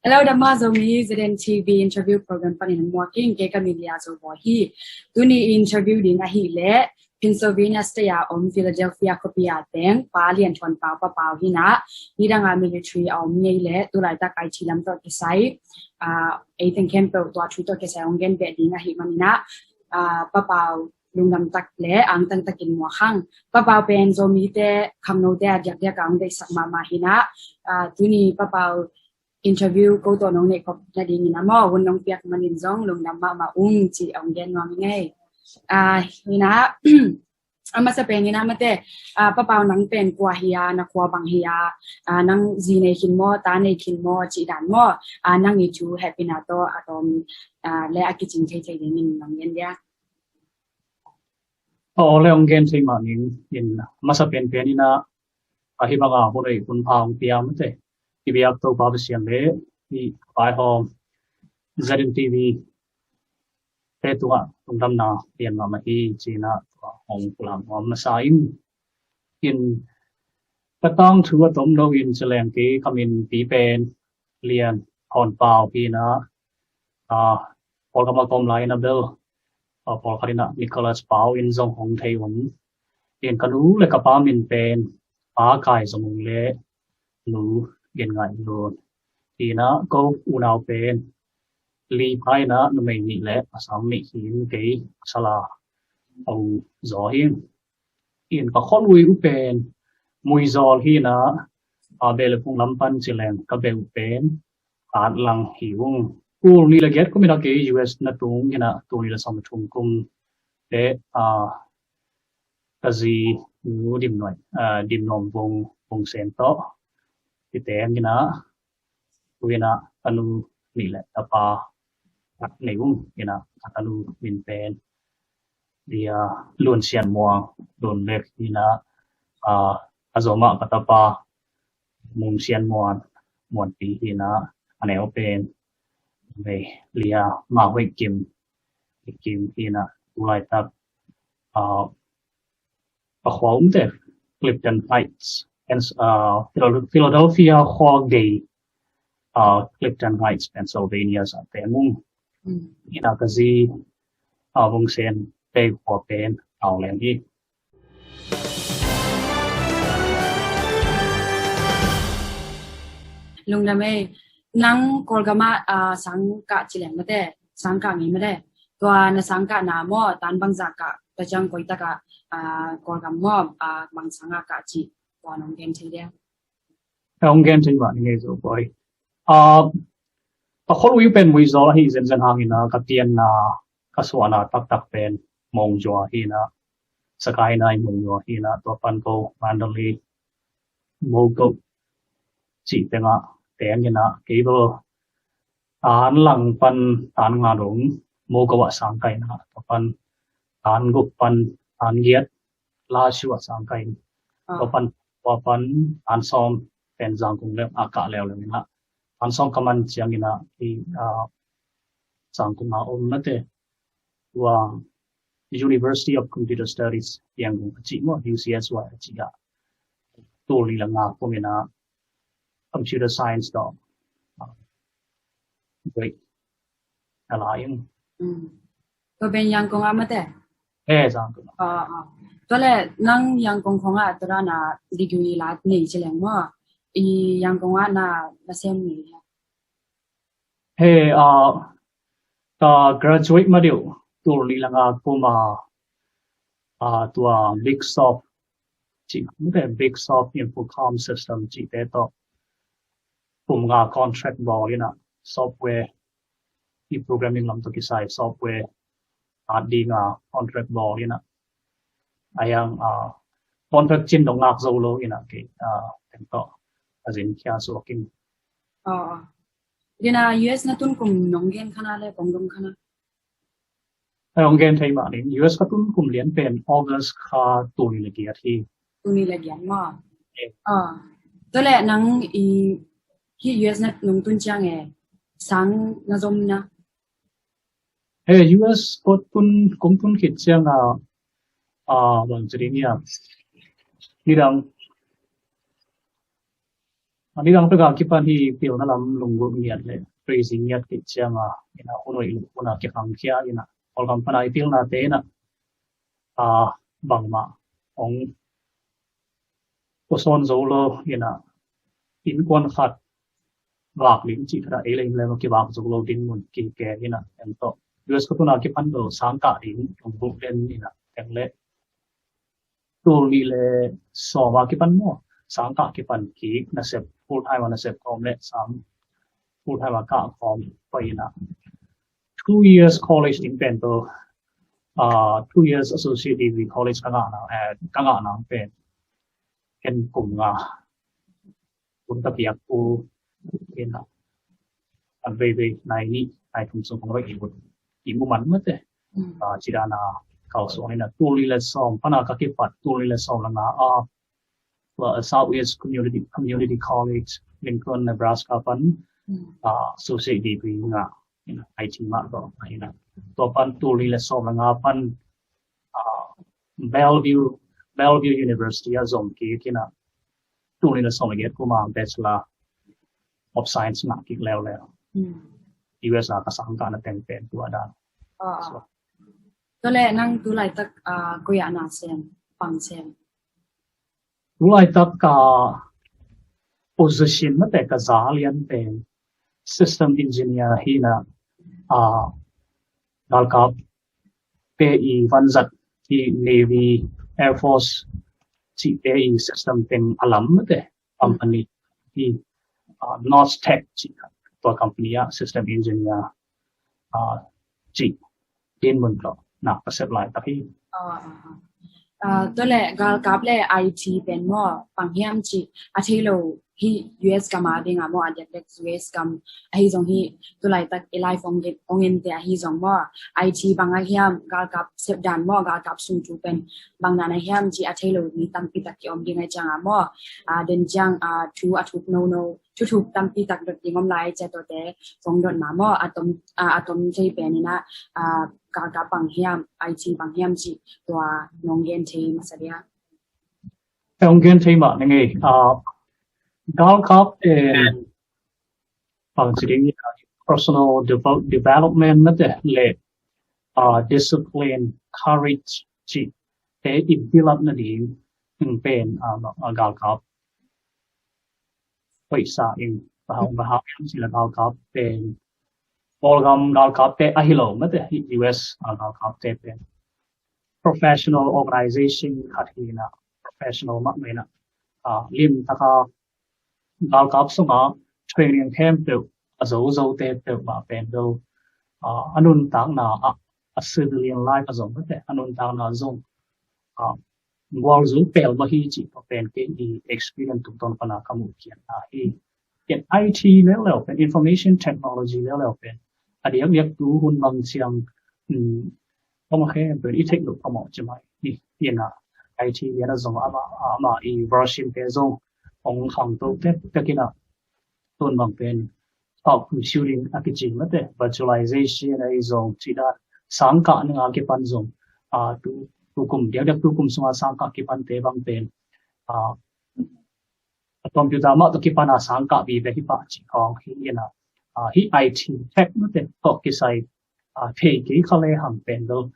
Hello, Dhamma Zomi, Zeden TV interview program panin working ke kamilia zo bohi. Tuni interview ding a hile, Pennsylvania State Philadelphia Copia Teng, Lian Thawn Pau Pau hina, Nidanga military mele, Tulai tak IT lam to kisai, Ethan Campbell to Twitter kisai ongen bedding a himamina, Papau. Lungam tak le ang tan takin mo hang papau pen zomi te kamno te jak jak ang de sakma mahina tuni papau interview ko to nong ne ko na ding na mo won nong piak manin zong lung nam ma chi ang gen no ngai hina ama sa pen hina mate papau nang pen kwa hiya na kwa bang hiya nang zine kin mo ta ne kin mo chi dan mo nang ni chu happy na to atom le akichin thei thei ding nong gen ya Ole ongen sei manin in masa pen ina ahibanga hore kun phang piam te ibiak to ba sian le I pai hom Zeden TV te tuwa tungdam na pian ma hi china hong pulam hom na sain in patang thu tom no in seleng ki kamin pi pen Lian Thawn Pau pi na pol kama kom lai na bel Paul Karina Nicholas Pau in Zong Hong Thei Won in kanu le kapa min pen pa kai zong le nu gen ngai luôn ina ko unau pen li pai na no mai ni le asam mi hin ke sala au zo hin in ka khol wi u pen mui zol hi na a bele pung lam pan chileng ka be u pen at lang hiung Ul ni lagiat ko mina ke US na tung ina tuni la som tung kum te kazi nu dim noi dim nom vong sen to ti te ina wina anu ni la apa nei ina anu min pen dia lun sian mo lun le ina azoma katapa mung sian mon pi ina ane open về lia ma huy kim ina ulai tak a home there Clifton Heights and Philadelphia Hogay Clifton Heights Pennsylvania sa temung ina kasi vung sen pe ho pen au len hi lung na me nang kolgama sangka chileng mate sangka ngi mate to na sangka na mo tan bang zaka ta jang koi ta ka kolgam mo bang sanga ka chi to nong gen thei dia ông gen thei ba nge zo boy a khol wi pen wi zo hi zen hangin na ka tian na ka swana tak pen mong jo hi na sakai nai mong jo hi na to pan ko mandali mo ko chỉ tiếng ạ tiếng như na cái bơ án lăng pan án ngà đúng mô câu sang cây na pan án gục pan án yết la chua sang cây pan án som pen giang cùng lem cả leo lem na án som kaman chiang ina thì sang cùng na nát te wa University of Computer Studies yang chỉ mo UCSY chỉ ga tu li la nga ko mina computer science đó great alliance to ben yang kong amate sang to le nang yang kong khong a tra na degree la nei chileng mo I yang kong na sem ni ta graduate ma diu tu li la nga ko ma tua big soft chỉ cái big soft infocom system chỉ để to cùng nga contract ball ina software I programming lam to kisai software di nga contract ball ina ayang contract chin dong ngak zo lo ina ke tento azin kya so king dina US na tun kum nong gen khana le bongdom khana ong gen thai ma ni US ka tun kum lian pen August kha tu ni lagi athi tu ni lagi ma to le nang hi US na nung tun chang sang na zom na US ko tun kong tun khit chang bang chiri ni ni dang Ani gang pe ga kipan hi pil na lam lunggu niat le crazy niat ki changa ina unoi lu una ki khang kia ina ol kam panai pil na te na bang ma ong poson zolo ina in kon khat wak lim chi thara e le le ki wak zolo din mun ki ke ina en to US ko tuna ki pan do sang ka din lunggu den ina en le tu li le so wa ki pan mo sang ka ki pan ki na se full time na se kom le sam full time ka kom pa ina 2 years college in Pento 2 years associate degree college ka nga na pen ken kum nga kun ta piak pu ina an ve nai ni ai thum sung ko i mu man ma te chi da na kao so ina tu li le som pana ka ki pat tu li le som la nga Southwest Community College Lincoln Nebraska pan associate degree nga ina IT ma ko ina to pan tu li le som la nga pan Bellevue University a Zomi kina tu li le som la get ko ma Bachelor of Science na ki leo US ka sang ka na ten tu ada to le nang tu lai tak ko ya na sen pang sen tu lai tak ka position na te ka zalian ten system engineer hina dal ka pe I van zat ki Navy Air Force chi pe I system ten alam na te company ki North Tech chi to company ya system engineer chi din mun lo na ka set lai ta hi to le gal kap le IT pen mo pang hiam chi a thelo hi US ka ma ding a mo a dek US kam a hi jong hi to lai tak elai phong get ongen te a hi jong mo IT bang a hiam gal kap sep dan mo gal kap sung chu pen bang na hiam chi a thelo ni tam pi tak ki om ding ai chang a mo den chang thu a thuk no thu tam pi tak dot ding om lai che to te phong dot ma mo atom chei pen ni na ka bang hiam IT bang hiam chi to nong gen the ma sa dia ong gen the ma nge gal kap pang chiri personal development na te le discipline courage chi te I develop na di in pen gal kap pai sa in bahang chi la gal kap pen Polgam gal kap te ahilo ma te US gal kap te pen professional organization khathina professional ma mena lim taka gal kap sunga training camp te azo te ba pen do anun tang na a civilian life azong te anun tang na zong wal zu pel ma hi chi pen ke I experience tum ton pana kamu kian hi ken IT level pen information technology level pen adiak yak tu hun bang siang Ông hay bởi ít thích được ông chỉ mai đi tiền IT hiện là dùng ama version cái dùng ông hàng đầu tết cái kia nào tuần bằng tiền học computing cái gì mà thế virtualization này dùng chỉ là sáng cả những cái phần dùng tu cùng điều được tu cùng semua sáng cả cái phần tế bằng tiền computer mà cái phần sáng cả vì cái phần chỉ còn hiện là IT tech mà thế học cái sai thế cái khale hàng tiền đâu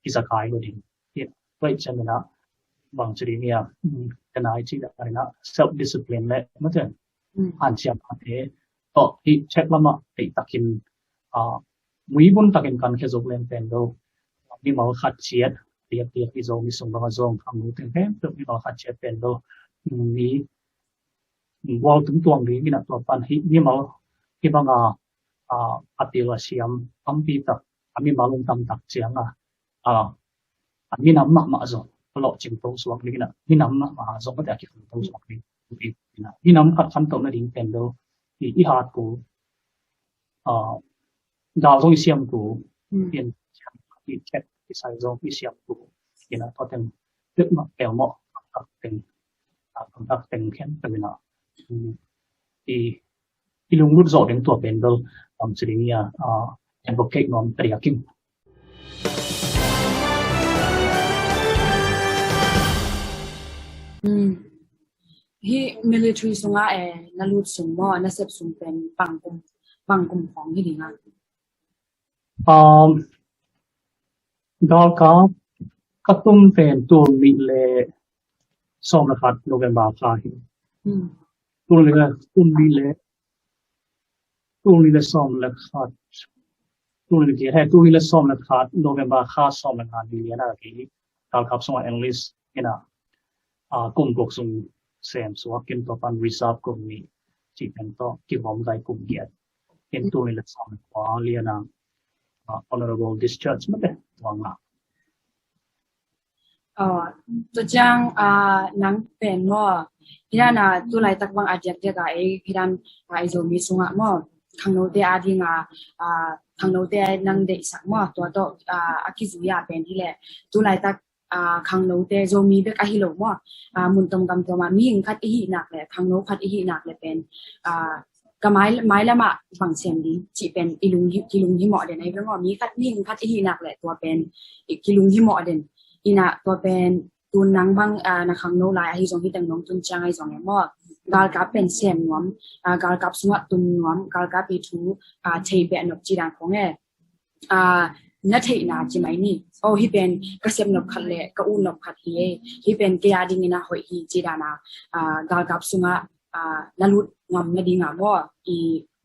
isa kai lo din vậy cho nên là bằng chữ này cái này chỉ là na self discipline le mà thế anh xem thế to thì check lắm thì takin quý bún takin kan cái dục lên tiền đâu đi mau khát chết tiệp cái dòng đi sung bằng dòng tham ngũ tiền phép được đi mau khát chết tiền đâu đi vào tung tuang đi cái nào tuang pan đi mau cái bằng atil siam ampi tak ami malung tam tak chiang mi nam ma zo lo chim to suak ni na mi nam ma zo ba ta ki to suak ni mi nam khat khan to na ding pen do I hat ko da zo siam ko yen I chat ki sai zo ki siam ko yen to ten tek ma el mo tak ten khen ta na I lung lut zo ding to pen do chiri ni advocate nom triakim hi military sunga nalut sungmo na sep sung pen pangkum phong hi dinga dal ka katum pen tu mi le som la khat November kha hi tu le tum mi le tu le som la khat tu le ki hai tu le som la khat November kha som la khat ni na ki dal kap song english ina kum gok sung sem so kin to pan reserve kum ni chi pen to ki bom dai kum ge kin tu le som kwa liana honorable discharge mate wanga to chang nang pen mo hirana tu lai tak bang ajak ja ga hiran ai Zomi sunga mo khangno te adinga khangno te nang de sak mo to akizuya pen hi le tu lai tak khangno te Zomi be ka hi lo mo mun tom gam to ma mi hing khat hi nak le khangno khat hi nak le pen ka mai lama bang sem di chi pen kilung hi mo den ai mo mi khat hing khat hi nak le to pen kilung hi mo den ina to pen tu nang bang na khang no lai hi jong hi tang nong tun chang ai jong mo gal ka pen sem ngom gal kap sunga tum ngom gal ka pi thu thei be nok chi dang khong e na thei na chi mai ni o hi pen ka sem nok khat le ka u nok khat hi pen ke ya ding ina hoi hi chi da na gal kap sunga na lut ngom na ding mo I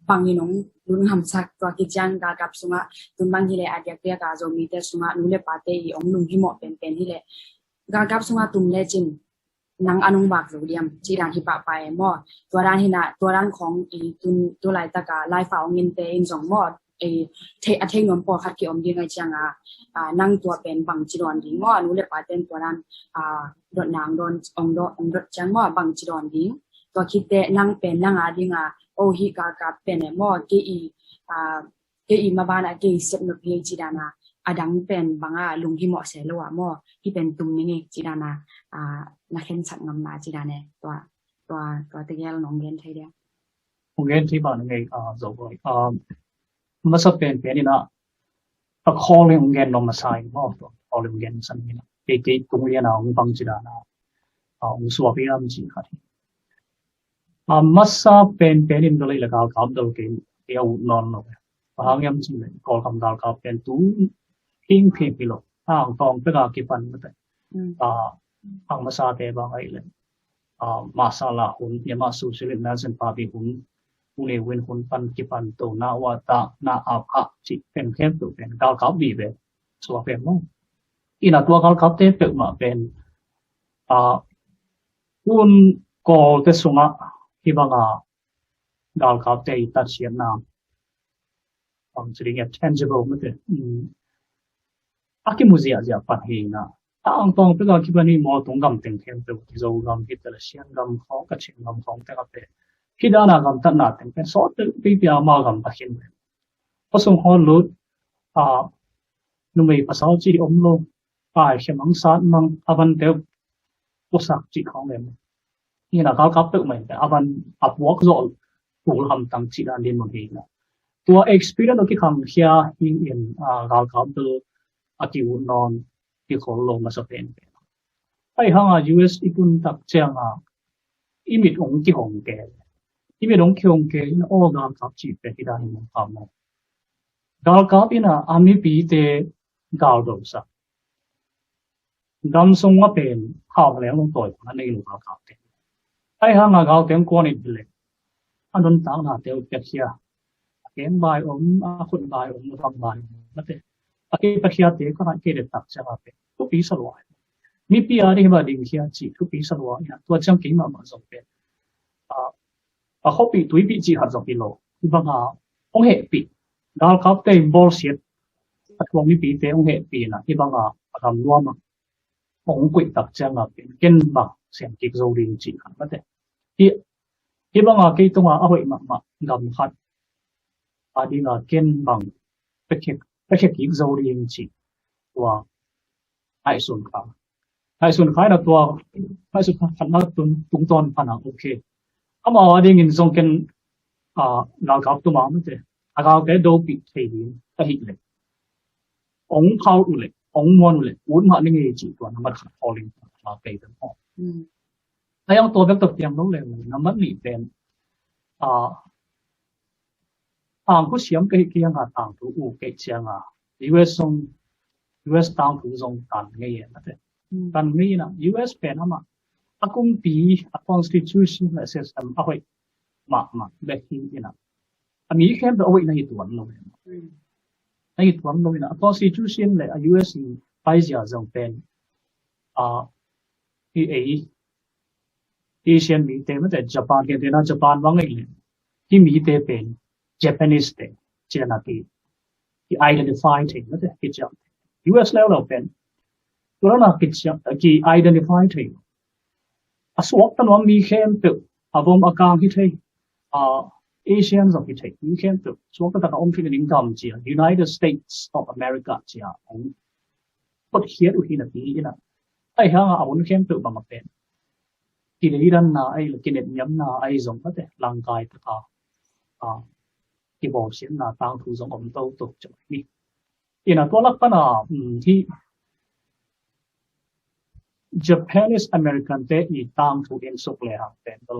bang ni nong lun ham sak to ki chang gal kap sunga tun bang hi le adyak te ka Zomi te sunga nu le pa te I ong lung hi mo pen hi le gal kap sunga tum le chin nang anung bak zo diam chi dang hi pa pa mo to ran hi na to ran khong I tun to lai ta ka lai fa ong in te in jong mo thei a thei ngom po khat ki om ding ai chang nang to pen bang chi don ding mo nu le pa ten to ran dot nang don ong dot chang mo bang chi don ding to ki te nang pen nang a ding o hi ka pen mo ke I ma bana ke sep no pi chi dana adang pen banga lung hi mo se lo mo hi pen tum ni chi dana na khen sat ngam na chi dane to te gel nong gen thai dia ngen thi ba ngai zo boy masa pen ina a calling ngen no masai mo to calling ngen san ni ke tung ya na ong bang chi dana ong suwa pi am chi kha masa pen in dole la ka kam dol ke ya u non no hang yam chi le kol kam dal ka pen tu king phe pi lo ang tong pe ka ki pan mate ang masa te ba ai le masala hun ya ma su sile na sen pa bi hun ule wen hun pan ki pan to na wa ta na a chi pen khem to pen ka ka bi be so pen mo ina tua ka te pe ma pen un ko te sunga hi ba nga dal ka te ta chian na sering tangible mate aki muzia ja pat hi na ang tong pe ka ki bani mo tong gam teng khem pe ti zo gam ki ta sian gam khong ka ching gam khong te ka pe ki da na gam ta na teng pe so te pe pia ma gam ta hin ko song ho lut nu mei pa sao chi om lo ai khem ang san mang aban te ko sak chi khong le ni na ka pe mai aban ap wok zo ul ham tang chi da lin mo hi naตัว experience ที่คำเชียอินเราครับดูอากิว non ที่เขาลงมาสเปนไอ้ห้างUS ญี่ปุ่นตักเชียงอิมิดองที่ของแกอิมิดองที่ของแกโอ้เราครับจีบไปที่ได้มันทำนะเราครับอินะอามีปีเตเราดูสักดำทรงว่าเป็นข้าวแล้วลงต่อยมันในหมู่เราครับไอ้ห้างเราเต็มก้อนอีกเลยอันนั้นต่างหากเดียวเชียken bai om khut bai om ram bai mate ake pakhia te ko na ke de tak cha pe to pi sa lo mi pi ari ba ding khia chi to pi sa lo ya to chang ki ma so pe a ho pi tui pi chi ha zo pi lo ba nga ong he pi dal kap te bol siet a thong mi pi te ong he pi na ki ba nga ram lo ma ong kwit tak cha nga pe ken ba sem ki zo ring chi ha mate ki ba nga ke to nga a hoi ma gam khat adinga ken bang pekek ik zo ring chi wa ai sun kha na tua ai sun kha na tung ton pana okay ama ading in zong ken na ka tu ma mate aga ke do pi thei din ta hi le ong khau u le ong mon u le un ma ni nge chi tua na ma kha calling la pe ta ai yang to bek to tiang lo le na man ni pen ang ku siam ke ki yang tang tu u ke chiang US song US tang tu song tan nge ye na te tan ni na US pen ama akung pi a constitution la system a hoi ma be hi ina ami khem do wei na yi tuan lo na yi tuan lo ina a constitution le a US i pai ja zong pen hi ei Asian mi te ma te Japan ke te na Japan wang ngai le hi mi te pen Japanese te chena ki identify thing na te ki chang US level of pen turana ki chang ki identify thing aswak tan wang mi khem pe avom akang hi thei Asians of hi thei mi khem pe swak ta ka om thi ning dam chi United States of America chi ong pot hiat u hi na ti ina ai ha awun khem pe bang pen ki le ran na ai kinet nyam na ai zong ta te langkai ta ka ki bo xian na tang thu zong om to to choi ni ina to lak pa na hi Japanese American te i tang thu in sok le hang pen to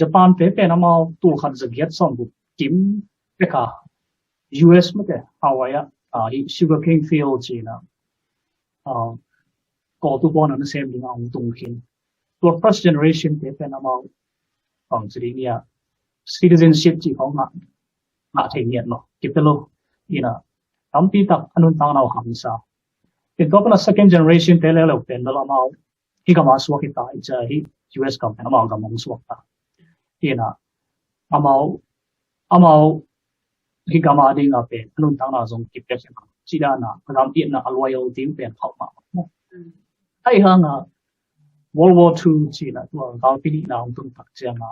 Japan te pen amao tu khan zagiat som bu kim pe ka US ma te hawaya hi sugarcane field chi na ko tu bon an sem ding ang tung kin to first generation te pen amao ang chri nia citizenship chi khong na thể hiện nó kịp lo ina tắm pi tak anun tang nào ham sa in to na second generation te le lo pen lo mau hi ka ma swak ta cha hi US company amao ka mong swak ta ina amao hi ka ma ding a pen anun tang na zong kịp pe chi da na ram pi na loyal team pen khau ma ai ha nga World War II chi na tu ang ka pi na ong tung tak cha na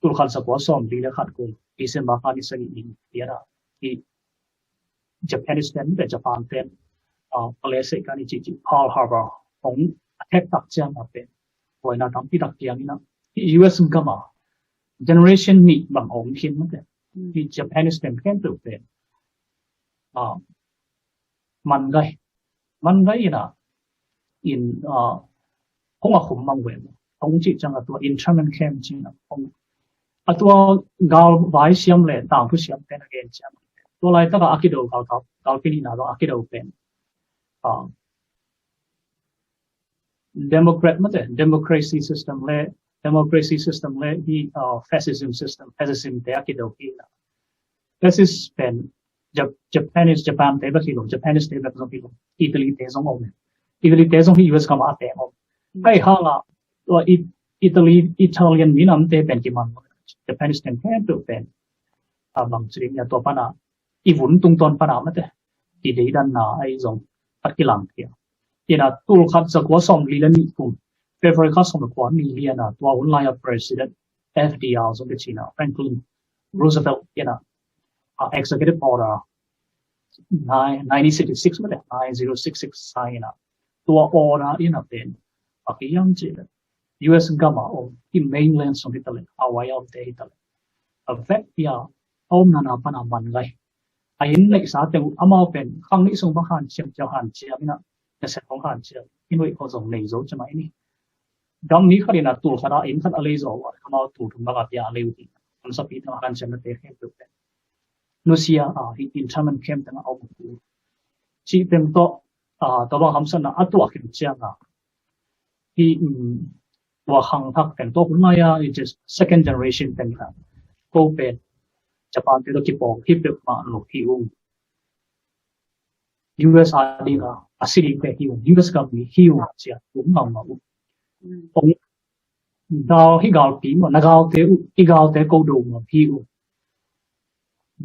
tu khan sa ko som di le khat ko December khan is in era ki Japanese pen the Japan pen Malaysia kan chi Pearl Harbor ong attack tak chang na pen koi na tam pi tak tiang ina US ngama generation ni bang ong thin ma te ki Japanese pen tu pen man gai ina in hong a khum mang we ong chi chang a to internment camp chi na ong atua gal vai siam le tang thu siam pen again cham to lai ta ka akido gal pini na do akido pen democrat ma te democracy system le di fascism te akido ki na fascist pen Japan te ba kilo Japanese te ba kilo Italy te zong om Italy te zong US ka ma te om ai ha la to Italian minam te pen ki man Japanese pen tu pen bang chring ya to pana I vun tung ton pana ma te ti dei dan na ai zong at kilang kia ina tul khat sa ko som li la ni kum favorite kha som ko ni li na to un lai president FDR zong de China Franklin Roosevelt ina executive order 1966 ma te 9066 sign na to order ina pen akiyang che US gama o the mainland song Italy Hawaii of the Italy a vet ya om na pana man lai ain lek sa te amao pen khang ni song ba han chiam chao han chiam na na se khong han chiam in wei ko song nei zo chama ni dam ni kharina tu khara in khat alei zo wa amao tu thum ba pya leu ti am sa pi ta han chiam na te khem tu pen Lucia hi internment camp ta au ku chi tem to to ba ham san na atu akim chiam na hi wa hang thak pen to hun ya it is second generation pen ka ko pen Japan te ki po hip ma lo hi US adinga asiri pe hi US ka mi hi chia cũng ngam ma ong dao hi gal pi ma na gal te ko do ma hi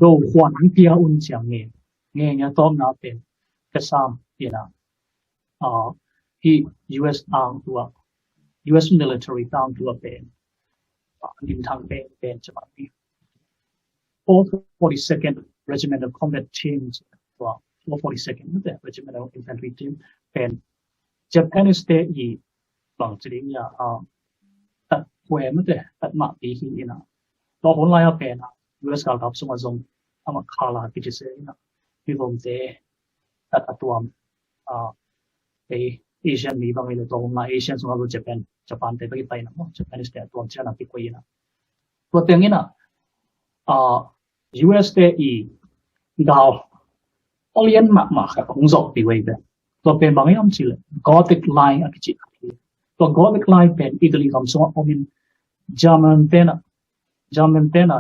do huan pia un chiang nge nya tom na pen ka sam ina hi US ang tua US military down to a pen in Thang pen chama ni 42nd Regiment of Combat Teams 42nd Regiment of Infantry Team pen Japanese state yi bang chring ya tat hwe ma te tat ma pi hi ina to hon lai a pen US ka gap suma zong ama khala ki je se ina pi bom te tat atuam Asian mi bang ile to hon lai Asian suma lo Japan Japan te bagi pai na mo Japanese te tuan China ti koi na to teng ina US te I gao Lian ma ka kong zo pi wei be to pen bang yam chile Gothic line a chi to Gothic line pen Italy kam so omin German te na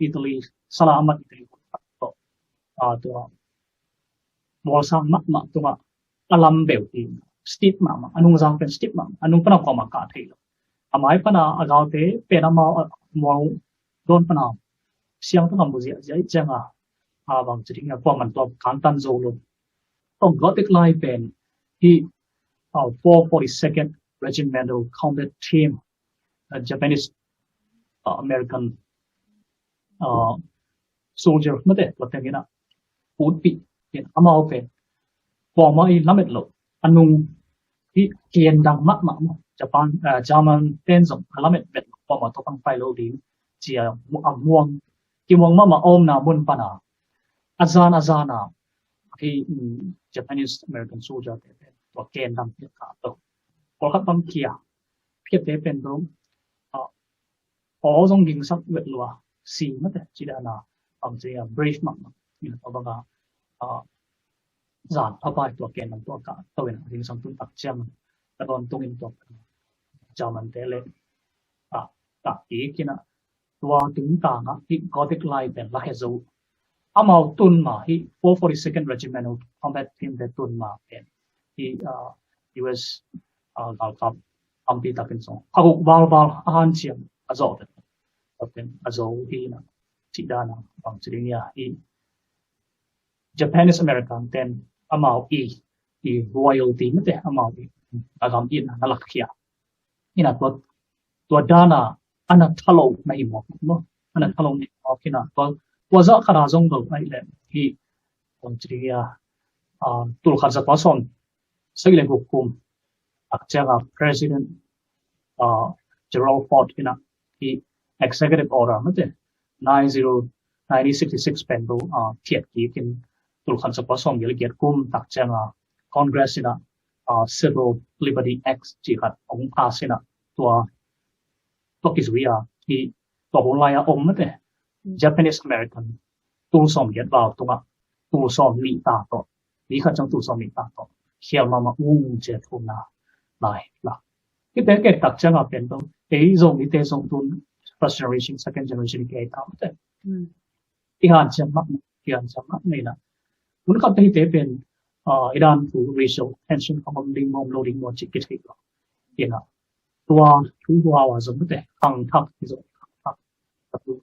Italy sala amat Italy to bol sang ma to ma alam bel ti steep ma anung jang pen steep ma anung pana ko ma ka thei lo amai pana agaw te pen ama mo don pana siang to kam buzia jai changa bang chring na ko man to kan tan zo lo to Gothic line pen he 442nd Regimental Combat Team Japanese American soldier mate to tengina would be in amao pen for my lamet lo anung hi kien dang ma Japan German tens of lamet bet for ma to pang pai lo din chia muang ki muang ma om na mun pana azana hi Japanese American soldier to kien dang ka to ko khat pam kia phiet te pen do all dong ging sak wet lo si mate chi da na ang chia brave ma ni to ba giản thao bàiตัวเกณฑ์ตัวกะตัวเป็นสิ่งสำคัญตักเชื่อมแต่ตอนตรงนี้ตัวจามันเตะเลยตักอีกนะตัวถึงต่างที่ก็ติดไล่เป็นละเหตุอามาตุนมาที่ 442nd Regimental Combat Team แต่ตุนมาเป็นที่US เราครับอัมพีตักเป็นสองเขาบอกบาลอาหารเชียงอาจจะเป็นอาจจะที่นะที่ด้านบางสิ่งเนี่ยที่ Japanese American then amao royalty mate amao agam in na lakhia ina to dana ana thalo na imo no ana thalo ni okina to za khara jong do ai le hi ontriya tul kharza pason saile ko kum akchaga president Gerald Ford ina hi executive order mate 1966 pendo thiet ki kin tul khan sa pasom yel get kum tak changa Congress ina Civil Liberty Act chi khat ong pass ina to kisria hi to online om mate Japanese American tul som yet ba tunga tul som mi ta to ni khat chang tul som mi ta to hial ma che thuna lai la ki te ke tak changa pen to ei zong ni te zong tun first generation second generation ke ta mate ihan chama nei na muốn có thể tếเป็นIran to racial tension ของมันดิ้งมองโลดิ้งมองจิตกิจก็เห็นอ่ะตัวทุกตัวว่าสมมติขังทักที่สุดทักตัว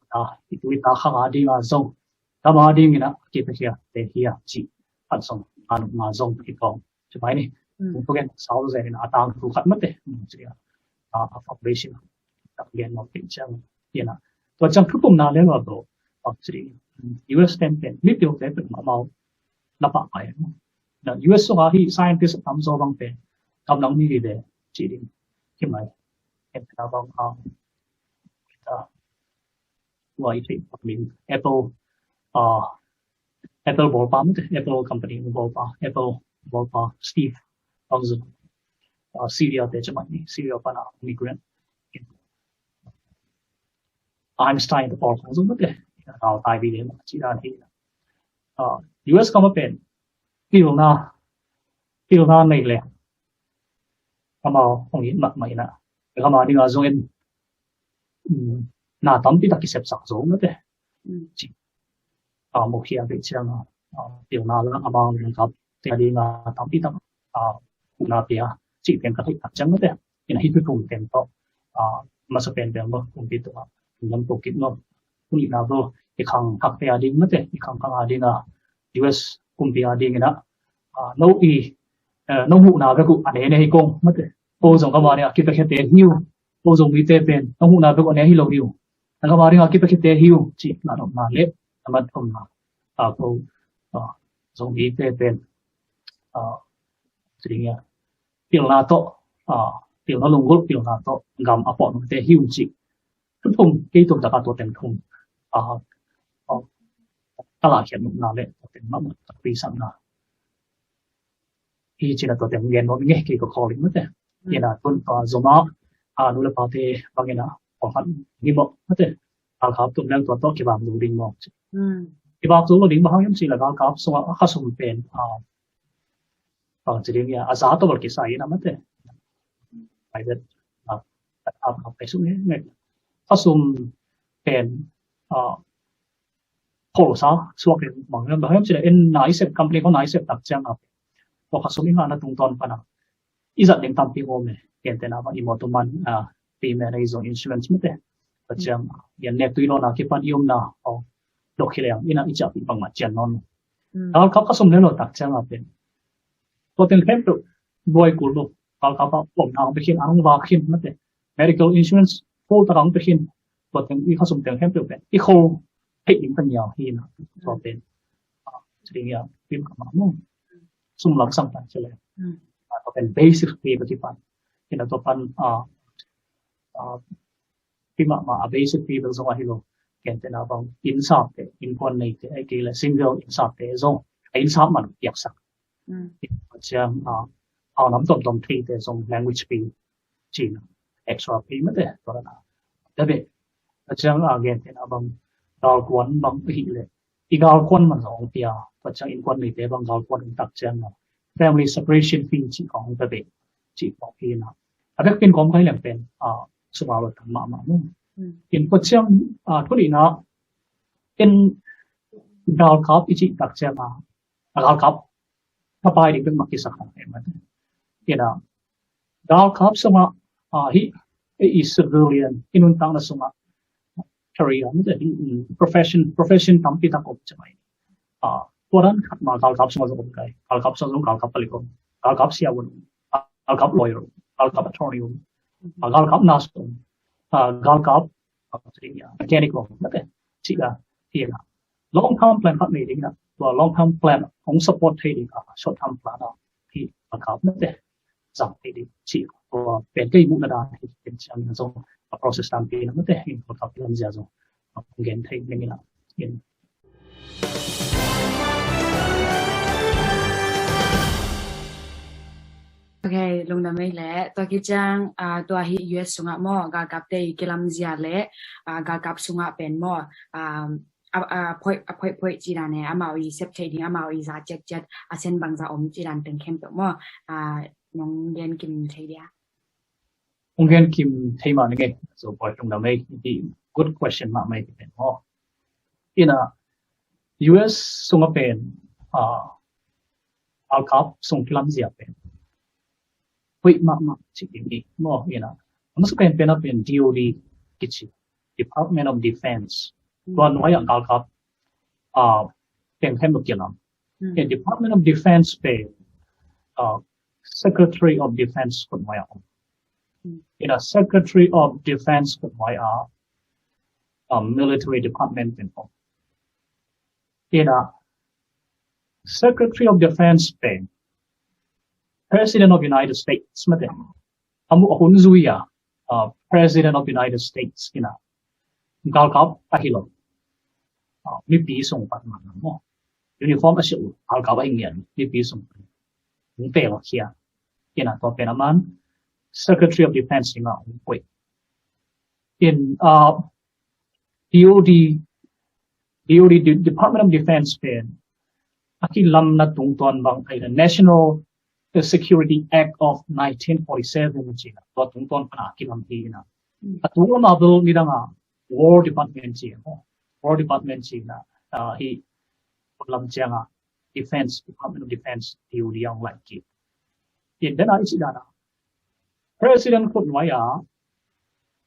ที่ตัวตาข้างดีมาส่งตามาดีนี่นะเก็บไปเสียแต่เฮียจีอันส่งอันมาส่งที่กองใช่ไหมนี่ผมก็แค่สาวเซนอาตางถูกขัดมั้งเด้ใช่ไหมoperation ตักเรียนมาเป็นจังเห็นอ่ะตัวจังทุกปุ่มนาเรื่องเราตัวใช่ไหม US เป็นนิดเดียวแต่เป็นมาNapa kaya mo. Na US so hi scientist am so bang pe. Kam nang ni de chi din. Kimai. Em na bang why take min Apple Apple ball palm Apple company ball palm Apple ball palm Steve Thompson Syria de chama ni Syria pana migrant Einstein the ball palm so de. Nào tai bi de chi da hi US ก็มาเป็นที่ลงหน้าในเลยเขามาตรงนี้หนักไหมนะแต่เขามาที่เราส่งเองหน้าตั้มที่ตะกี้เสพสักส่งนั่นเองจริงโมเคียเป็นเช่นที่ลงหน้าแล้วเขามาเรื่องครับที่ดีงาตั้มที่ตั้งคุณอาเปียจีเป็นกระถิ่นตัดจังนั่นเองที่นั่นที่ทุ่งเป็นต่อมาสเปนเป็นบ่คุณพี่ตัวคุณลำตัวกินเนาะคุณอีกนะบ่อีกครั้งทักเปียดิ้งนั่นเองอีกครั้งดิ้งUS กุมปีอาดิ้งนะโน้หูนาเบกุอันนี้เนี่ยฮิกงมั้งเถอะโอ้ส่งเข้ามาเนี่ยคิดไปแค่เตะหิวโอ้ส่งมีเตะเป็นโน้หูนาเบกุอันนี้ฮิโลหิวแล้วเข้ามาเนี่ยคิดไปแค่เตะหิวจีน่าดอกมาเล็บน้ำมันต้มมาโอ้ส่งมีเตะเป็นจริงเนี่ยเปลี่ยนนาโตเปลี่ยนนาลงกุลเปลี่ยนนาโตกำอัปปอนเตะหิวจีทุกคนที่ตัวจากตัวเต็มทุ่มตลาดเขียนนาเละเป็นมากตักปีสัมนาที่จีนตัวเต็มเงินว่าไม่เงี้ยกี่ก็คอลิมั้งแต่เนี่ยนะต้นZomi nu le pa te bangena o han ni mo mate al khap tum lang to ki bam lu ding mo ki bam tu lo ding ba yam si la gal kap so a khasum pen chỉ riêng ya asa to bal ki sai na mate ai det a pe su ne khasum pen khổ sao suốt cái bằng cái đó chỉ là in nãy xếp company có nãy xếp đặc trưng à hoặc là số những anh tung toàn phần nào ý dẫn đến tam pi ôm này hiện tại nào mà imotoman pi mẹ này dùng insurance mất đấy đặc trưng hiện nay tuy nó là cái phần yêu nào đôi khi là ina ít chậm bằng mặt chân non đó có số những đặc trưng à bên tôi tin thêm được boy của lúc có bổng nào bị khiến ăn vào khiến mất đấy medical insurance full ta không bị khiến tôi tin ý có số những thêm được bên ý khô hệ những phần nhiều khi nó cho bên chỉ là phim cảm mong xung lắm sang phần cho lên cho bên basic fee của phần thì là cho phần phim mà basic fee được rồi hiểu cái tên là bằng insert cái input này cái là single insert cái rồi insert mà được sắc chẳng họ nắm tổng thì để dùng language fee chỉ là extra fee mất đấy đó là đặc biệt chẳng cái tên là bằng gal quan bằng cái lệ, gal quan mà giống như và chẳng in quan này để bằng gal quan đặc trưng là family separation fee chỉ có cái việc chỉ có khi nào, à biết bên có cái làm bên số bảo là thằng mà đúng, in có chẳng có đi nó in gal cup chỉ đặc trưng mà gal cupถ้าไปดิเป็นมักที่สักหน่อยมันgal cup sama he is civilian inun tang na sama career นี่จะ profession ทำที่ตั้งอบใช่ไหมตัวนั้นขัดมาการกับสมัครสมกันการกับสมัครการกับผลิตการกับเสียวันการกับ lawyer การกับ attorney การกับ nurse การกับmechanical นั่นเองที่ละที่ละ long term plan ขัดนี้ดีนะตัว long term plan ของ support ที่ดีกับ short term plan ที่การกับนั่นเองสั่งที่ดีที่ตัวเป็นที่มุ่งระดับที่เป็นเชิงส่งproses tampil nama teh in kota film jazo mungkin thai mengira in okay lung na mai le to ki chang to hi US sunga mo ga kap te kilam zia le ga kap sunga pen mo phoi chi dan ne amawi sep thai ding amawi za jet asen bang za om chi dan teng khem to mo nong den kim thai dia mungkin kim tema ni so boy trong đó mấy thì good question mà mấy cái ho in US sung up pen al kap sung kilam zia pen hui ma chỉ cái mo nó sẽ pen up in DOD kichi Department of Defense còn nói al kap pen thêm một kiện lắm in Department of Defense pen Secretary of Defense còn nói in a Secretary of Defense của mọi military department in a Secretary of Defense pen President of United States mà thế amu ahun zuya President of United States in a gal kap ahilo mi pi song pat ma mo uniform asiu gal kap ai ngian mi pi song ni pe wa khia in a to penaman Secretary of Defense in DOD Department of Defense pen akilam na tungton bang ay National Security Act of 1947 china to tungton pa akilam hi na atunglam abul ni nga War Department china hi lam changa Defense Department of Defense DOD yang like it in then I see that President could nói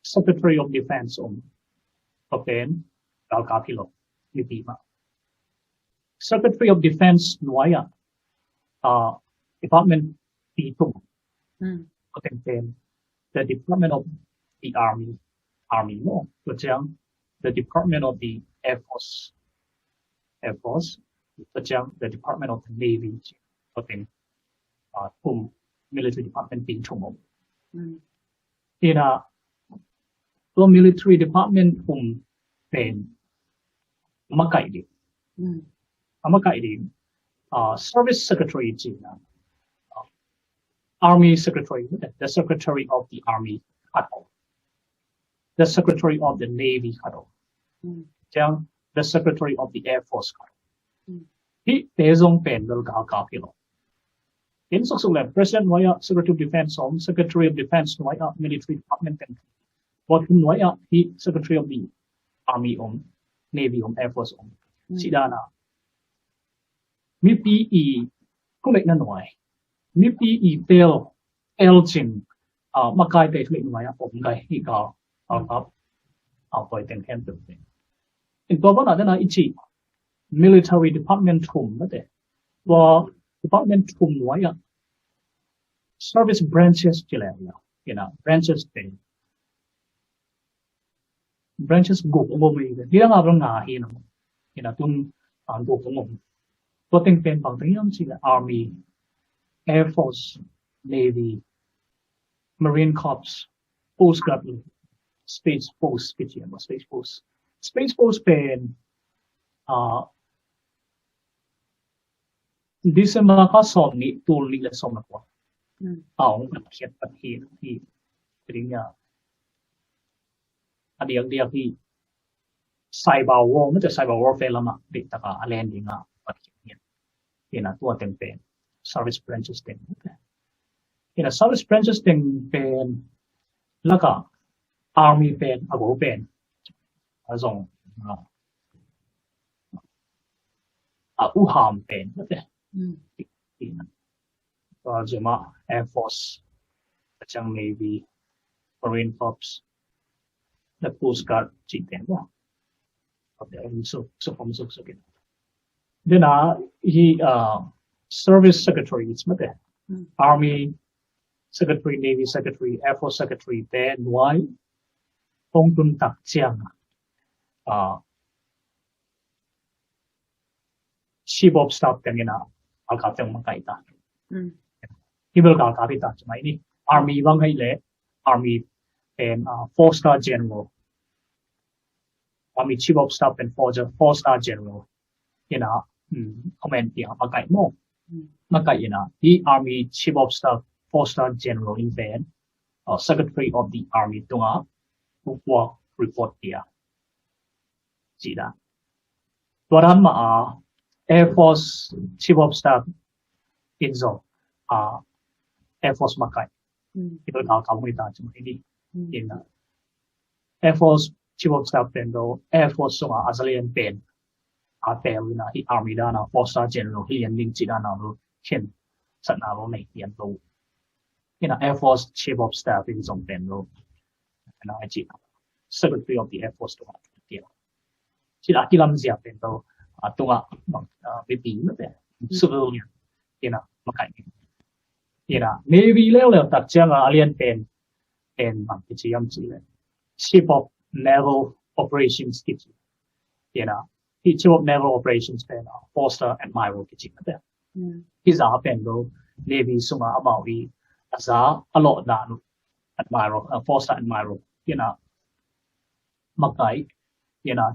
Secretary of Defense Papen gal kapilo ni tima Secretary of Defense nói Department Pitung Papen the Department of the Army mo Pachang the Department of the Air Force Pachang the Department of the Navy Papen military department Pitung in a military department pen makaidi service secretary china Army Secretary the Secretary of the Army at all. The Secretary of the Navy at all. The Secretary of the Air Force at all. He bezong pen will ga kilo. In such President Waya, Secretary of Defense, Secretary of Defense Waya, Military Department, what Waya, he Secretary of the Army Navy Air Force Sidana. Mi PE kulik na noi. Mi PE tel elgin makai te kulik noi gai hi ka ten ken tu. In Bobana dana ichi military department mate. Wa department waya service branches branches thing. Branches go dia nga hi no. Tun go Voting pen Army, Air Force, Navy, Marine Corps, Coast Guard, Space Force, Space Force pen. This is mga som ni tool nila som na po. Nakakit hi niya. Adiang hi cyber war, cyber warfare lama dito ka landing nga. Tua ten pen service branches ten service branches ten pen laka army pen ago pen azong uham pen Zomi Air Force Chang Navy Marine Corps the Coast Guard ten so then he service secretaries mate Army Secretary, Navy Secretary, Air Force Secretary, then why Hong Tun Tak Chiang Chief of Staff kanina alkateng makaita. He will kakita ini Army bang le Army and 4-star General Army Chief of Staff and 4-star General comment makai mo makai the Army Chief of Staff 4-star General in then Secretary of the Army tunga work report dia sida tuaran ma Air Force Chief of Staff inzo Air Force makai itu kamu ini in Air Force Chief of Staff pendo Air Force sunga Azalian pen Atel hi Army dana 4-star General Lian Thawn Pau ken satna lo nei yan lo Air Force Chief of Staff in some pendo Secretary of the Air Force tunga dia sila kilam siap pendo tunga BP mate civilian makai Navy level tak chiang alien pen kichiyam chile Chief of Naval Operations kichi Chief of Naval Operations pen 4-star Admiral kichi mate Kiza pendo Navy sunga amawi asa a lot na Admiral 4-star Admiral makai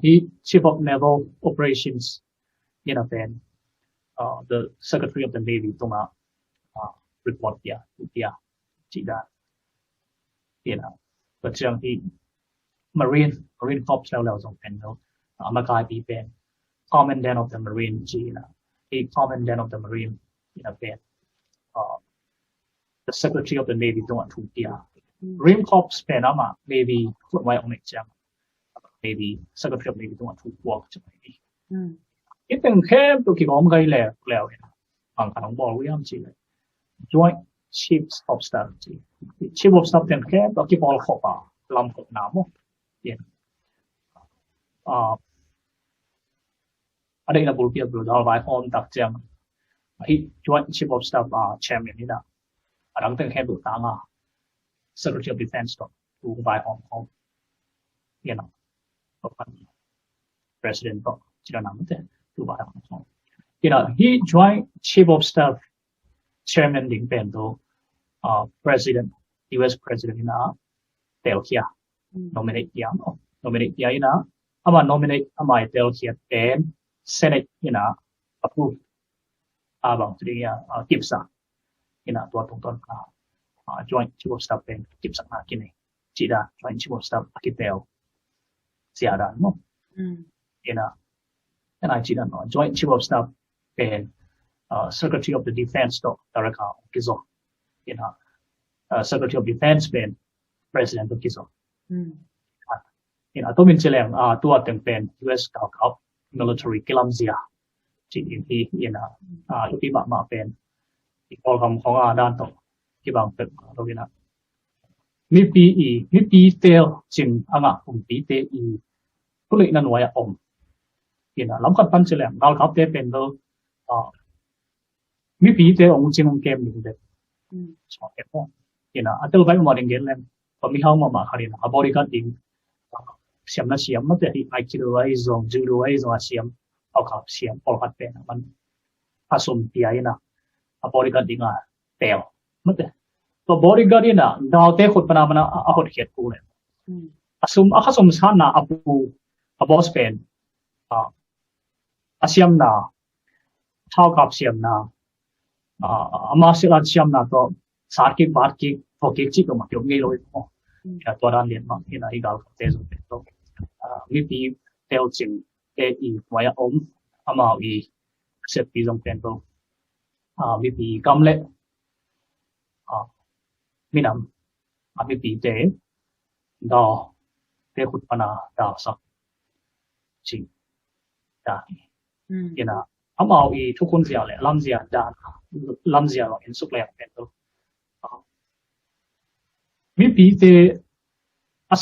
he Chief of Naval Operations pen the Secretary of the Navy tunga report dia cida but yang he Marine Corps level song pen makai pi pen Commandant of the Marine he Commandant of the Marine pen the Secretary of the Navy tunga tu dia Marine Corps pen ama Navy put my own exam Navy Secretary of Navy tunga tu work chai Iteng khem tu ki gom gai le ang kanong bol wi am chi Joint Chiefs of Staff Chief of Staff ten khem tu ki bol khopa lam khop na mo ada ina bul pia bul dal bai hom tak chiang hi Joint Chief of Staff chairman ni na adang teng khem tu ta nga Secretary of Defense tu bai hom President to chira nam te tu bai hom he Joint Chief of Staff chairman ding pendo President US President ina tel kia nominate dia ina ama nominate ama tel kia ten Senate approve abang dia kipsa tua tong Joint Chief of Staff pen kipsa na kini chỉ là Joint Chief of Staff Akitel xia đàn không and I chỉ là nói Joint Chief of Staffเป็นSecretary of the Defense ตัวตระเขากิโซSecretary of Defense เป็น President ตัวกิโซตัวเป็นเฉลี่ยตัวเต็มเป็น US กับ military กิลัมเซียจีนที่ลูกที่มาเป็นอีกองของด้านต่อที่บางเป็นตัวนี้มีปีเตลจึงปีเตอีก็เลยนั่นว่าล้ำกันปั้นเฉลี่ยเราครับเตเป็นตัวมีปีเตองจริงเกมหนึ่งเด็ดชอบเก็บอันเตอร์ไปมาเด้งเงินเลยพอมีเข้ามาคารินะบริการดิ้งเสียมนะเสียมมันจะที่ไอคิดว่าไอซองจูดูไอซองเสียมเอาขับเสียมพอขัดเป็นมันผสมที่ไอ้นะบริการดิ้งเตลมันจะตัวบริการดิ้งดาวเตะคนปนาเอาคนเขียนกูเลยผสมชาตินะบอสเป็นเสียมนะเท่ากับเสียมนะมาสิลัดเสียมนะตัวสารกิบาร์กิพอกิจิก็มาเกี่ยวงี้เลยตัวด้านเรียนมาที่ไหนก็เตะสุดเป็นตัวมีปีเตลจิงอีไว้มาอีเสพปีจงเป็นตัวมีปีกำเล็กมีน้ำมีปีเตดอเตขุดปนาดาวสักจิงได้มาอีทุกคนเสียเลยลำเสียด้านลำเสียเราเห็นสุกแรงเป็นตัวมีปีเต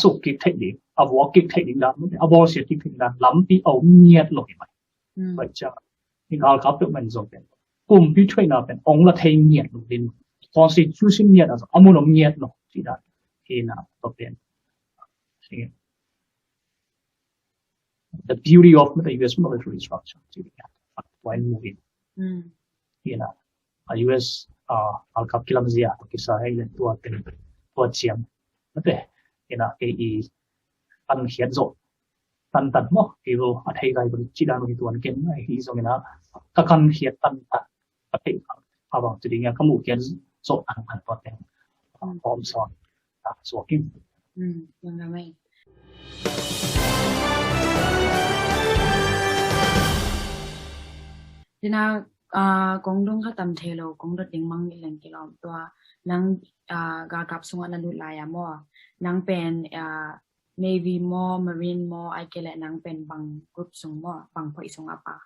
สุกกิเทคนิควอกิเทคนิคด้านวอเสียเทคนิคด้านลำปีเอาเงียบลงไปไปจ้าที่เราครับเป็นมันจงเป็นกลุ่มที่ช่วยเราเป็นองค์ละเทงเงียบลงดินconstitution เงียบอะไรเอามุนเงียบลงที่ด้านที่ตัวเป็น the beauty of the U.S. military structure when moving U.S. เอาขับกิลัมเซียตัวกิสาให้เล่นตัวเป็นตัวเชียมนั่นแหละตันเขียนโจตันมั้งที่เราอธิบายบนจีดานุตัวนี้ไอ้ที่ตรงนี้ก็การเขียนตันอธิบายพอบอกจุดนี้ก็มุ่งเขียนโจอันตัวเองพร้อมสอนสวกิมยังไงทีน่ากงดงข้าตำเทโลกงดดิ่งมังอีหลังกิโลตัวนังกากับสงวนลุลายามอนังเป็นNavy มอ Marine มอไอเกลนังเป็นบางกรุ๊ปสงมอบางพอยสงอาปา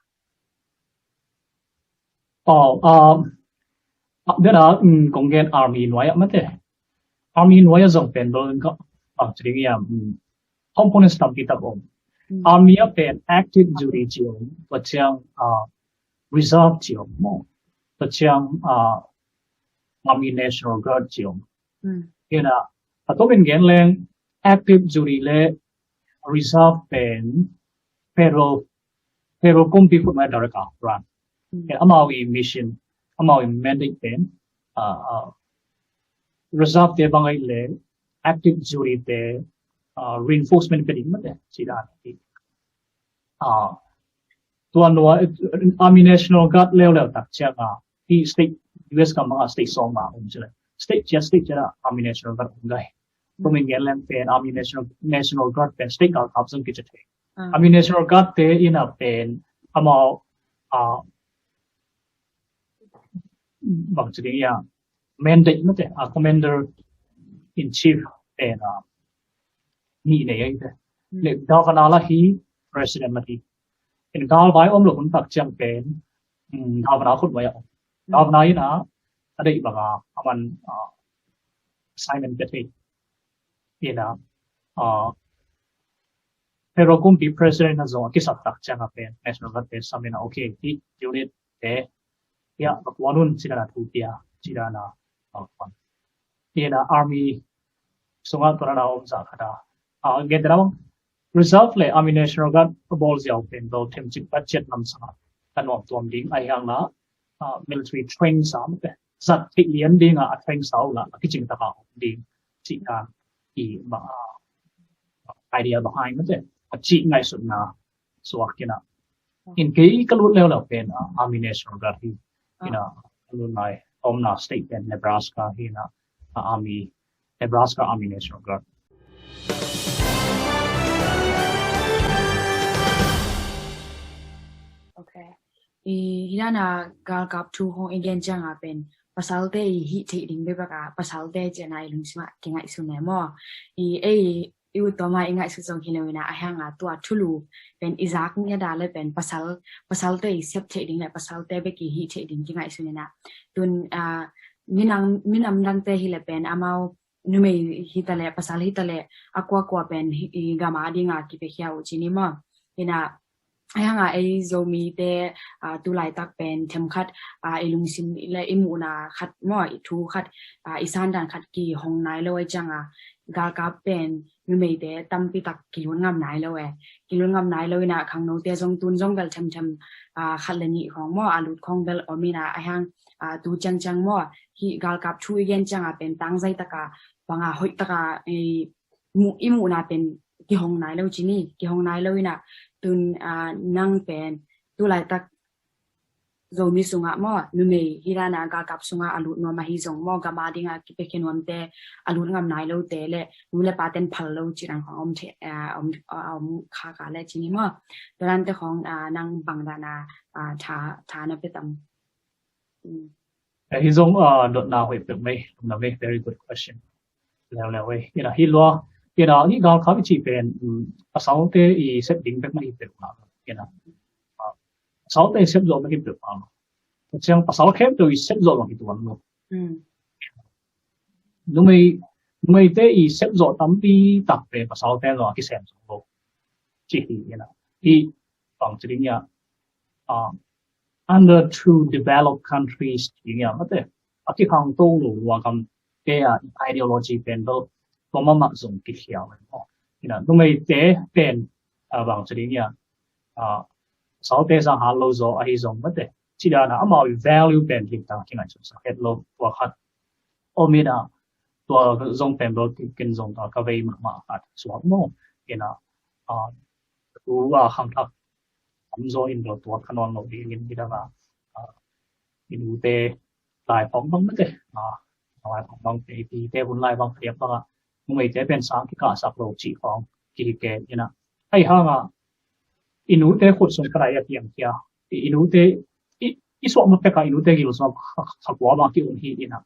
เดี๋ยวกงเกณฑ์ Army หน่วยมันเถอะ Army หน่วยส่งเป็นโดนก็จริงๆcomponents ตามที่ตับArmy เป็น active duty จิ๋วว่าเชียงreserve จิ๋วมั้งว่าเชียงArmy National Guard จิ๋วถ้าตัวเป็นเกณฑ์แรง active duty เลย reserve เป็น federal กุมที่พูดมาดาร์กรันอามาวี mission อามาวี mandate เป็น reserve เตะบางไงเลย active duty เตะreinforcement เป็นอีกมั้งเดสิดาที่ตัวนัว Army National Guard เร็วๆตักเชื่อมาที่ state US กับมา state สองมาผมเชื่อ state จะ Army National Guard ผมได้ตัวมีเงินแรงเป็น Army National Guard เป็น state กับขับซึ่งกิจเทค Army National Guard เตะอินเป็นอามาบางจุดนี้mandate มั้งเดcommander in chief เป็นนี่เนี่ยเล็กดาวนาละฮี president ละฮีเป็นดาวไว้อมหลงตักจังเป็นดาวนาคนไว้ดาวนาอีนะอะไรบ้างมัน assignment เป็นที่นะแต่เราคุมที่ president นะส่งที่สัตว์ตักจังเป็น national guard เป็นสมัยนั้นโอเคที่ unit เต่ยาแบบวันนู้นสินะทุกที่สินะวันที่นะ army ส่งตัวเราอมจากกันเงินเดือน reserve เลย Army National Guard บอลเสียวเป็นตัวเทมจิบัดเจ็ดนำสกัดกันออกตัวดิ้งไอ้ยังละmilitary train สามเป็นสัตว์ที่เลี้ยงดิ้งtrain สาวละที่จริงตะกาดิ้งจีการอีแบบidea behind มันจะจีไงสุดนะสวัสดีนะอินกี้ก็รู้แล้วเป็น Army National Guard ที่รู้ในHolimna State เป็น Nebraska ที่นะNebraska Army National Guard Okay. Hilana gal kap thu hong again janga pen pasal te hi thi ding be baka pasal te jenai lungsma kingai sunai mo I to ma ingai su song hinawina ahanga tua thulu pen izak nya da le pen pasal te sep thi ding le pasal te be ki hi thi ding kingai sunina tun minam dang te hi le pen amau nume hitale pasal hitale akwa pen gama dinga ki pe khia u chini mo ina ayang ai zomi te tu lai tak pen them khat ilung sim le imuna khat mo thu khat isan dan khat ki hong nai loi changa ga ka pen mi te tampi tak ki ngam nai lo ki ngam nai lo na khang no te jong tun jong gal them khat le ni khong mo alut khong bel omina ayang tu chang mo hi gal kap thu igen changa pen tang zai taka wanga hoi taka mu imuna pen ki hong nai lo chini ki hong nai lo ina tun nang pen tu lai tak zomi sunga mo nume hirana ga kap sunga alut no ma hi jong mo ga ma dinga ki pe kenom te alut ngam nai lo te le nu le paten phal lo chirang om the om kha ka le chini mo dan te khong nang bang dana tha na pe tam hi jong dot na hoi pe mai na me very good question le we hi lo hi gal kha chi pen pasal te I set ding bek mai pe ma pasal te set zo mai pe ma chang pasal khem to I set zo lo hi tuan lo nu mai te I set zo tam pi tak pe pasal te lo ki sem lo chi hi hi bang chi ding ya under two developed countries ya mate aki khang to lo wa kam ke ideology pen do to ma ma zong ki hiao nu mai te pen bang chi ding ya sao te sa ha lo zo a hi zong mate chi da na ama value pen ki ta ki ngai sa het lo wa khat omina to zong pen lo ki kin zong ta ka vei ma khat so mo tu wa khang thak zo in do to kanon lo di in da ga in te lai phong bang mate lai phong bang te bun lai bang priap ba nu mai te pen sang ki ka sak lo chi phong ki ke ai ha nga inu te khut song krai ya piang kia inu te I so ma pe ka inu te gi lo so khakwa ba ki un hi ina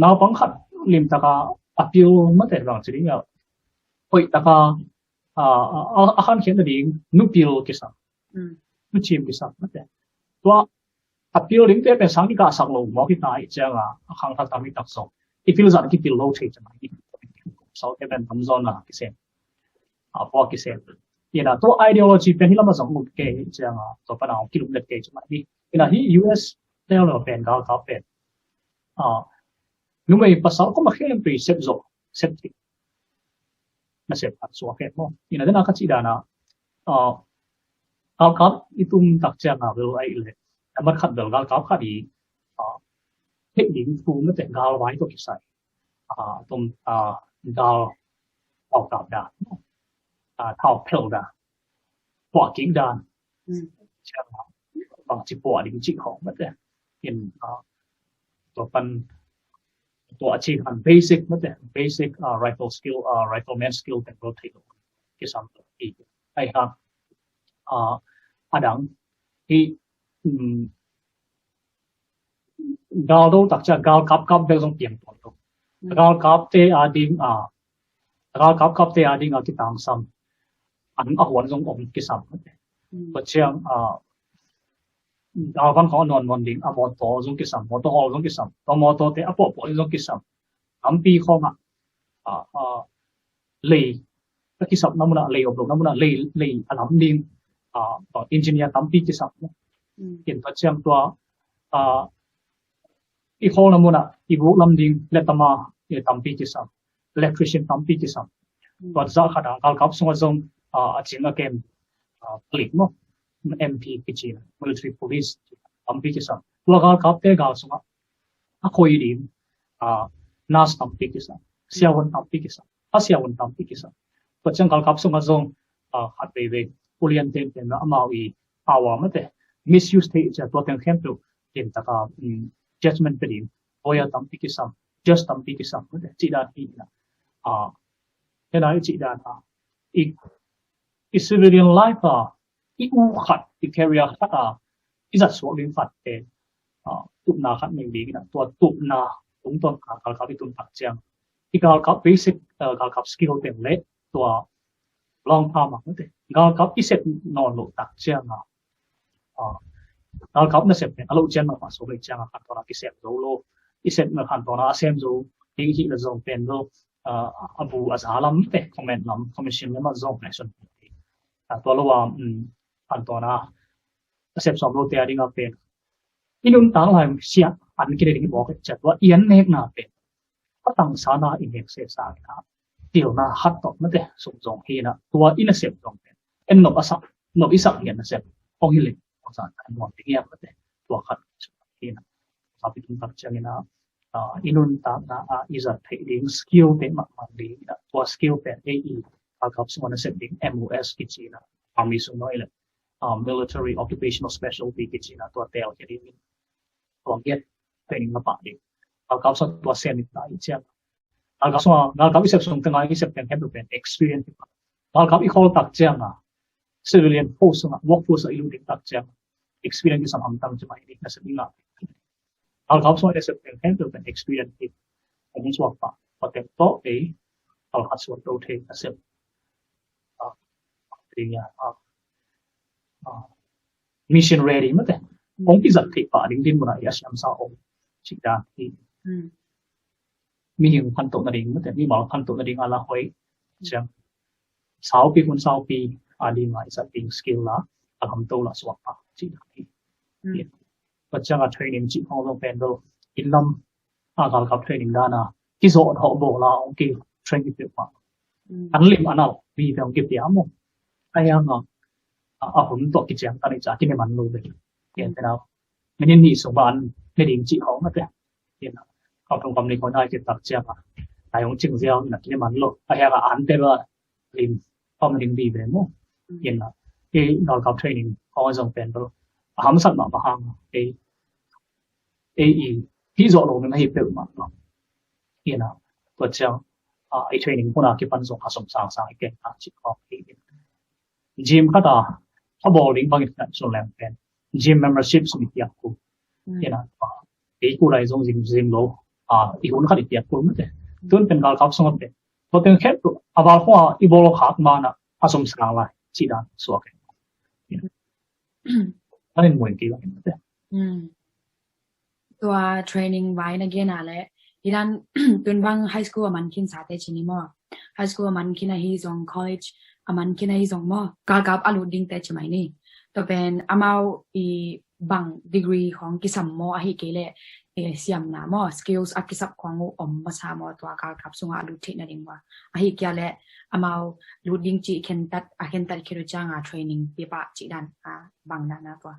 na bang khat lim ta ka apil ma te bang chi ya hoi ta ka a khan khen da ding nu pil ki sa nu chim ki sa ma te to apil ling te pe sang ki ka sak lo mo ki tai cha nga a khang ta mi tak so I feel that ki pil lo che cha mai so te ben tam zon na ki se po ki se to ideology pen hi lama zong ke chang to pa naw kilum let ke chma hi US te lo pen ga ka pen nu mai pasal ko ma khem pre set zo set na set pat so ke mo dana ka chi dana ka itum tak cha na wel ai le amat khat dal gal ka kha di thích điểm phu nó sẽ gal vái to ki sai tum gal au ka da thao phèo da quả kiến đàn bằng chỉ quả điểm chỉ họ mất rồi hiện tổ phần tổ chỉ hẳn basic mất rồi basic rifle skill rifleman skill can rotate cái sản phẩm gì hay ha đẳng thì gal đâu tất cả gal cấp đều trong tiền tổ gal cấp te ading gal cấp te ading ở cái tang sam anh ở hoàn trong ông cái sản vật chiang đào văn có non đỉnh ở một tổ trong cái sản một tổ hall trong cái sản tổ một tổ thì ở bộ trong cái sản ám pi không lì cái sản nó muốn là lì ở nó muốn là lì anh ám điên engineer ám pi cái sản hiện vật chiang tua cái hall nó muốn là cái vụ làm điên lệ tama cái ám pi cái sản electrician ám pi cái sản vật giá khá đáng cao cấp xong rồi chính là kem police mo MP kichi military police ampi kisa local kap te ga sunga a khoi dim nas ampi kisa siawon ampi kisa asiawon ampi kisa pachang kal kap sunga zong hat be Lian Thawn Pau na amawi awa mate misuse te cha to teng khem tu tin taka judgment pedim oya ampi kisa just tầm pi cái sắm đấy chỉ đàn thì thế này chỉ đàn ít civilian life ít u khát ít career khát ít giật số liên phát để tụm na khát mình đi cái tua tụm na đúng tuần cả cái tụm phát triển ít cái basic cái skill tiền lệ tua long term mà thế cái ít set non lộ phát triển cái nó setเป็นอารมณ์เช่นมาส่งไปจังขันตอนนั้นที่เสพโซโล่ที่เสพมาขันตอนนั้นเสพโซที่ที่เราส่งเป็นโลอาบูอาซาลัมเตะคอมเมนต์ลัมคอมมิชชั่นเนี่ยมาส่งในส่วนนี้ตัวเราว่าขันตอนนั้นเสพสองโลเตียดิ้งเป็นอินุนต่างหลายเสียอันนี้ได้บอกจัดว่าเอียนเนกน่าเป็นก็ตั้งสานาอินเด็กเสพสารนะเดี๋ยวน่าฮัตตอกนั่นเองส่งที่นะตัวอินเสพส่งเป็นเอ็นนกอีสักเงี้ยนะเสพพอฮิลิสารอันวันที่เงียบเลยตัวขัดที่นะสาบิตุนตักเจงินะอินุนตานะอิจัดเทดิ้งสกิลเป็นมากๆดีนะตัวสกิลเป็น AE กับสมรสดิ้ง MOS กิจนะมีส่วนน้อยเลยmilitary occupational specialty กิจนะตัวเตลจะได้มีตัวเกียรติเป็นมาปะดิ้งกับส่วนตัวเซนิตาอีเจ้ากับอีเซปส่งตั้งไงอีเซปเป็นแค่ตัวเป็น experience กับอีโคตักเจ้านะ civilian force นะ workforce อีลูดิ้งตักเจ้าexperience ที่สำคัญตั้งจะไม่ได้นะสิ่งนั้นเขาส่วนที่จะเป็นแค่ตัวเป็น experience ที่ผมชอบปะแต่โตเขาส่วนตัวที่นะสิ่งที่เนี่ยmission ready มั้งแต่ผมที่จะที่ป่าดิ้งดิ้งบนอะไรอย่างสาวองชิดาที่มีหิ่งพันตัวนั่นเองมั้งแต่มีหมอพันตัวนั่นเองอะไรหอยใช่สาวปีคนสาวปีดีมาจะเป็นสกิลละทำตัวละสวัสดิ์จีนที่ปัจจัย training จีนของเราเป็นโดอินลัมการกับ training ด้านน่ะที่สอนเขาบอกเราโอเค training เกี่ยวกับอันลิมอันนั้นมีเพียงเก็บยาหมดไอ้ยังผมตัวกิจการตอนนี้จากที่ในมันรู้เลยเห็นแต่เราไม่ได้หนีสมบัติไม่ได้จีนของมันเลยเห็นเขาทำความในคนได้เก็บตักเจ้าแต่ของจริงเจ้าเนี่ยที่ในมันรู้ไอ้ยังอันเดียวลิมพอมันลิมดีเลยมั้งเห็นนะที่เรากับ training เขาจะเป็นโดหามสัตว์มาหังที่จะลงในเปิดมาเนาะเห็นนะก็จะไอ้ training พวกนั้นที่ปันส่งผสมสางเก่งจิตของที่จิมก็ต่อถ้าบอกลิงบางอย่างส่วนแรงเป็นจิม membership สมิธยาคูเห็นนะไอ้กูไรส่งจิมโลอีกคนขัดอีกอย่างกูไม่ใช่ตัวเป็นการขับส่งเป็นตัวเป็นแค่ตัวอาบาลหัวอีโบโลขาดมานะผสมสางอะไรจีดันสวกอันนี้มวยกี่วันเนี่ยตัว training ไว้ในเกียร์น่ะแหละที่นั่นตัวบาง high school มันคิดสาธิตชินิมอ high school มันคิดในฮิซอง college มันคิดในฮิซองมอกับอาลูดิ้งแต่ใช่ไหมนี่ตัวเป็นอามาอีบาง degree ของกิสัมมออาฮิเกเลเสียมนามอ skills อากิสับของภาษามอตัวกับส่งอาลูเทนนั่นเองว่าอาฮิเกเลอามาลูดิ้งจีเข็นตัดคิดจ้างtraining ปีปะจีดันบางนั่นนะตัว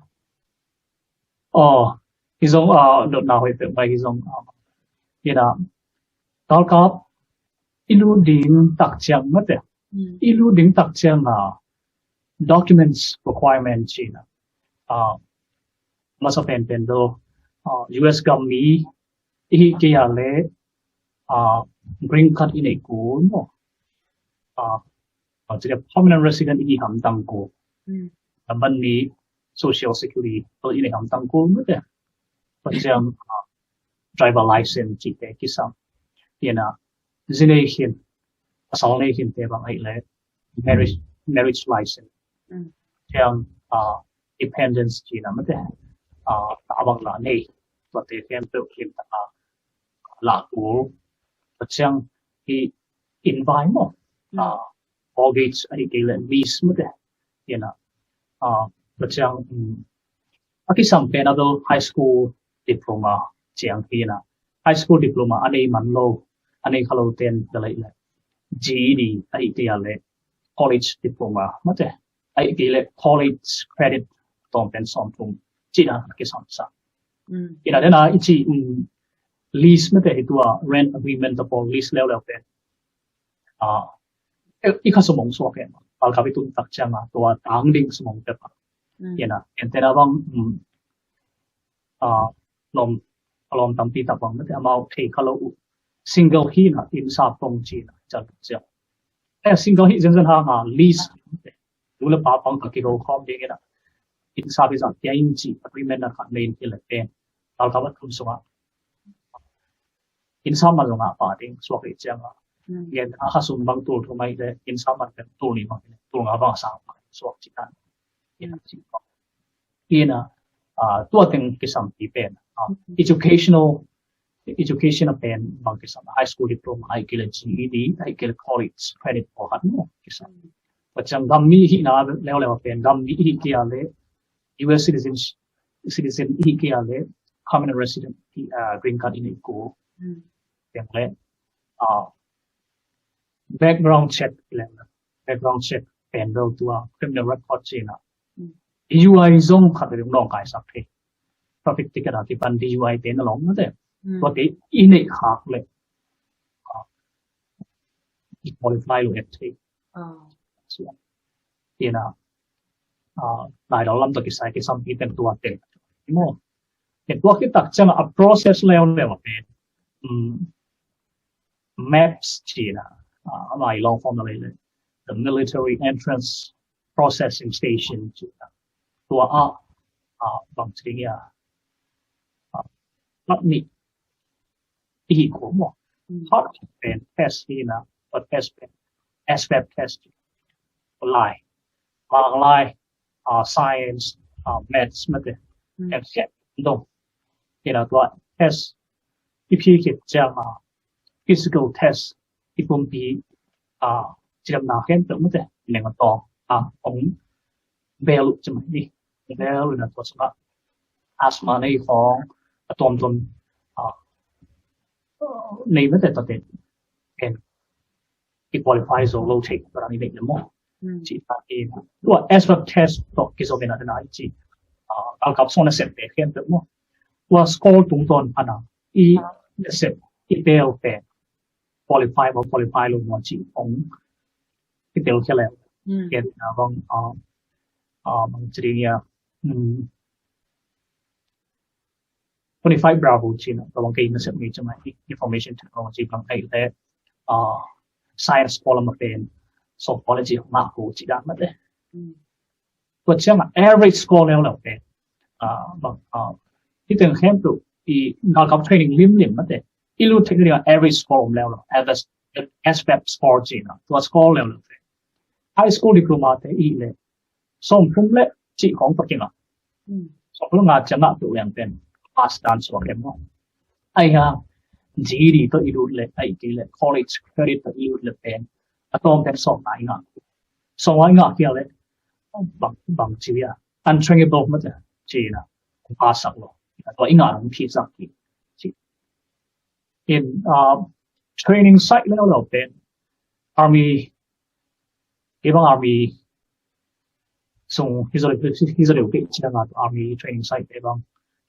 ที่ส่งโดดหน้าไปเป็นไปที่ส่งเนี่ยนะตอนกับอิลูดิ้งตักเชียงมั้งแต่อิลูดิ้งตักเชียงdocuments requirement จีนะมาสเป็นโดUS กัมมีที่เกี่ยวเลยgreen card อีกกูเนาะจะเรียก permanent resident อีกคำตั้งกูแต่บันนี้ social security ตัวอีกคำตั้งกูมั้งแต่ปัจจัยdriver license จีเตกิสัมเนี่ยนะจีเนชินสองเลชินเตบังไอ้เลย marriage license เช่นdependence จีนะมั้งแต่อาบังหลานนี่ตัวเตเทียนเติมขึ้นหลักกูปัจจัยที่ environment mortgage อะไรเกี่ยวกับ lease มั้งแต่เนี่ยนะปัจจัยที่สัมเป็นadult high school diploma เจียงที่นะ high school diploma อันนี้มันโลอันนี้เขาเรียนอะไรเลย GED ไอ้ที่อะไร college diploma มั้งแต่ไอ้ที่อะไร college credit ต้องเป็นสองทุ่มจีน่ะกี่สองสักอีนั่นนะอีจี lease มั้งแต่ตัว rent agreement ตัว lease แล้วเป็นอีข้าสมองสวกเป็นเอาเข้าไปตุ้นตักจังตัวต่างดิ่งสมองเป็นอีน่ะเห็นแต่ละบางลมตามปีตับวังไม่ได้เอามาเทเขาเรา single hi na in sa pong chi na chal chal single hi dân ha nga lease du la pa pang ka ki ro khom de na in sa bi sa tia in chi agreement na khat main ki la ten tal ka wat kum so nga in sa man lo nga pa ding so ke chang nga yen a ha sum bang tu thu mai de in sa man kan tu ni ma tu nga ba sa pa so chi kan in chi pa ina tua teng ki sam ti pen educational pen bang ki sam high school diploma ai ki la GED ai ki la college credit for hat no ki sam pachang gam mi hi na lew pen gam mi hi ki ale US citizen hi ki ale permanent resident green card in ko yang le background check pen do tua criminal record china DUI zong khat de long kai sak the traffic ticket ki pan DUI ten long na de to te in ei khak le qualify lo et the so ina nai lo lam to ki sai ki sam pi ten tua te mo ke tua ki tak chang a process le pen maps china mai long form le the military entrance processing station china tua bang ching ya not ni hi ko mo hot pen test na but test pen SWAB test lai science maths mate and set no tua test if you get jam physical test it won't be chim na hen tu mate leng to ong bel chim ni bel na to sa asma nei phong atom nei mate to te and it qualifies or low take but ani de mo chi ta e tua SWAB test to ki so bena na chi al kap so na set te hen tu mo tua score tung ton ana I set I bel pe qualify lo mo chi ong I bel ke le get bang bang chi ya 25 bravo china bang ke na set mi chama information technology bang ai le science column pen psychology ma ko chi da ma de to chama average score le pe bang I ten hem to I na kap training lim ma de ilu technical average score level SWAB score china to score level high school diploma te I le som phum le chi khong pa kinga so phum nga changa tu yang pen pass dance wa kem mo ai ha GED to ilu le ai ki le college credit to ilu le pen atom pen so nai nga so ai nga kia le bang chi ya untrainable ma de chi na pass sak lo to inga ang pi sak ki in training site level pen army ibang army so he's a okay changa army training site ibang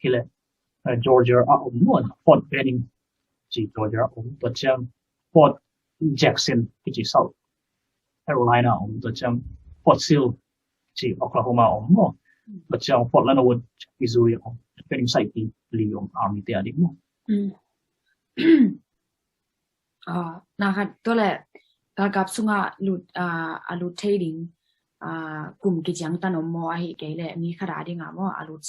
hile Georgia Fort Benning chi Georgia to chang Fort Jackson chi South Carolina to chang Fort Sill chi Oklahoma mo to chang Fort Leonard Wood Missouri training site ki Leon army te adik mo na khat to le ka kap sunga lut alut trading kum ki jang tan mo a hi ke le mi khara dinga mo alut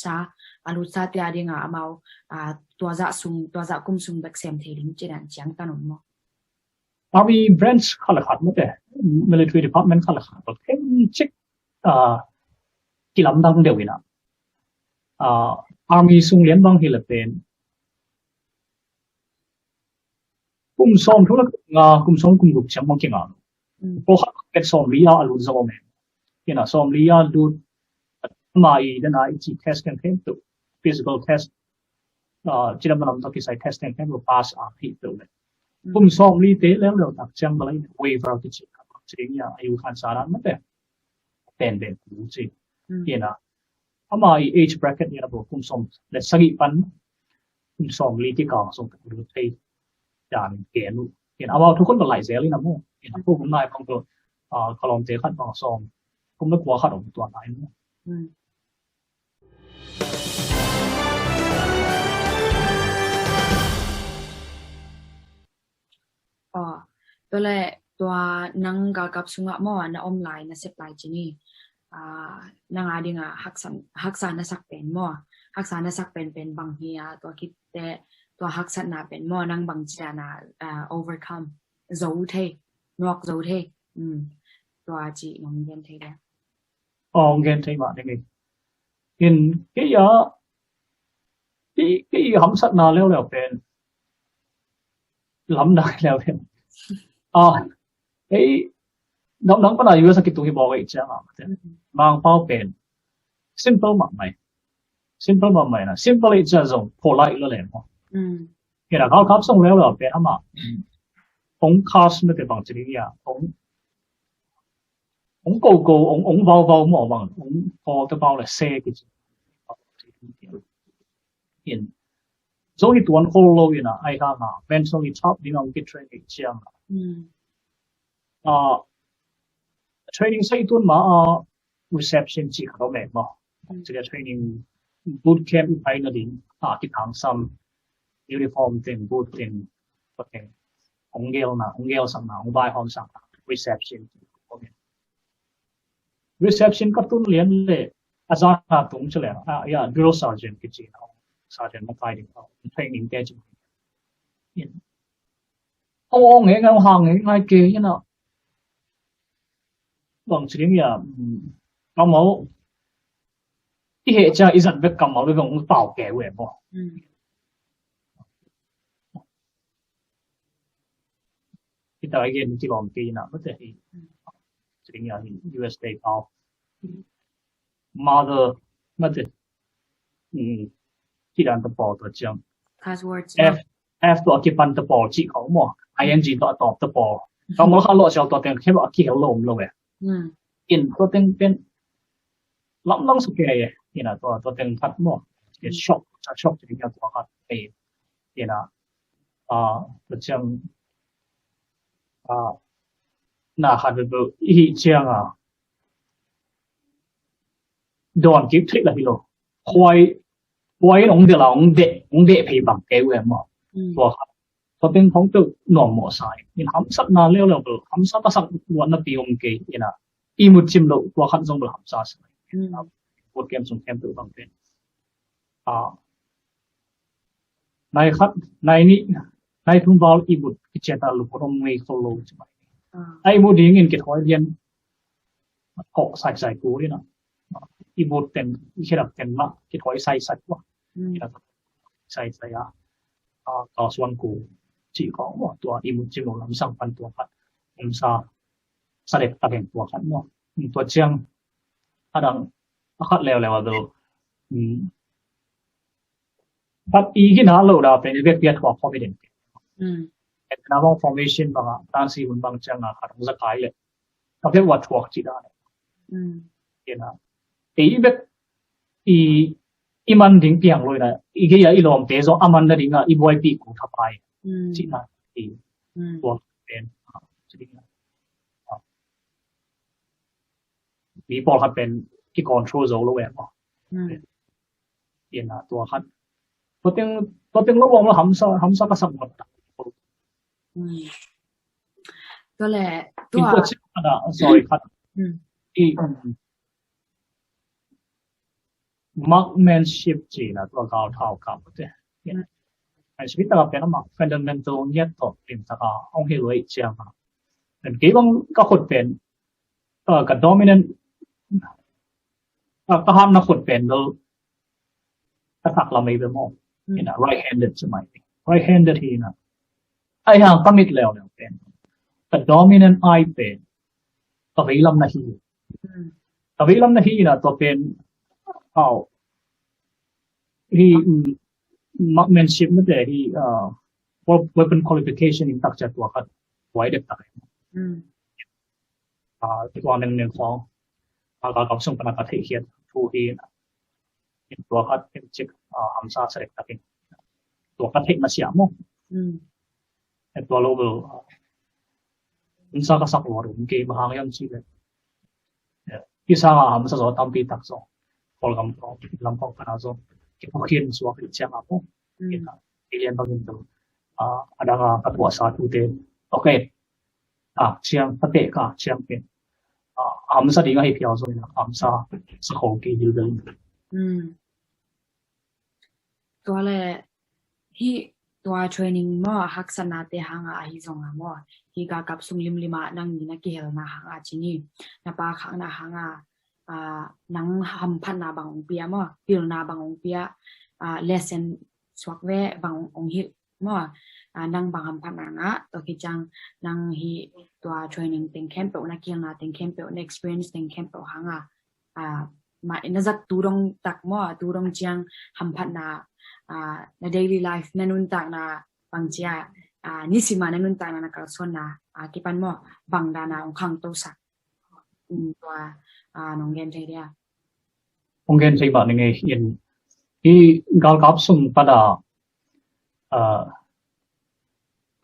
sa te dinga amau tua za kum sung back sem trading chiran jang tan mo army branch khala khat mo te military department khala khat to ken check ki lam dang de wina army sung lian bang hi le pen kum som thula nga kum som kum gup chang mo ki nga po ket som lia alu zo me som lia du mai den ai chi test kan ken to physical test chiram nam to ki sai test kan ken pass hi to le kum som li te le lo tak chang balai waiver ki chi ya ayu khan saran ma te pen ku chi amai age bracket ni bo kum som le sagi pan kum som li ti ka so ka du te dan ke nu amao thu kon balai zel na mo phu kum nai pang to kolom te khat bang som kum na kwa khat om to nai mo ตัวแหละตัวนังกับสุงะมอนะออนไลน์นะเซปไลน์จีนี่นางอาดิงฮักษานะสักเป็นมอฮักษานะสักเป็นบางเฮียตัวคิดแต่ตัวฮักษานะเป็นมอนังบางจีนะovercome โจเทนอกโจเทตัวจีน้องเรียนเทได้เรียนเทมาได้ไงเห็นcái hấm sắt nào leo leo bên lắm đại leo bên cái nóng cái này vừa sang cái tụi bỏ cái chăng mang bao bên simple mà mày là simple ít ra dùng polite là liền cái là cao xong leo leo bên mà ông cast nó cái bằng chữ gì à ông cầu ông vào mà bằng ông vào cái bao là xe cái in Zomi tuan hollow ina ai ha na mentally top ding ang training chiang training sai tuan ma reception chi kho me mo chi training boot camp ai na ding ki thang sam uniform thing boot thing thing ong gel sam na ong bai hom sam reception ka tun lian le azan ha tung chale ya drill sergeant ki chi sergeant fighting training there nghe ngang hàng ngay kia như nào bằng chữ tiếng ya cầm máu cái hệ cha ý dẫn với cầm máu với vòng bảo kẻ quẻ bỏ cái tờ again chỉ còn kia nào có thể chữ tiếng ya US State of mother chỉ là tập bỏตัวจัง F ตัวกี่ปันตัวจีเขาหมอ ing ตัวตอบตัวปอเราเมื่อเขาโหลดเชลตัวเต็งเข้มกี่เขาลงเลยอินตัวเต็งเป็นล้ำสุดเลยนี่นะตัวเต็งพัดหมอเกิดช็อกจะเป็นตัวพัดเองนี่นะตัวจังน่าขัดไปดูอีจังโดนกิ๊บทริกเลยพี่โลควายองเดียวองเดะผีบังเกวมอตัวครับตัวเป็นของตัวหน่อหมอสายนี่ทำสักนานแล้วทำสักสักวันละปีองเกยนะอีมุดจิมโลตัวขัดทรงตัวทำซาสปวดเกมส่งเกมตัวบังเป็นในขัดในทุ่งบอลอีมุดกิจตาลุกรงไม่โซโล่ใช่ไหมไอ้มุดยิงเงินเก็บหอยเรียนเกาะใส่กูนี่นะอีบุตรเป็นแค่แบบเป็นละที่ถอยใส่สัตว์ว่าใส่ต่อส่วนกูจีของว่าตัวอีบุตรจิโนลำสั่งปันตัวพัดซาเสด็จตะเป็นตัวขันว่าตัวเชียงดังขัดแล้วว่าดูพัดอีที่น่าเราได้เป็นเวียดหัวคอมเมดี้แต่ในวง formation บางด้านสีหุ่นบางจังขัดมุสกายเลยเขาเรียกว่าถั่วจีได้เห็นนะอีแบบอีมันถึงเพียงเลยนะอีกอย่างอีหลอมเตะsoอามันนั่นเองอีบอยปีกูทับไปจีน่าตัวเป็นจีน่ามีบอลขัดเป็นที่ control zone แล้วแบบเห็นนะตัวขัดตัวเต็งระวังแล้วหำซะก็สับหมดตัวแหละตัวเชื่อนะ sorry ขัดmarksmanship จีนะตัวเขาเท่ากับเนี่ยไอ้ชีวิตเราเป็นอะไร fundamental เนี่ยตัวเป็นสักองค์เหตุเชียงอ่ะแต่กี่บางก็คนเป็นกับ dominant ก็ห้ามนักคนเป็นแล้วถ้าตักเราไม่เป็นมองนี่นะ right handed ใช่ไหม right handed ทีนะไอ้ห่างก็มิดแล้วเนี่ยเป็นแต่ dominant eye เป็นตัววิลัมนาทีนะตัวเป็นที่ marksmanship นั่นแหละที่weapon qualification ตักจัดตัวขัดไว้เด็กตายตัวหนึ่งของการกับส่งพนักงานที่เขียนผู้ที่ตัวขัดเป็นจิกหำซาเสด็จตะกินตัวขัดเทคมาเสียมั้งตัวโลเบลมันซากสักหัวรุ่งเกมหางยันชีเลยที่สร้างหำซาสอดทำปีตักส่งพอลำพองพนาส่งเก็บเขียนสวมเชียงอ่ะมั้งเรียนบางอย่างตัวada ketua satu deh ok chiang phát tệ cả chiang tiền ẩm sa đi ngay phiêu rồi là ẩm sa sẽ khổ kỳ điều đấyตัวแหละที่ตัว training มั่วฮักษณะเตหังอาฮิซงอ่ะมั่วที่กากับสุงลิมลิมานั่งนี่นักเกลนะหังอาจินีนับปาขังนะหังนังหัมพันนาบางองเปียมั่วปิลนาบางองเปียlesson สวกเวบางองฮิมั่วนังบางหัมพันนางะตัวกิจังนังฮีตัว training เต็งเข้มเปนักเกลนะเต็งเข้มเปน experience เต็งเข้มเปหังมาอินจักตูรงตักมั่วตูรงเจียงหัมพันนาใน daily life นั่นนุ่นต่างนะบางเจ้านิสิมานั่นนุ่นต่างนะนักส่วนนะกี่ปันมั่วบางดานาองคังโตสักตัวน้องเกนใจเดียองเกนใจบ้านยังไงเห็นที่กาลกับสุ่มปัด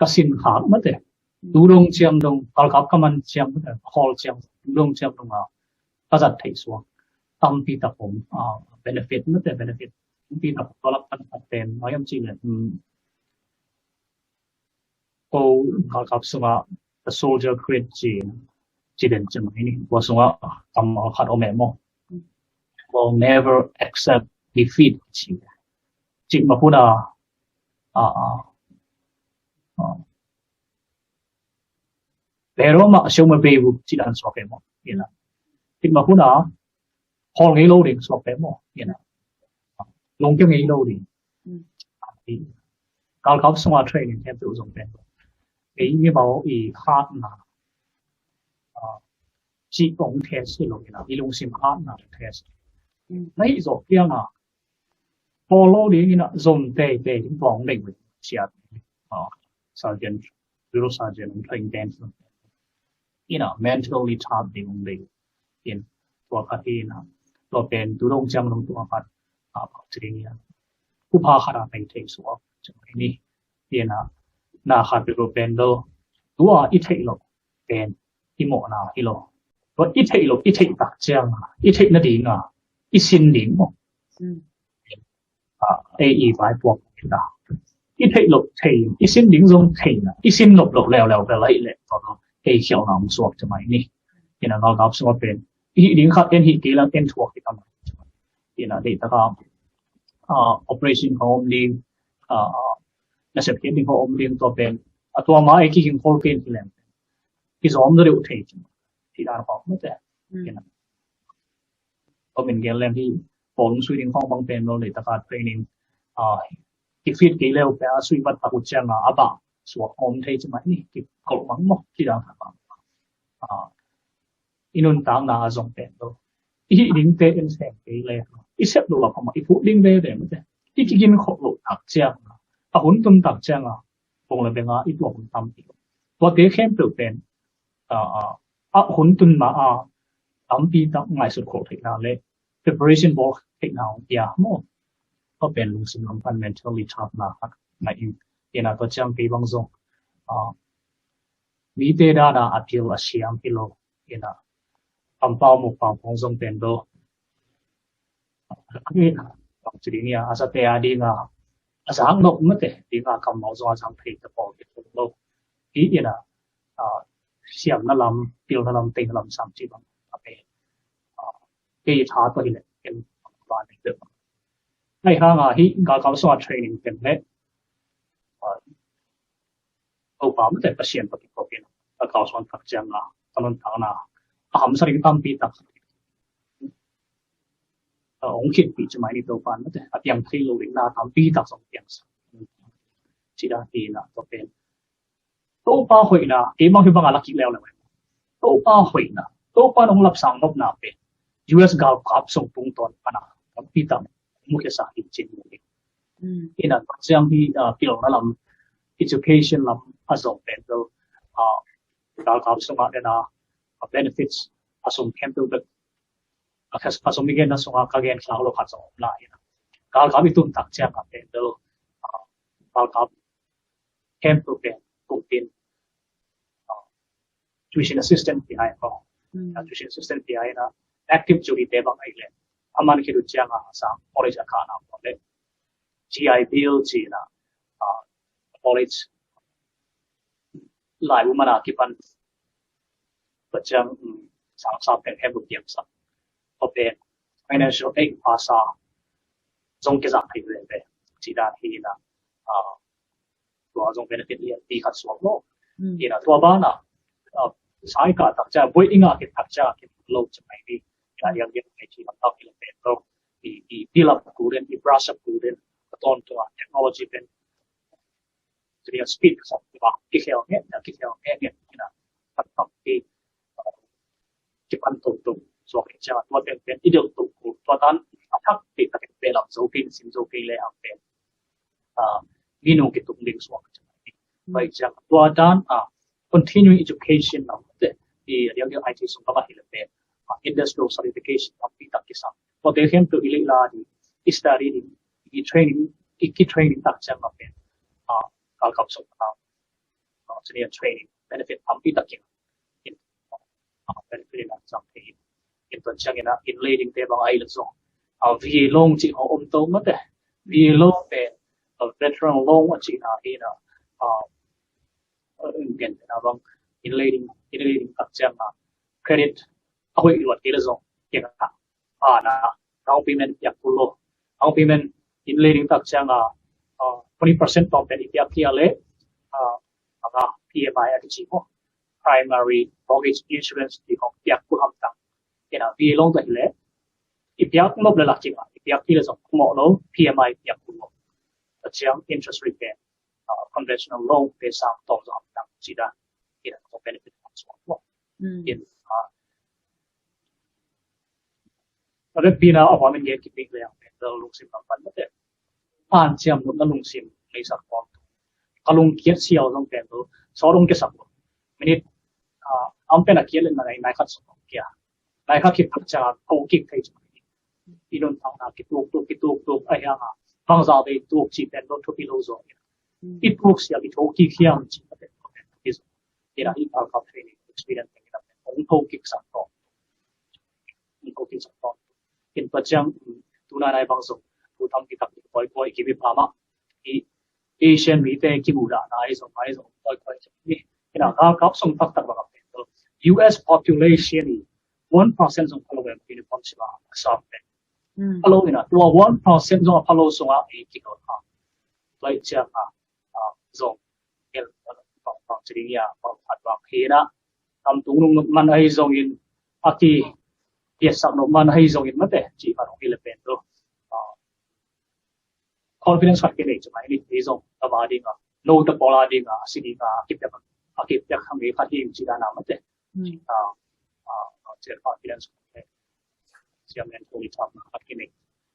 กสินขาดมั้งเถอะดูรงเชียมรงกาลกับก็มันเชียมมั้งเถอะฮอลเชียมดูรงเชียมรงก็จัดไถ่สวงตั้มปีตะผมbenefit มั้งเถอะ benefitปีนับตัวละพันเป็นน้อยจริงเลยโอ้กับสงฆ์ the soldier create จีเด่นจังไหมนี่ว่าสงฆ์ทำขัดเอาแม่มอง will never accept defeat จีมาพูดแต่เรามาเชื่อมาเบลจีดันสวบเป็นมองเนี่ยนะจีมาพูดพอไงโลดิ่งสวบเป็นมองเนี่ยนะลงแค่ไงโลดิ่งการเขาสมาร์ทเทรนนิ่งแค่ตัวส่งเป็นนี่บอกอีฮาร์ดนะจีบองเทสต์ลงนะอีลงซิมฮาร์ดนะเทสต์ไม่จบเพียงพอโลดิ่งนะส่งเตะที่บองเด็กเชียร์ซาเจนยูโรซาเจนเทรนเดนส์นี่นะ mentally tough ดิ่งเด็กเป็นตัวขัดที่นะตัวเป็นตัวลงจำลงตัวขัดจริงเนี่ยผู้พาขนาดในเทคสวอปจังนี้เนี่ยนะนาขาดไปรูปเป็นตัวอีเทคหลอกเป็นที่หมอนาที่หลอกว่าอีเทคหลอกอีเทคตักเจ้าอีเทคนั่นดิ่งอีสินดิ่งมั้งAE ไปพวกนะอีเทคหลอกเทงอีสินดิ่งตรงเทงอีสินหลอกแล้วไปเลยเลยตอนนั้นเอเขียวน้ำสวบจังนี้เนี่ยนะเรากับสวบเป็นอีดิ่งขัดเอ็นหิกี่แล้วเอ็นถั่วกี่ตั้งเนี่ยนะเด็กตะกoperation ของอมดิงและเสพติดของอมดิงตัวเป็นตัวมาเอกิงโคเคนที่แหลมที่สองจะเรียกเทจที่ด้านของนั่นแหละก็เป็นเกณฑ์แรงที่ผมช่วยดึงของบางเป็นเราเลยตะการเทรนนิ่งที่ฟิตกี่เร็วแต่ช่วยบัดตะกุเชียงอาบะสวมอมเทจมานี่ที่เขาบังมั้งที่ด้านของอินุนต่างนาจงเป็นตัวอีดิ้งเตะเป็นแสงกี่เร็วอีเสพดูหลับของมันอีผู้ดิ้งเบ้แบบนั้นอีกินขบหลุดตักเจ้าหุ่นตุนตักเจ้าคงเลยเป็นอีตัวหุ่นทำอีกตัวเด็กเข้มเปลี่ยนเป็นหุ่นตุนมาทำปีตั้งไงสุดโขถึงนั่นเลย preparation work ถึงนั่นยากมั้งก็เป็นลุงสิงห์พัน mentally tough นะครับในอีน่าตัวเจ้าปีบางส่วนมีเตะด้านอาทิตย์ละเชียงกิโลอีน่าทำเป้าหมกเป้าของส่งเป็นโดนี่จริงเนี่ยอาจจะเตะดีงาอาจจะหักนกไม่เตะดีงาคำมองส่วนสังเพลจะพอเป็นโลกอีน่ะเสียงนั่นลำติวนั่นลำเต็งลำสามจีบังเป็นที่ชาร์ตัวนี้เนี่ยเป็นบ้านเดิมในข้างที่การเข้าสู่เทรนนิ่งเป็นเล็กเอาความไม่แต่ประสิทธิ์ปฏิบัติเป็นการเข้าสู่ทักษะนะตอนนั้นทางน่ะหำสริงตั้มปีตักองค์คิดปีจะไม่ได้ตัวฟันแต่อาจยังที่เราเรียนนาทำปีตักสองอย่างที่ด้านที่นะตัวเป็นโต๊ะป้าหอยนะเกี่ยบางที่บางอะไรคิดแล้วเลยโต๊ะป้าหอยนะโต๊ะป้าต้องรับสั่งนบนาเป็น US กาวขับส่งตรงตอนปนะปีตักมุขสาหิตจริงเลยที่นั่นเรื่องที่ที่เรานั่ง education ลำผสมเป็นตัวการขับส่งมาเนี่ยนะ benefits ผสมเข้มตัวแบบผสมมีเกณฑ์นะส่งการเกณฑ์เราขัดส่งหลายนะการขับอีตุนตักเจ้ากับเป็นตัวการขับเข้มตัวเป็นกลุ่มเป็น tuition assistant ที่ให้ก็ tuition assistant ที่ให้นะ active จุดที่เต็มไปเลยอามันคิดดูเจ้าอ่ะสัง college อาคารอ่ะหมดเลย GI bill จีนะcollege lại mà là cái phần vật chất sáng tạoเป็นแค่บุตรเดียวสักพอเป็น financial aid ภาษาจงเกี่ยวกับให้เรียนไปจีด้านที่นะตัวจง benefit ที่ขัดสวมโลกที่นะตัวบ้านนะสายการตักจะบ่อยง่ายที่ตักจะที่โลกจะไม่ดีอย่างไอ้ที่มันต้องที่เป็นโลกที่พิลับกูเรียนที่ brush up กูเรียนตอนตัวเทคโนโลยีเป็นจะเรียก speed สักตัวกี่เท่าเนี่ยที่นะตักที่ที่พันตุ่มส่วนจะตัวเป็นอีเดียตุ่มตัวนั้นถ้าติดกับเป็นหลักโซกินซิมโซกินเลยอ่ะเป็นมีนุ่งกิตุ่มลิงส่วนจะไปจากตัวนั้นcontinuing education นะที่เรียก IT ส่งเข้ามาให้เราเป็น industrial certification ทำที่ตักกิสังพอเดี๋ยวเห็นตัวอิเล็กลาดี study ดี training ตักจะมาเป็นการกับส่งมาจะเรียน training benefit ทำที่ตักกินbenefit นะจังที่inตัวจังนะ in leading เตะบางไอ้ละส่งวีลงจีของอมโตมาแต่วีลงเป็น veteran ลงว่าจีน่ะที่นะเงินนะบาง in leading ตักจังนะ credit เอาไว้หลวดที่ละส่งเกี่ยวกับนะเราพิมพ์อยากพูดโลเอาพิมพ์ in leading ตักจังนะ20% ต่อเป็นอีกอย่างที่อะไรPMI อะไรจีโมprimary mortgage insurance ที่ของอยากพูดคำต่างนะวีลงตัวเลยอีกอย่างลบเลยหลักจริงอีกอย่างที่เราส่งหมอโล PMI อยากพูดแต่เชื่อ interest rate เป็นconventional loan เป็นสามต่อสามต่างจีด้าที่เราต้อง benefit ของส่วนว่าแล้วปีน่ะเอาความเป็นเงี้ยคิดดีเลยเป็นเราลงสิบปันไม่ได้ผ่านเชื่อมหมดแล้วลงสิบในสักความก็ลงเกียร์เชี่ยวลงเป็นตัวสองลงเกียร์สักไม่ได้เอาเป็นนักเกียร์เล่นมาในนายขัดสองเกียร์นายขัดคิดพัฒนาโกกิกใครจะอีนนทางนักคิดตุกไอ้ยังฟังซาไปตุกจีเป็นรถทุกกิโลโซนอีตุกเสียอีตุกกิเขียมจีเป็นที่สุดที่เราอีพาร์คเทรนนิ่ง experience เป็นแบบองค์โกกิกสักต่ออีโกกิกสักต่อเห็นปัจจัยตัวนายบางส่วนผู้ทำกิจกรรมบ่อยๆกิบิพามาอีเอเชียนมีแต่กิบูดานายส่งบ่อยๆจะมีเห็นนะครับส่งตักแบบ U.S. population 1% ส่งพลังเป็นที่นิพนธ์สิบสามเป็นพลังนี่นะตัว 1% ส่งพลังส่งอีกกี่คนเลยจะส่งเกี่ยวกับจริงๆบางพันบางทีนะทำตรงนู้นมันให้ส่งอินอากีเกี่ยสักนู้นมันให้ส่งอินมาแต่จีบของฟิลิปปินส์ตัว confidence ขัดกันเองจะไม่ได้ส่งตบาดีนะโน้ตบอลาดีนะสิ่งนี้เก็บจากทางนี้พัฒน์จีด้านนั้นมาแต่เจอ confidence เชื่อมั่นตัวนี้ทำขัดกันเอง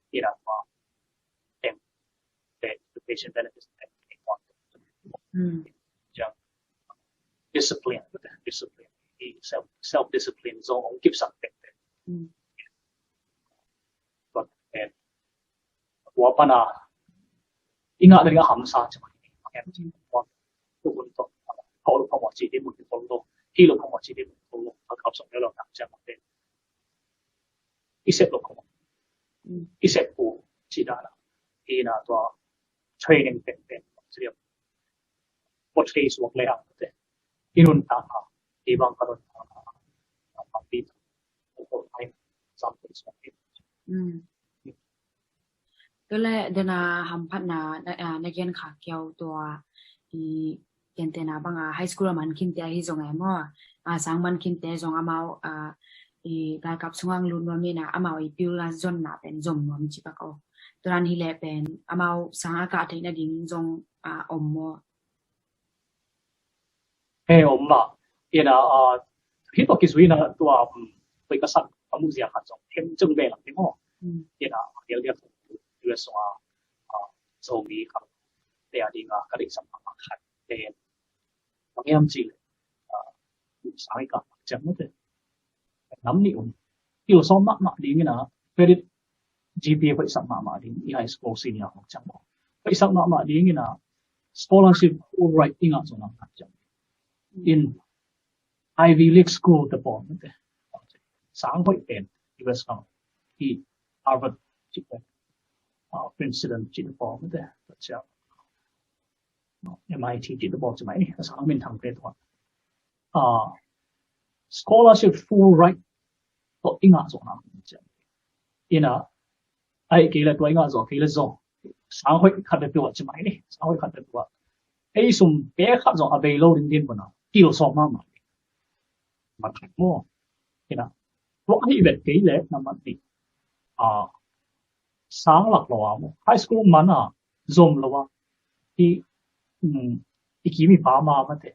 ที่เราเป็น patient benefits เป็นความจะ discipline self discipline ส่งกิบสักเป็นก็เป็นหัวปนาอีกอย่างนึงก็หำซาจะมาแค่จริงว่าทุกคนต้องเขาลูกเขาหมดจีดีหมดทุกคนโลกที่ลูกเขาหมดจีดีหมดทุกคนโลกเขาขับส่งแล้วเราหนักจะมาเป็นอีเสร็จลูกเขาอีเสร็จปูจีด้าละที่น่ะตัว training เป็นเรียกว่า trace work เลยอ่ะแต่ที่นู่นต่างหากที่บางคนทำปีโอ้โหไอ้สามปีสองปีก็เลยเดินหำพัฒนาในเกณฑ์ขาเกี่ยวตัวอีเกณฑ์เตนาบางไฮสคูลมันคินเตะที่ส่งไงมั่วสังมันคินเตะส่งอามาอีการกับส่งลุนว่ามีนะอามาอีพิวลาจนน่ะเป็นจมมันจิปะก็ตัวนั้นที่แหละเป็นอามาสังอากาศที่น่ะดิ่งจงอมมั่วอมละที่น่ะที่ตัวกิจวินะตัวไปกษัตริย์พมุสีขัดจงเข้มจึงเบลล์ที่มั่วที่น่ะเรียกUS Zomi ครับแต่อันนี้ก็ได้สัมผัสขัดเป็นบางอย่างจริงสายกับจังหวะเด็กน้ำนิ่งที่เราซ้อมมากๆดีนี่นะเพื่อที่ GPA ไปสักมากๆดีอีไฮสคูลซีเนียร์ของจังหวะไปสักมากๆดีนี่นะ scholarship writing อ่ะส่วนนั้นจัง in Ivy League school แต่ปอนนั่นเองสามคนเป็น US ของที่ Harvard จิตเป็นPrinceton จิตปอไม่ได้แต่เจ้า MIT จิตปอจะไหมสามเป็นทางเรียนตัว scholarship full right to inga zo na ina ai ke la to inga zo ke la zo sang hoi khat de tu chi mai ni sang hoi khat de tu ai sum pe khat zo abe lo din din bona ti lo so ma ma mo ina to ai bet ke le na ma ti sáng lạc lo mo high school mana zom lo wa i i ki mi pa ma ma te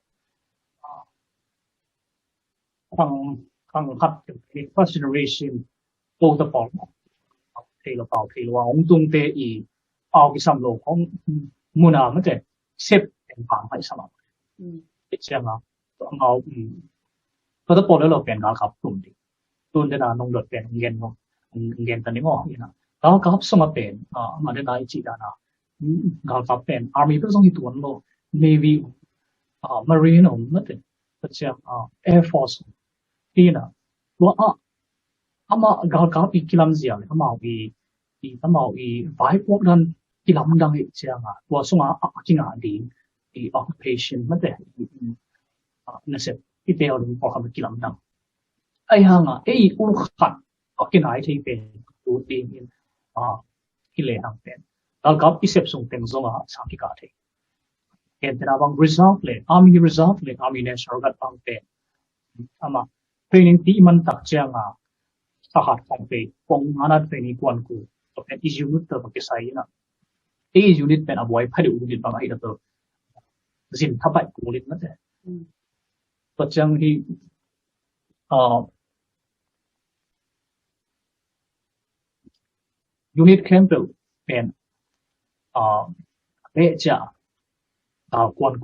khang khat ke first generation o the pol thei lo pau thei lo ong tung te i pau ki sam lo khong muna ma te sep en pa mai sam it chang a ngau ko the pol lo pen ga khap tum di tun de na nong dot pen ngen tan ni ngo ina đó có hấp song pen mà đến đây chỉ là nào gặp pen army bây giờ như tuần lo navy marine or nothing but air force thì là lo ama gặp bị kilam gì à ama bị vài quốc dân kilam đang hiện chăng à lo song chính là đi occupation mất đấy nó sẽ cái điều đó có không kilam đang ai hang ai u khát ở cái này thì pen tu tiên hi le hang pen dal gap isep sung teng zonga saki ka the ken tena bang result le army national guard bang pen ama training ti man tak changa sahat phong pe pong ana training kwan ku to pen is unit to ke sai na e unit pen avoid phade unit bang ai to zin thapai ku lit na te to chang hi unit camp pen lệ cha quan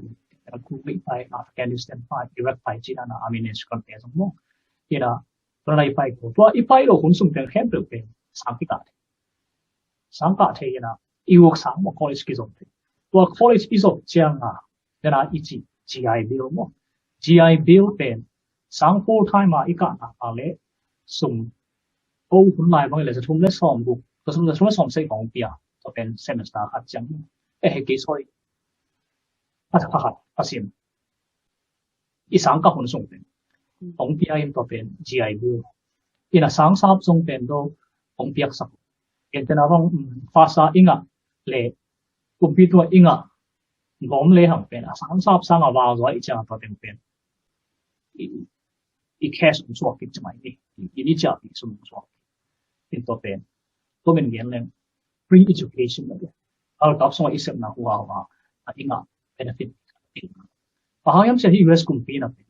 ku bị phải Afghanistan phải Iraq phải chỉ là army national guard giống mo thì là tôi này phải của tôi ít phải rồi cũng sung pen camp pen sáng thì là yêu sáng một college cái giống tôi college cái giống chang nên là ít chỉ GI bill mo GI bill pen sáng full time mà ít cả lệ sung ô cũng lại bằng là sẽ thum less form bookก็สมมติว่าสมเสกของปีจะเป็น semester ขัดจังกี่ส่วนขัดภาษีอีสังกัดคนส่งเป็นของปีจะเป็น GI บูอีน่ะสังสาบส่งเป็นโดของปีสักเห็นแต่นะว่าภาษาอิงะเล่คอมพิวเตอร์อิงะงอมเล่หังเป็นสังสาบสังว่าจะอีจังตัวเป็นอีแค่สมส่วนกิจไม่ดีอีนี่จะอีสมส่วนเป็นตัวเป็นก็เป็นเงี้ยเลย free education เลยเอาตอบส่งอีกสักหน่าหัวอิงะ benefit พอเขาย้ำเสียที่ US กลุ่มปีนะเป็น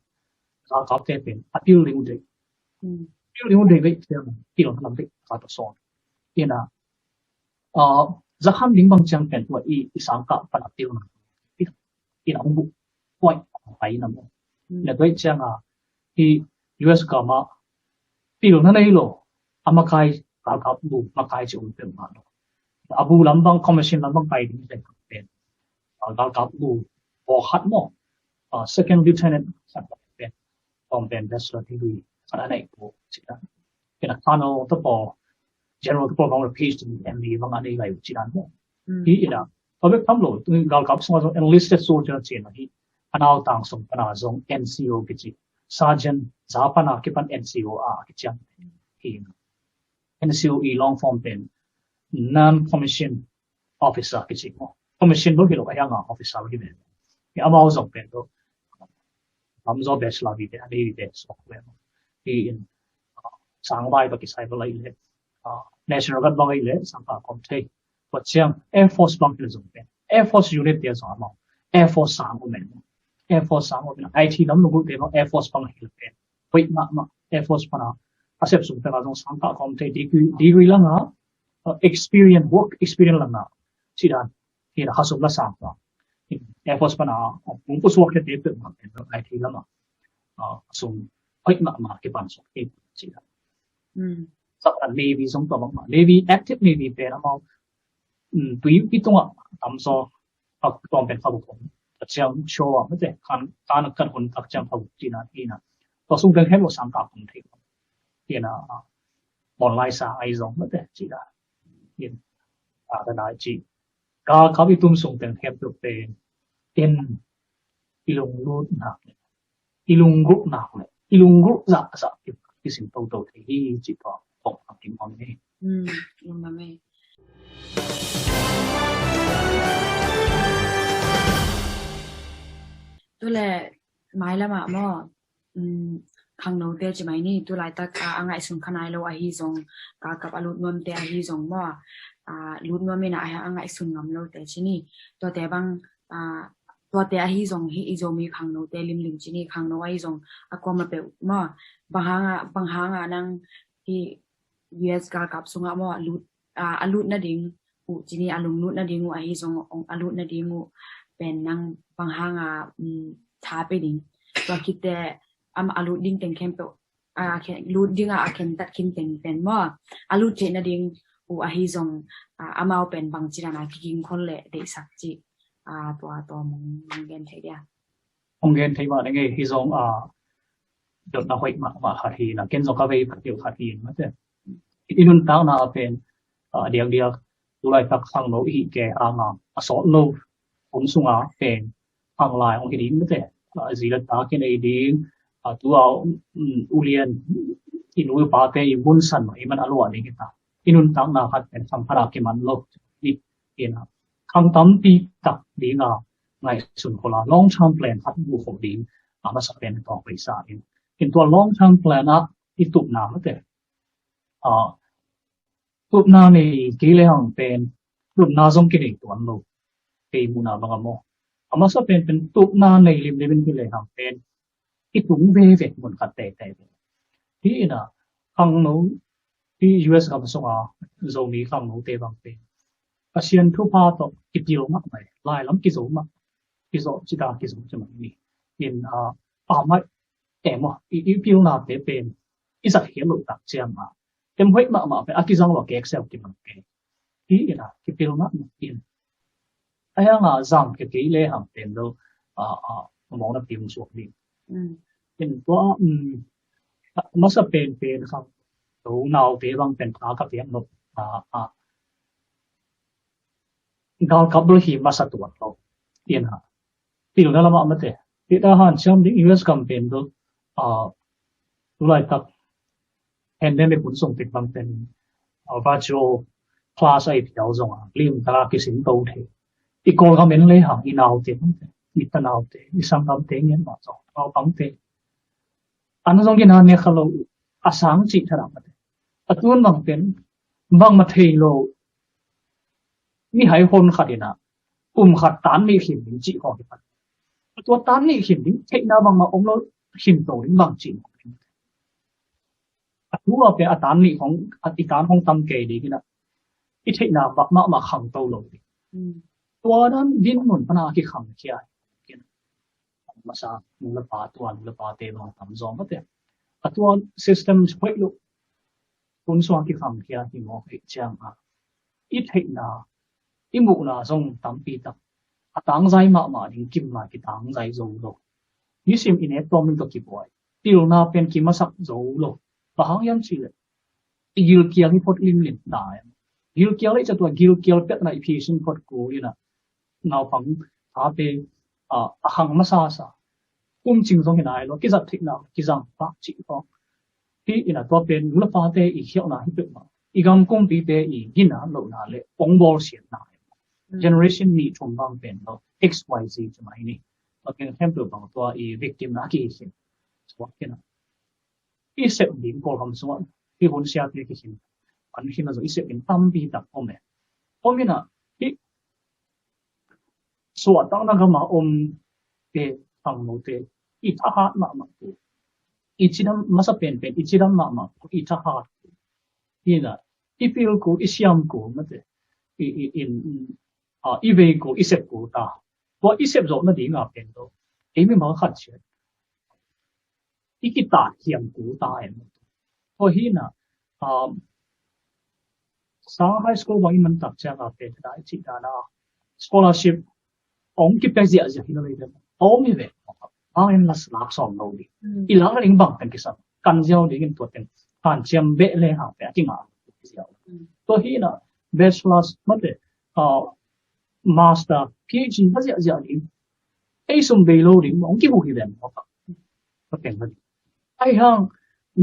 เราตอบได้เป็น appeal เรื่องเด็กก็เรื่องที่เราทำได้การต่อสู้ที่น่ะจะห้ามลิงบางจังเป็นตัวอีสังกัดเป็น appeal นะที่เราบุกป่วยไปนะมั้งเนี่ยด้วยจังที่ US ก็มาปีหลังนั้นเลยหรออามาใครกับบุมาใครจะอุ่นเป็นมาเนาะอาบุลำบังคอมมิชชั่นลำบังไปดีเลยเป็นกับบุบอกฮัดมั้งsecond lieutenant สักเป็นตอนเป็น bachelor degree ขนาดไหนกูจิตนะเป็นข้าน้องตัวปอ general ตัวปอของเรา PhD MBA บางอันนี้อะไรจิตนั้นมั้งที่อีน่ะพอไปทำโหลดกับสมัคร enlisted soldier เจนนะที่อันเอาต่างส่งปัญหาส่ง NCO กิจ sergeant สาปัญหาคิดเป็น NCO กิจจังที่NCOE long form เป็น non commission officer กิจมั้ง commission 都係落喺啊 officer 嗰啲咩？你啱啱好做เป็น都諗咗 bachelor 嘅呢啲嘅 software 啲上班都幾細個嚟咧national guard 幫佢咧上班咁睇，或者 air force 幫佢做เป็น air force unit 啲做乜？air force 上個名 air force 上個名 IT 諗到嗰地方 air force 幫佢做เป็น喂乜 air force 幫啊，accept 做เป็น嗰種上班咁睇 degree 啦experience work experience 啦，是但，其實合數啦上個。Air Force pana kung puswak na dito mga IT lama so quick na ke pansok ke sila sa Navy song to mga Navy active Navy pero mo tuyo ito nga tamso pag tompen pabukon at siyang show mo te kan kan kontak siyang pabukin ina to sung dang hemo sang ka kung te ina online sa ai zong mo te sila yin na chi ka bi tum sung dang hem to pe in ilong lut na ilungu na ne ilungu za cáiสิ่งตัวตัวที่จิตต่อของกินของนี่ลงมาไม่ตัวแหละไม้ละมาหม้อขังโนเตจิไหมนี่ตัวลายตาอ่างไอสุนขนายโลอาฮิซงกากับอลุดนวมเตอาฮิซงหม้อลุดนวมไม่น่าอ่างไอสุนงำโลเตชินี่ตัวแต่บางตัวแต่อาฮิซงฮิอิโซมีขังโนเตลิมลิมชินี่ขังโนอาฮิซงอากวมาเปะหม้อบางหางนังที่ US กากับสุงะหม้อลุดนาดิงอุจินี่อลุงลุดนาดิงอุอาฮิซงอลุดนาดิงอุเป็นนังบางหางท้าไปดิงตัวคิดแต่อลุดดิ้งเต็งเข้มเปลุดดิ้งเข็มตัดคิมเต็งเป็นหม้ออลุดเจนาดิงอุอาฮิซงมาเอาเป็นบางจีนาคิงคนเละเดสักจีตัวมงเกนไทยเดียมงเกนไทยว่าได้ไงฮิซงจดนาหอยมาขัดทีนะเกนซงก็ไปเกี่ยวขัดทีนะเจ้อีนุ่นตั้งนาเป็นเดียกดูแลตักสังโนอีแกอ่างสอนโลผมสุงเป็นอ่างลายของที่ดิ้งนะเจ้สิลตาเกนไอดิ้งตัวอุเลียนอินุปาเตอิบุนสันไอมันอร่อยนี่กิตาอินุนตั้งนาขัดเป็นสัมภาระกิมันโลกนี่เองนะคำตั้มปีตักดิ้งไงส่วนคนละ long term plan พัฒนาของดิ้งมาสักเป็นต่อไปสายเห็นตัว long term plan ที่ตุบน้ำนั่นเองตุบน้ำในกี่เรื่องเป็นตุบน้ำส่งกินอีกตัวนึงเป็นมุนาบางมั่วมาสักเป็นตุบน้ำในริมเป็นกี่เรื่องเป็นที่ตุงเวฟเหมือนกันแต่ที่น่ะข้างโน้ที่ US กับส่งZomi ข้างโน้เตะบางเป็นอาเซียนทุกภาคต้องกิจเดียวมากไหมหลายล้ำกิจโสมกิจโสจิตากิจโสจะมันนี่เห็นไม่แต่ว่าอีพิวนาเตเป็นอีสักเหี่ยวหลุดตักเชียงเต็มไว้มาเป็นอากิจังว่าเก็กเซลกิมันเกที่น่ะกิพิวนาเห็นไอ้ยังจังกิจเล่ห์เป็นเรามองนับพิวสวกดีเป็นตัวมัสเป็นครับตัวนาเตบางเป็นกับเตียงหลบดาวกับด้วยหิมมาสัตว์เราเห็นฮะที่เราได้มาเมื่อเที่ทหารเชื่อมที่ US กัมเป็นตัวดูแลตักแอนเดมิกขนส่งติดบางเป็นvirtual class ไอ้ที่เราส่งลิมตลาดกิสินโตเทอีกคนก็เป็นเลยหางอีนาวเต็มอีตนาวเต็มอีสังกัมเต็มเนี่ยมาส่งเอาบังเต็มอันนั้นส่งกินอันนี้เขาเราอาสังจิตถนัดอัตัวนั้นบางเป็นบางมาเทโลนี่ให้คนขัดนะขัดตานนี่ขิมจิของที่พันตัวตานนี่ขิมเทน่าบางมาเราขิมโตนี่บางจิตัวเป็นตานนี่ของอีตานของตั้งเกดีกันนะอีเทน่าบักมาขังโตเลยตัวนั้นดินหนุนพนาที่ขังเขียนมาซามูลปาตัวมูลปาเตบางทำซองก็เถอะตัว system ช่วยลูกคุณส่วนที่ขังเขียที่มองเห็นจังอีเทน่าอีมุนาส่งตั้มปีตักตั้งใจมาดิ้งกิมมาที่ตั้งใจโจโลยิ่งอินเนตตัวมันก็กี่บ่อยที่เราหน้าเป็นกิมมาสักโจโลบางอย่างสิเลยกิลเกียร์ที่พอดลิมได้กิลเกียร์เลยจะตัวกิลเกียร์เป็นอะไรพิเศษพอดกูอยู่นะน่าฟังถ้าเป็นหังมาซาจริงส่งยังไงเราคิดจะทิ้งนะคิดจะปักจิตที่นะตัวเป็นรูปภาพเตอีเขียวนะที่เป็นมาอีกคำคงปีเตอีกินนะเราหน้าเลยปงบอลเสียนะgeneration นี้ชมบางเป็นเรา XYZ จะมานี่เราเป็นแค่ตัวบางตัวอี victim นะกี่สิ่งสวัสดีนะอีเสพดิ้งพอคำสวรรค์ที่คนเสียที่กี่สิ่งอันนี้เราจะอีเสพเป็นตั้มปีตักอมเนี่ยนะที่สวัสดีตั้งแต่มาเตะฟังโนเตอีทหารมาอีจิดมาสับเป็นอีจิดมาอีทหารนี่นะอีฟิลกูอีเซียมกูมันเตอีเวกูอีเสพกูตาว่าอีเสพโจนั่นดีงาเป็นตัวไม่มาขัดเชื่ออีกิตาเขียมกูตายเพราะที่น่ะสาวไฮสคูลบางมันตัดเจ้าเป็นได้จิตานะ scholarship กิบไปเสียที่นั่นเลยมีเวบางอย่างละสลับสองโลดีอีหลังนั่นเองบางเป็นกิจการเจ้าเด็กตัวเป็นการเชื่อมเบะเลยหาไปจริงตัวที่น่ะ bachelor มันเด็master PhD ภาษาเจ้าดีไอ้สมเบโลดีมองกี่บุคคลเด่น ก็เป็นมันไอ้ห้าง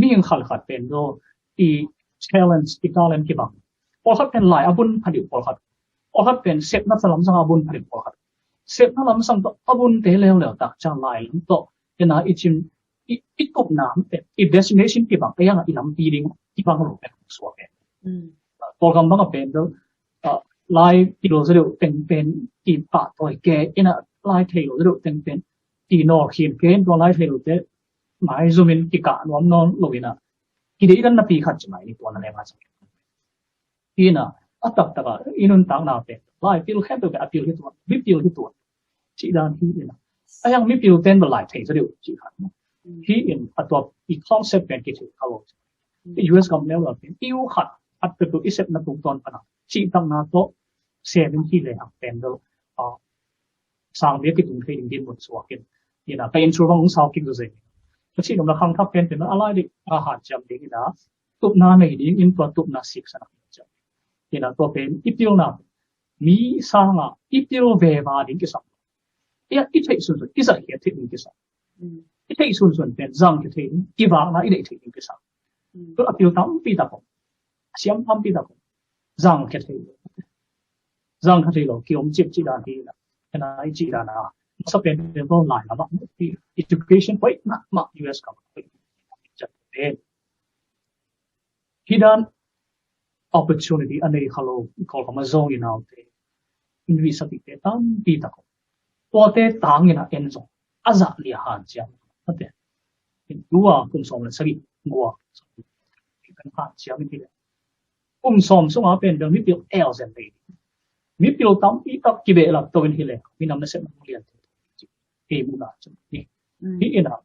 มีอย่างขัดเป็นโดอี challenge อี talent กี่บังพอเขาเป็นหลายอาบุญผลิตพอเขาเป็นเซฟนักสลัมสังอาบุญผลิตพอเขาเซฟนักสลัมสังตัวอาบุญเตะเร็วตักจางหลายตัวเห็นนะอีจิมอีกบน้ำเป็นอี destination กี่บังไอ้ยังอีลำปีดิ้งกี่บังเราเป็นสวยพอคำบังก็เป็นโดลายกิโลจะเดียวเป็นกี่ปะตัวแกเอ็นะลายเทโลจะเดียวเป็นกี่นอขีดเกณฑ์ตัวลายเทโลเตะหมายซูมินกี่กะนวมนอนลอยนะกี่เดือนนับปีขัดจะไม่ตัวนั้นเองมาสักทีน่ะอัตตะก็อินุนต่างนาเป็นลายพิลแค่ตัวกับพิลที่ตัวมิพิลที่ตัวจีด้านที่น่ะไอ้ยังมิพิลเต้นเป็นลายเทจะเดียวจีขัดที่อินอัตตัวอีคอนเซ็ปต์เป็นกี่ถึงเขาที่ US กับแล้วเราเป็นอิวขัดอัตตัวอิเซ็ปต์นับตรงตอนปะนะจีตั้งนาโตเสียเป็นที่เลยครับเป็นโดสร้างเรื่องที่ตรงที่ดินบนสวกินนี่นะไปอินทรูบังของสาวกินก็เลยเพราะฉะนั้นเราคังทับเป็นอะไรดิอาหารจำดีนะตุบนาในนี้อินตัวตุบนาสิกษาจำนี่นะตัวเป็นอิพิโอนามีสร้างอิพิโอเวมาดิ้งกิสัมอีอิเทสุนอีสักเหตุดิ้งกิสัมอีเทสุนเป็นจังกิเทอีวางนะอีเดเทดิ้งกิสัมตัวอิพิโอตั้มปีตาผมเสียมตั้มปีตาผมจังกิเทจังกิเทเราเกี่ยวกับจิตจีดานที่นะขณะจีดานะสับเป็นเรื่องหลายแล้วมั้งที่ education ไว้มา US กับจัดเป็นที่ด้าน opportunity อันนี้เขาเรียกว่า zone นะที่ university ที่ตั้งปีตะกตัวเตะต่างกันนะ end zone อาจจะเลี้ยหันจังนั่นเองดูว่าคุณสมเลยสักงัวกันหันจังนี่ที่คุณสมส่งมาเป็นเรื่องนี้เป็น L เซนเลยมีพิลตั้มปีตะกี่เบลล์ตัวเป็นที่เลยมีน้ำในเส้นมันเรียนเอมูนาจังนี่ที่อินะ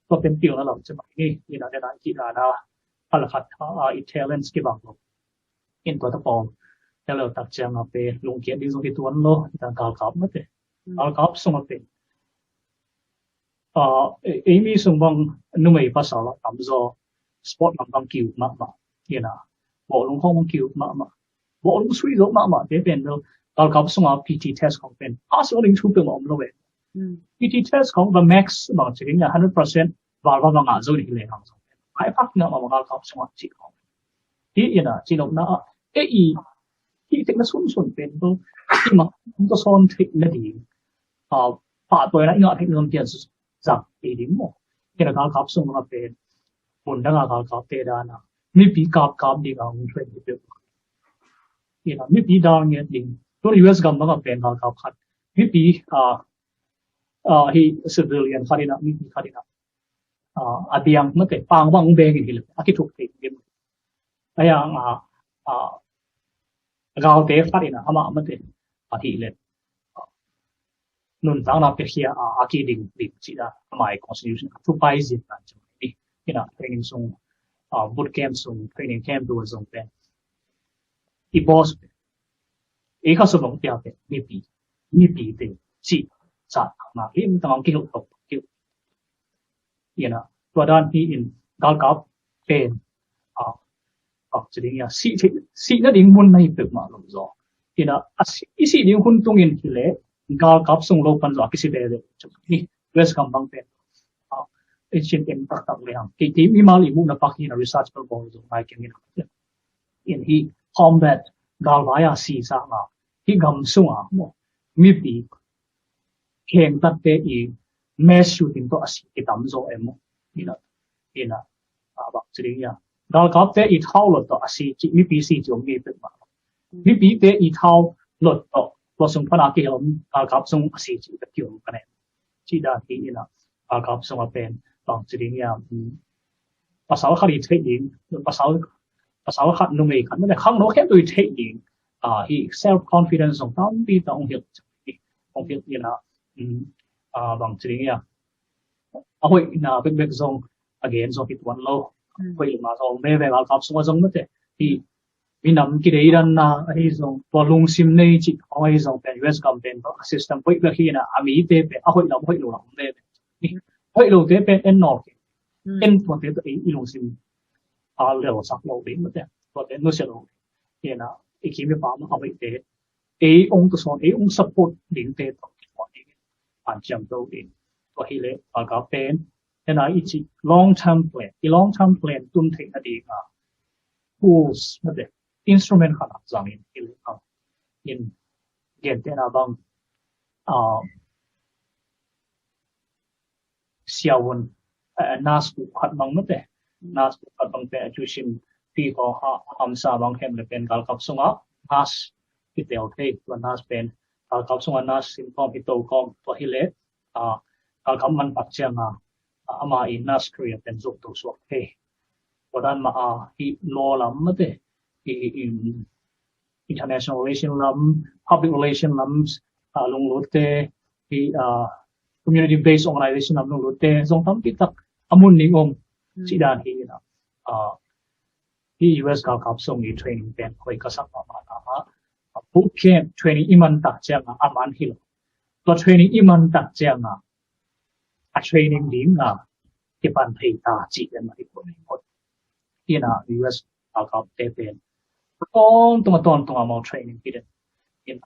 ตัวเป็นพิลแล้วจังนี่อินะเดี๋ยวนั้นกีฬานะพัลขัดอิตาเลียนสกีบังอินตัวตะปองแล้วเราตัดจังมาเป็นลงเกียรติส่งที่ตัวนั้นโลต่างกาลกับนั่นเองกาลกับส่งมาเป็นเอมีส่งบางนุ่มไอ้ภาษาละทำโซสปอร์ตมันบางคิวมากอินะบอกลงห้องบางคิวมากบอกลงสวีทมากเดี๋ยวเป็นกาลกับส่งมา PT test ของเป็นส่งลิงก์ชุบเป็นอมโลเวPT test ของว่า max บางสิ่งเนี่ย100%ว่าบางอาจจะไม่ได้ทำไอ้พักเนี่ยมันก็เข้าสมาชิกของที่อินะจีนน่ะที่เทคนิคส่วนเป็นตัวที่มันก็ส่วนเทคนิคดีผ่าตัวนั้นเนี่ยเทคนิคเดียวจับดีมั้งที่เราเข้าส่งมาเป็นคนดังเราเข้าเตะด้านน่ะมีปีกับดีกับมันช่วยดีเยอะที่น่ะมีปีดาวเนี่ยดีตัว US กับมันก็เป็นเข้าขัดมีปีที่ civilian คดีน่ะมีปีคดีน่ะอาเดียงมันเป็นปางว่างเบงอีกเลยอาคิดถูกติดเกมไอ้ยังเราเตะฟัดนะอามามันเป็นอาทิตย์เลยนุ่นต่างนับเป็นเชียอาคิดิ่งจีน่ะอามา constitution ทุกไปสินั่นจังนี่นะ training ส่งboot camp ส่ง training camp ดูส่งเป็นอีบอสเอกสารของเดียวเป็นมีปีเป็นจีจัดมาเรื่องต่างๆเกี่ยวกับเนี่ยนะตัวด้านที่อินกาลกับเป็นจะเรียกสีนั่นเองมันไม่เป็นมาลงจอเนี่ยนะสีนี้คุณตรงนี้ที่เลยกาลกับส่งโลกันจอคิดสิเดียวจุดนี้เวสกัมบังเป็นเอเชียนเอ็มตักตักเลยฮะที่มีมาลีมุนปักนี่นะ research เป็นบอลจงไม่เก่งนะอินที่ combat กาลวายาสีสังอ่ะที่กำส่งอ่ะมีปีแข่งตัดเตะอีmass shooting ตัวสิ่งที่ทำโซเอ็มนี่นะแบบจะเรียกดาลกับเตะอีเท่าหลดตัวสิ่งที่มีปีสี่จงมีเป็นมามีปีเตะอีเท่าหลดตัวส่งพนักงานดาลกับส่งสิ่งที่เกี่ยวกันเนี่ยที่ด้านที่นี่นะดาลกับส่งมาเป็นแบบจะเรียกภาษาขัดอีเทคนิคภาษาขัดนุ่มอีกนั่นแหละข้างโน้นแค่ตัวเทคนิคที่ self confidence ของตั้งปีตั้งเหตุนี่นะบางสิ่งเนี่ยเอาไว้น่าเป็นแบบซอง again ซองที่ตัวนั้นเราไว้มาซองไม่เป็นการขับส่งซองนั่นเองที่มีนำกิเลสน่ะไอ้ซองตัวลงซิมเนี่ยจิเอาไว้ซองเป็น US กัมเป็นตัว assistant ไว้แบบที่น่ะอามีเตเป็นเอาไว้เราไว้เราไม่เป็นนี่ไว้เราเตเป็น N นอร์เอ็นตัวเตตัวไอ้ลงซิมเรื่องสักเราเป็นนั่นเองตัวเตนู้นเสียเราเนี่ยนะไอ้คิดไม่ฟังเอาไว้เตไอ้องค์ตัวซองไอ้องค์ support ลิงเตตัวอันจำตัวเองตัวที่เล็กกาลกับเป็น then I each long term plan the long term plan tun thei na di tools na de instrument khala zangin in get then abang siawon nas ku khat bang na de nas ku khat bang pe tuition pi ko hamsa bang hem le pen kal kap sunga nas kitel thei to nas pen kal kap sunga nas sim kom hito kom to hile kal kam man pat changa ama in nas kriya pen zok to so thei kodan ma hi law lam ma de in international relation lam public relation lams lung lote hi community based organization lam lung lote zong tam pi tak amun ning om chi dan hi na hi US kal kap song ni training pen khoi ka sak ma boot camp training iman tak chang aman hil to training iman tak chang a training ding ke pan thei ta chi den mai ko ni na US kal kap te pen ton mau training ki den in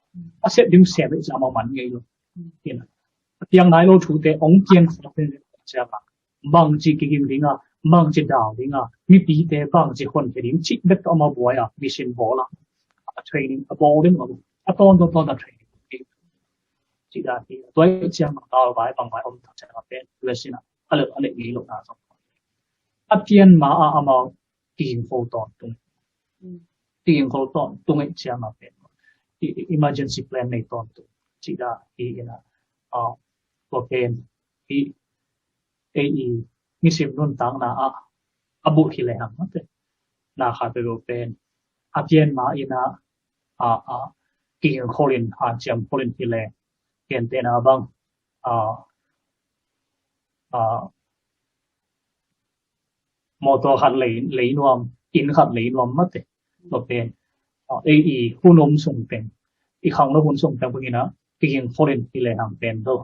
a set dim se be jama man ngai lo in tiang nai lo thu te ong kian sa pen cha ma bang chi ki kim dinga bang chi dao dinga mi pi te bang chi khon ke dim chi bet ma boy mission bola training a ball din a ton da training chi da ti toy cha ma ta bai bang bai om ta cha ma pen lesson ale ngai lo na so a tian ma ma tin fo ton tung tin ko ton tung ai cha ma pen emergency plan nei ton tu chi da hi ina ko pen hi mi sim nun tang na abu hi le ham te na kha pe ro pen atien ma ina ki kholin cham kholin hi le ken te na bang motor khat le nuam in khat le nuam ma te ko pen hunom sung pen i khang lo hun sung pen pengina ki kholin hi le ham pen do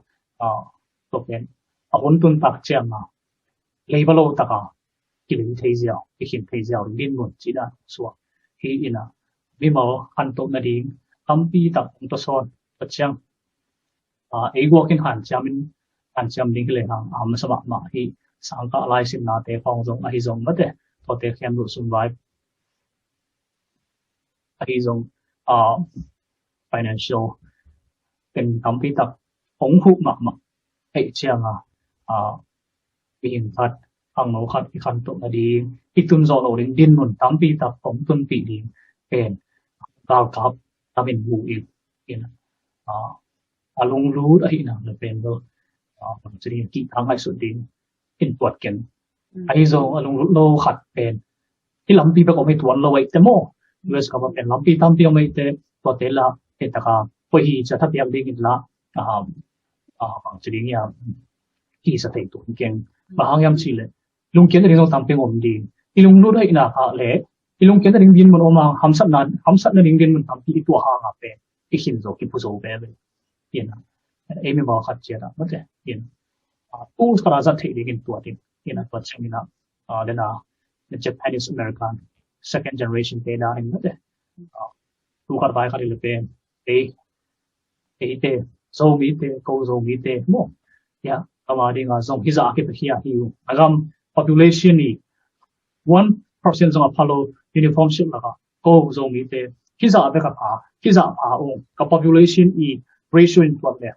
ko pen hun tun tak cham ma leibalo taka ki bin thei jiao ki hin thei jiao din mun chi da suwa hi ina mi mo han to na ding ampi tak to son pachang go kin han cham ding le hang am sama ma hi sang ka lai sim na te phong jong a hi jong ma te to te khem lu sum vai a hi jong financial pen ampi tak ong hu ma ai chiang in phát hàng nấu khát cái khăn tụng là đi ít tuần rồi nấu đến điên luôn tám pi tập phóng tuần pi đi bền cao cấp ta mình ngủ yên lung lú đấy nào là bền rồi cho nên kỹ thắng hay sự đến in tuột kiến ấy rồi lung lú lâu khát bền cái lắm pi bao mấy tuần lâu vậy thế mò người sẽ có bền lắm pi tam pi mấy thế tuột thế là thế ta cả bây giờ tháp em đi là cho nên khi sẽ thấy tụng kiến bahang yam chile lung kiến đến tam peng om di ilung lu dai na ha le ilung kiến đến din mon oma hamsat na ding din mon tam pi tu ha nga pe ki hin zo ki pu zo be be yen emi ba khat che da mate yen tools kara za thei ding tu atin yen pa chemina then the Japanese American second generation pe da in mate tu kar bai khari le pe te Zomi te ko Zomi te mo ya kawading zong hiza ke pia hiu agam population ni 1% zong apollo uniform ship la ko zong mi te hiza be ka pa o ka population i ratio in what le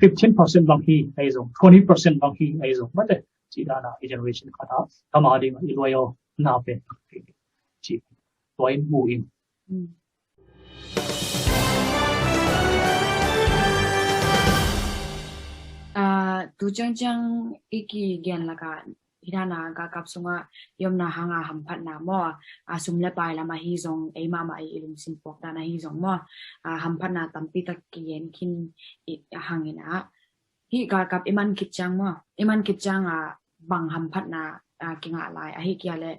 15% bang hi ai zong 20% bang hi ai zong mate chi da na generation ka ta kawading i loyo na pe chi toy mu in tu chang iki gen la ka hidana ka kap sunga yom na hanga ham phat na mo sum le pai la ma hi zong e ma ilum sin pok da na hi zong mo ham phat na tampi tak ki yen kin hangina hi ka kap iman kit chang bang ham phat na kinga lai hi kya le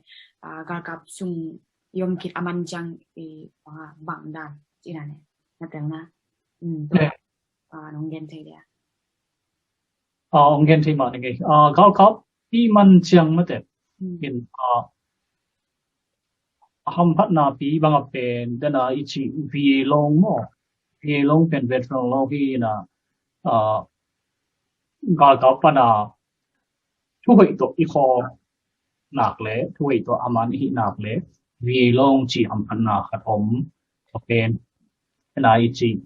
ka kap sung yom kit aman chang bang dan chi na ne na teng na nong gen thei dia ông gen thì mà cái cao cấp pi man chiang mất đấy in ham phát na pi bang ap pen then ichi vi long pen veteran long hi na cao cấp pa na thu hủy tổ ít kho nạc lệ thu hủy tổ aman hi nạc lệ vì long chỉ ăn nạc hạt bên này chỉ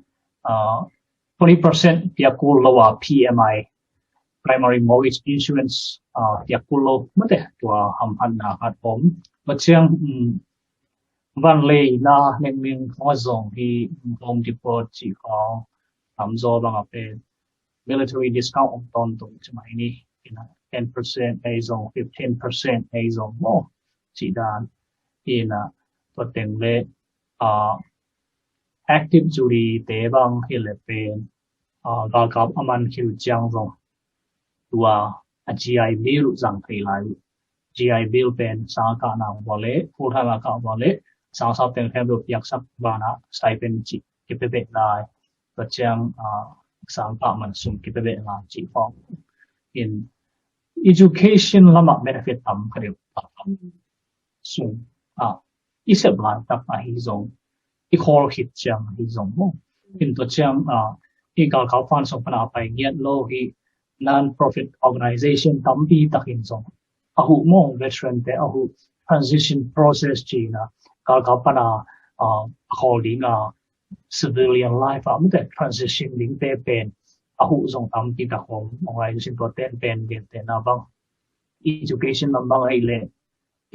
20% tiakul lowa PMI primary mortgage insurance tiakul lo mate tua hamhan na hat machang van lei na nengming khawazong hi home depot chi kho amzo bang ape military discount on ton to chmai ni 10% azong 15% azong mo chỉ dan ina to tengle active duty tế bang Philippines gal kap aman khiu chang zong tua GI bill zang thei lai GI bill pen sa ka na wale full time ka wale sang sa ten khem do yak sak bana stipend chi kipebe lai to chang sang ka man sum kipebe la chi phong in education lama benefit tam khadeu sum isep lai tak a hi zong equal hit chang hi zong mo in to chang hi gal kau fan song pana pai get lo hi non-profit organization tampi takin zong ahu mo veteran te ahu transition process china gal kau pana holding civilian life the transition ling te pen ahu zong tampi ta hong organization to ten pen get te na bang education nam bang ai le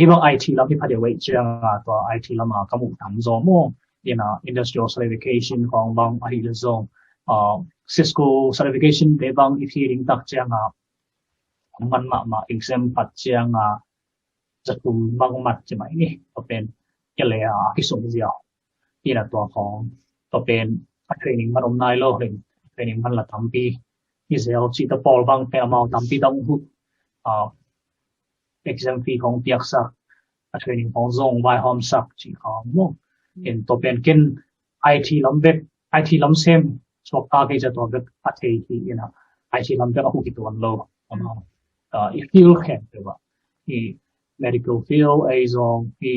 ibang IT lam hi phade wei chang to IT lam ka mu tam zo mo industrial certification kong bang ahi le zong Cisco certification de bang ithing tak chang man ma exam pat chang zatum bang mat chmai ni to pen kele hi som ziao ina to kong to pen training man om nai lo ring training man la tampi hi zel chi ta pol bang pe amao tampi dong hu exam fee kong piak sa training kong zong vai hom sak chi kong mo in to pen ken IT lam sem so ka ke ja to bet athe hi IT lam be hu ki to lo if you can do i medical field ai zong i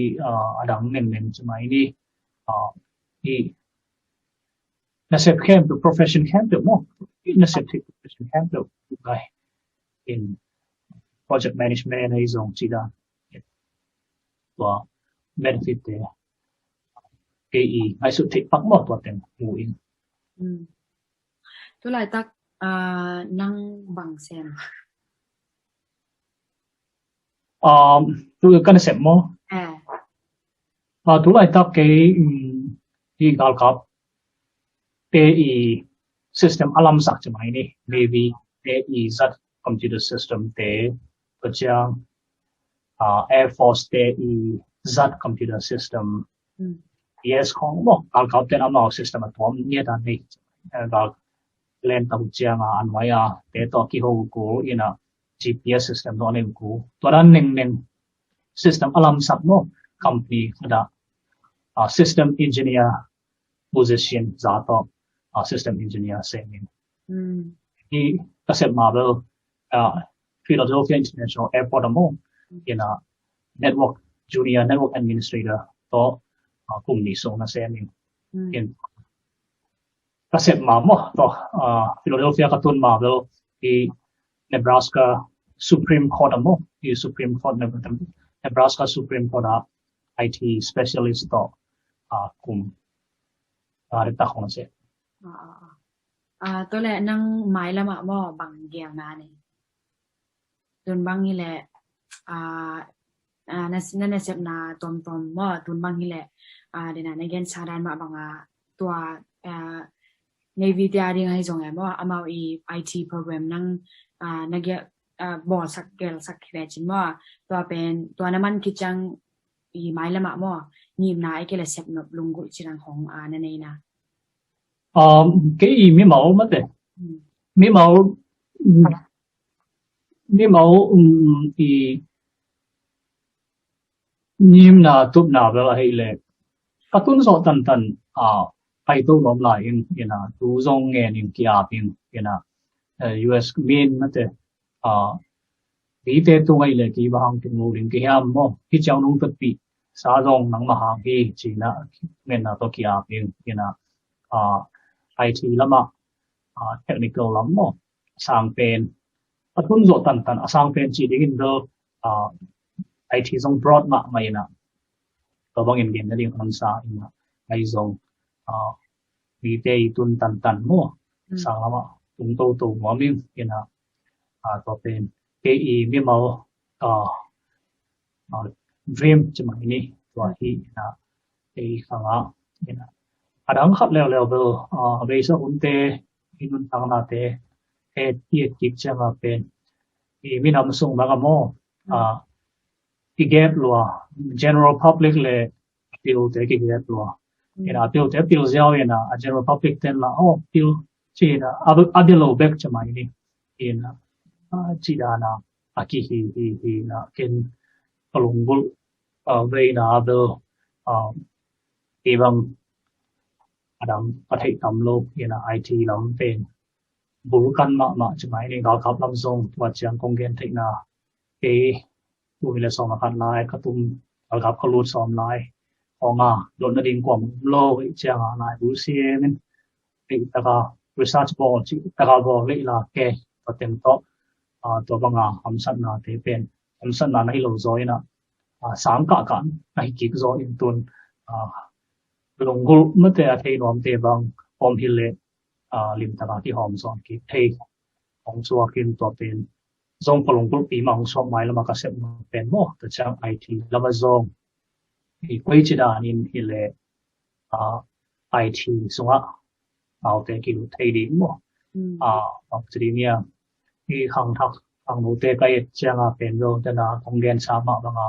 adang nen chmai ni i na sep camp to profession camp to mo na sep profession camp to guy in project management ai zong chi da wa benefit there KE ai sự thích bắt một vào tiền mùi tôi lại tắc năng bằng xem tôi cần xem mo tôi lại tắc cái gal kap KE system alam sak chmai ni maybe KE zat computer system te kachang Air Force KE zat computer system yes kong mo gal kap ten amao system atom nie dan ni gal len tam chiang an waya te to ki ho ko ina GPS system no nem ko to ran nen system alam sap no company da system engineer position za to system engineer semin ni kasep marvel Philadelphia International Airport mo ina network junior network administrator to cùng ni so na semin in kasep ma mo to Philadelphia katun marvel i Nebraska Supreme Court mo i Supreme Court Nebraska Supreme Court IT specialist to cùng ta không sẽ tôi lại năng máy là mà mò bằng gèo na này tuần băng như lệ na sep na tom mo tuần băng như lệ để na gen saran mà bằng tua Navy tiaring hay zong mo amao i IT program nang nagya bo sakkel sakre chin mo tua pen tua naman kichang i mai lama mo nim na ai kele sep nop lungu chirang hong na nei na cái mi mẫu mất rồi mi mẫu thì nim na tụp na về hay lệ các tuân số tần hay tu lom lại in tu zong nghe in kia in US min mất rồi vì thế tu hay lệ kỳ bahang tu ngủ in kia mo khi cháu nung tập bị sa zong nang mahang hi chỉ là men na to kia in IT lama technical lắm mo sang pen atun zo tan tan asang pen chi ding do IT zong broad ma mai na to bang in gen ding an sa in ai zong mi te tun tan tan mo sang lama tung to mo min ina to pen ke I mi mau dream chma ni to hi na e khanga ina adang khat leo do be sa unte inun tang na te e ti ki chama pen I mi nam sung ba mo ki get lo general public le appeal te ki get lo ina appeal te appeal zao ina a general public ten la appeal chi na abilo back chama ni ina chi da na aki hi na ken kalunggul ve na do ibang adam pathai tam lo ina IT lam pen bul kan ma chmai ni ga khap lam zong wa chiang kong gen thei na ke tu le som kan lai ka tum al gap khalut som lai onga don na ding kwam lo chiang a nai bu sien ti ta ga research board chi ta ga bo le la ke patem to banga am san na te pen am san na nai lo zoi na sam ka kan nai ki zo in tun lungul mate a thei nom te bang om hile lim ta ki hom son ki thei ong chua kin to pen zong palungul pi ma ong som mai lama ka sep pen mo ta chang IT lama zong I kwai chi da nin hile IT sunga au te ki thei din mo ok tri nia I hang thak hang no te kai chang a pen zo ta na ong gen sa ma banga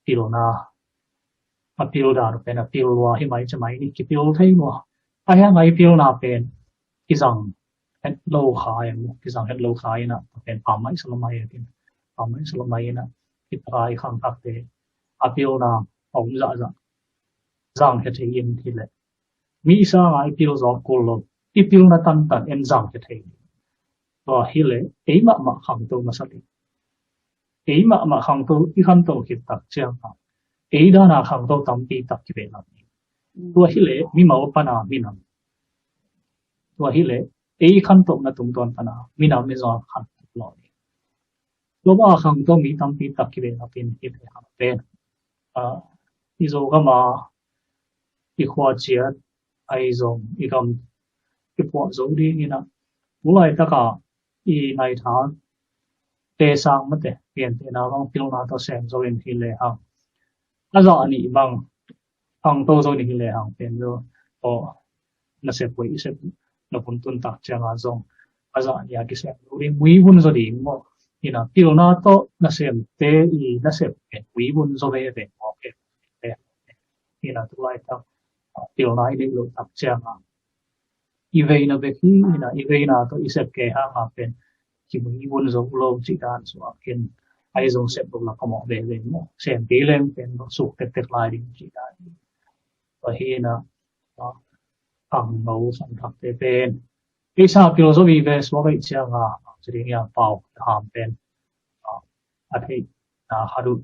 pilona appeal da pen appeal wa hi mai chamai ni ki pil thei mo aya ngai pil na pen ki zang het lo khai mo ki zang het lo khai na pen pa mai salomai pen pa mai salomai na ki trai khang thak te appeal na ong za zang het thei in thi le mi sa ngai pil zo ko lo ki pil na tan tan en zang het thei to hi le ei ma khang to ma sa ei ma khang to I khan to ki tak chiang ei da na khang to tam pi tak ki be na to hi le mi ma pa na mi nam to hi le ei khan to na tum ton pa na mi nam mi zo khan lo ni to ba khang to mi tam pi tak ki be na pin ki be ha pen I zo ga ma I khwa chia ai zo I kam ki po zo di ni na u lai ta ka I nai tha te sang ma te pian te na bang pil na to sem zo in hi le ha a za ni bang hang to zo ni hi le hang pen zo na se pui se na pun tun tak chang a zong a za ni a ki se ri mui bun zo ding mo ina pil na to na sem te I na se pen mui bun zo ve ve mo ke ina tu lai ta pil na I lo tak chang a I ve na ve ki ina I ve na to I se ke ha ma pen ki mui bun zo lo chi dan so a ken ai zong se bu la ka mo ve ve mo sem pi lem pen su te lai ding chi dan và hi na ang no san thak te pen isa philosophy ve so ve chang a chri ya pau ham pen a thei na haru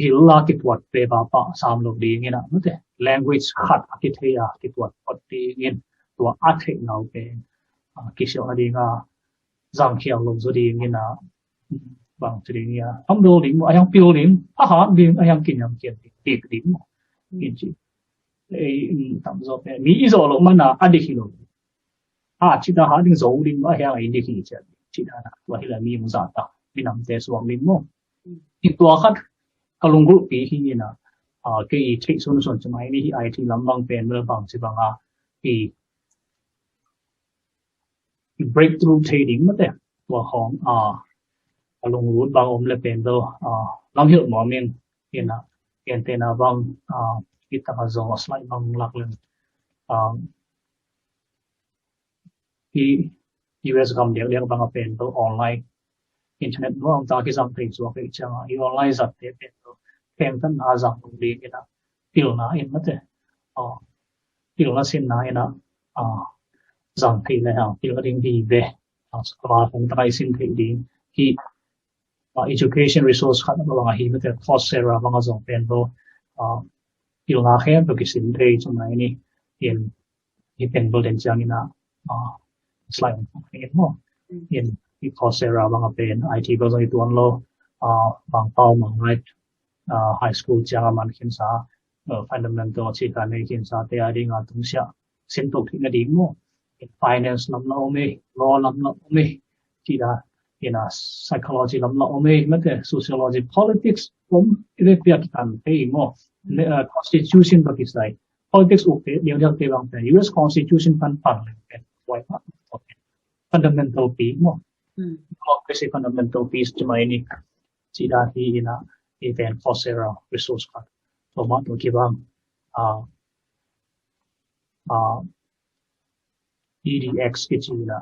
illa ki twat pe ba pa sam lo ding ina no te language khat ki thei a ki twat pot ti ngin to a thei nau pen ki sho na dinga zang khiang lo zo ding ina bang chri ya am do ding ayang pil ding a ha ding ayang kin yam ken ti ding kin chi tạm do pe mi zo lo ma na a di hi lo chi da ha ding zo ding ma ha ai di hi cha chi da na wa hi la mi mu za ta mi nam te so mi mo ti to khat kalung group pi hi na ke I thei sun sun chmai ni hi IT lam bang pen mer bang chi bang a ki breakthrough trading ma te wa hong kalung group bang om le pen do lam hiu mo min ina ken te na bang kita zo slide bang lak len I US gam dia bang pen do online internet mo ang ta ki sam thei so ke chang I online zat te pen do pen tan a zang di ina pil na in ma te pil na sin na ina zang thei le ha pil ding di ve ba phong tai sin thei ding ki education resource khat ma bang hi ma te Coursera bang zo pen do pil na khem to ki sin thei chmai ni in pen do den chang ina slide mo in Coursera bang pen IT ba zong tuan lo bang pau mang right high school chang man khin sa fundamental chi kan nei khin sa te ading a tung sia sin tok thing ading mo finance lam la ome law lam la ome chi da psychology lam la ome mate sociology politics ile pia kan pe mo constitution ba kisai politics okay liang liang te bang US constitution pan pan le why not fundamental piece mo kasi fundamental piece cuma ini chỉ đã thì là event Coursera resource card so mọi người kia bằng edx cái gì là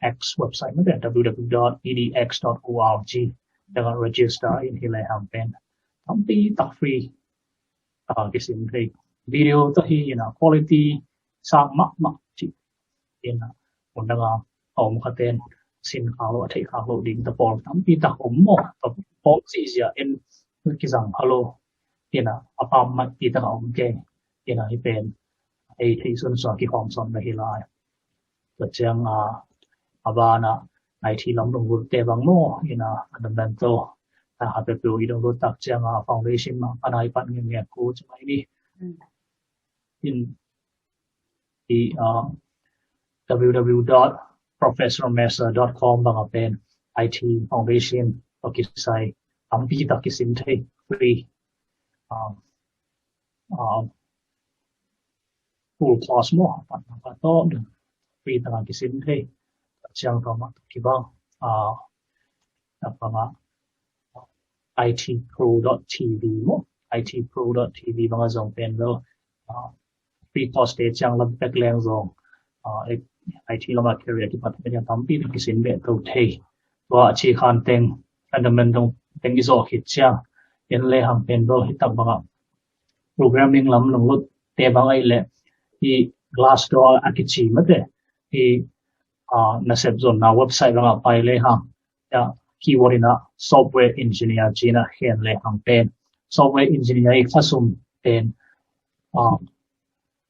X website mới www.edx.org dengan register in hilai hampen tapi tak free cái gì thì video thì quality sang mak chỉ là một đằng ông có tên xin khảo thầy khảo định tập bol tapi tak mo tập bol gì giờ em cái rằng hello apam mat kita ông ke hi pen ai thì xuân so cái hong son hi lai cho chang abana ai thì lòng đồng vốn te bang mo fundamental ta ha pe pro idong lo tak chang foundation ma anai pan nge ko chmai ni in the www.professormesa.com bang pen IT foundation pakisai ampi takisim the free full class mo pa to free takisim the chang to ma ki bang apanga itpro.tv mo itpro.tv bang zong pen lo free course te chang lam pek leng zong IT lama career ki pat yang tampi ki sin be to thei wa chi khan teng fundamental teng izo khit cha yen le ham pen do hitak banga programming lam long lut te bangai le i glassdoor akichi mate i na sep zone na website banga pai le ha ya keyword ina software engineer jina hen le ham pen software engineer i khasum pen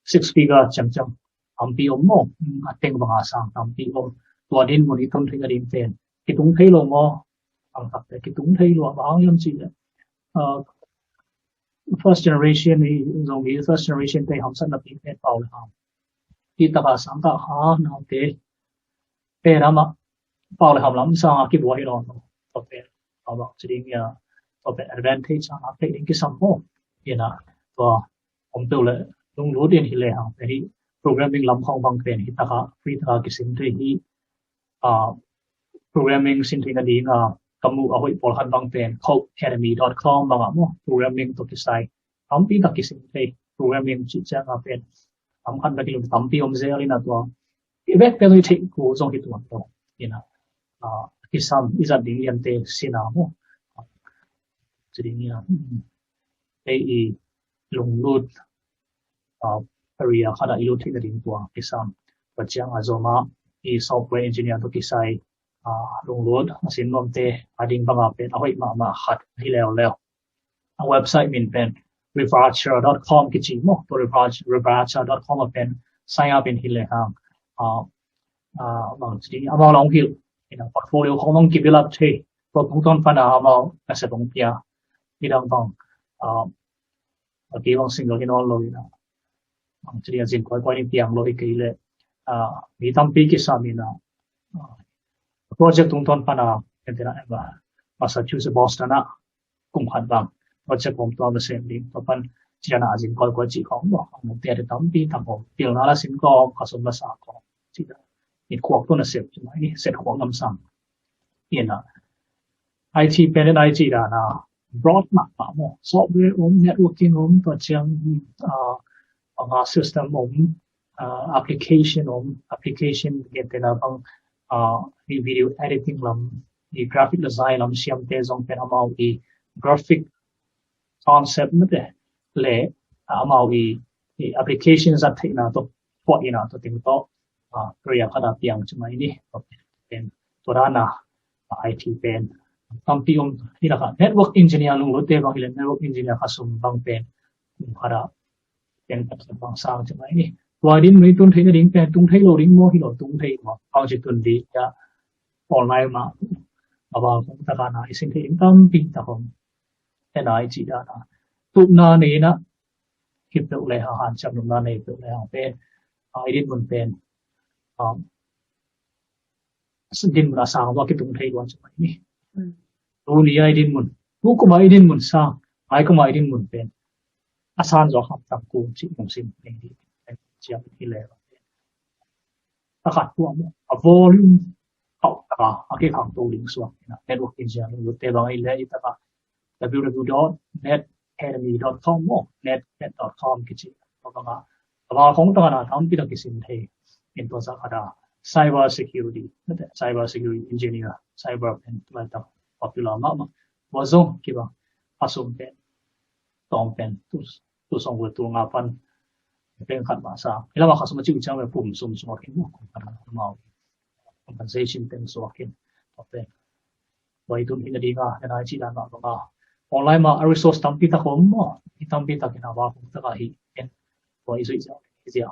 6 figure cham ampi om mo ateng banga sang ampi om tua din mo ni ton thing adin pen ki tung thei lo mo ang tak ki tung thei lo ba yam chi first generation ni Zomi first generation te ham san na pi pen pau le ham ki ta ka sang ta ha na te pe rama pau le ham lam sang ki bo hi ron to pe ba chring ya to pe advantage sang pe in ki sam ho to om tu le lung lu din hi le ham pe hi programming lam khong bang pen hi taka free taka kisim the hi programming sin thing adi nga kamu ahoi pol han bang pen codecademy.com bang mo programming to kisai ampi ta kisim the programming chi cha nga pen am han bagi ampi om zeli na to event pelu thik ko zong hi tuan to kisam izat ding lian te sina mo chiding ya ai lung lut area kada ilu thik ading tua kisam pachang azoma i software engineer to kisai lunglod asin nomte ading banga pen ahoi ma khat hi leo a website min pen revarcher.com kichi mo to revarcher.com pen sign up in hi le hang bang chi amao long hil portfolio khong develop the to pungton pana amao ase bang pia idang bang bang single in all lo jadi azin koi ni tiang lo ke le mi tampi ki samina project tungton pana entena ba Massachusetts Boston na kum khat bang project kom to the same thing to pan chiana azin koi chi khong bo mo te de tampi tam bo pil na la sin ko kasum la sa ko chi da ni kwak to na sep mai ni set khong ngam sang ina IT pen IT da na broad map ba mo software networking to chang system application get na bang video editing lam graphic design lam siam te zong pen amau graphic concept mate le amau applications at na to po ina to ting to area kada piang chmai ni pen torana IT pen kampium ila network engineer lung rote bang network engineer khasum bang pen khara pen bang sang chmai ni wadin mai tun thei ding pen tung thei lo ding mo hi lo tung thei mo ang chi tun di ya online mà cũng ta cả này sinh thì tâm pin ta không cái này chỉ là tụt na này na kịp được lại hàng trăm đồng na này được lại hàng bên ai đi muốn bên din mun asang wa ki tung thei wan chai ni tu ni ai din mun tu ko mai din mun sa ai ko mai din mun pen asan zo khap tak ku chi mong sim nei di chiam ki le ta khat ku a volume hau ta a ki khang tu ling suak na network engineering lu te bang ai le ta ka www.netacademy.com net.com ki chi ba ba ba khong ta na tham pi da ki sim thei in to sa khada cyber security engineer cyber pen like popular ma wazo kiba asum pen tong pen tu song wo tu nga pan pen khat ma sa ila ma khasuma chi chang we pum sum so kin mo ma compensation pen so kin pen wai tu in di nga na chi dan ma online ma resource tam pi ta khom mo tam pi ta kina ba ta ka hi pen wai zui ja ja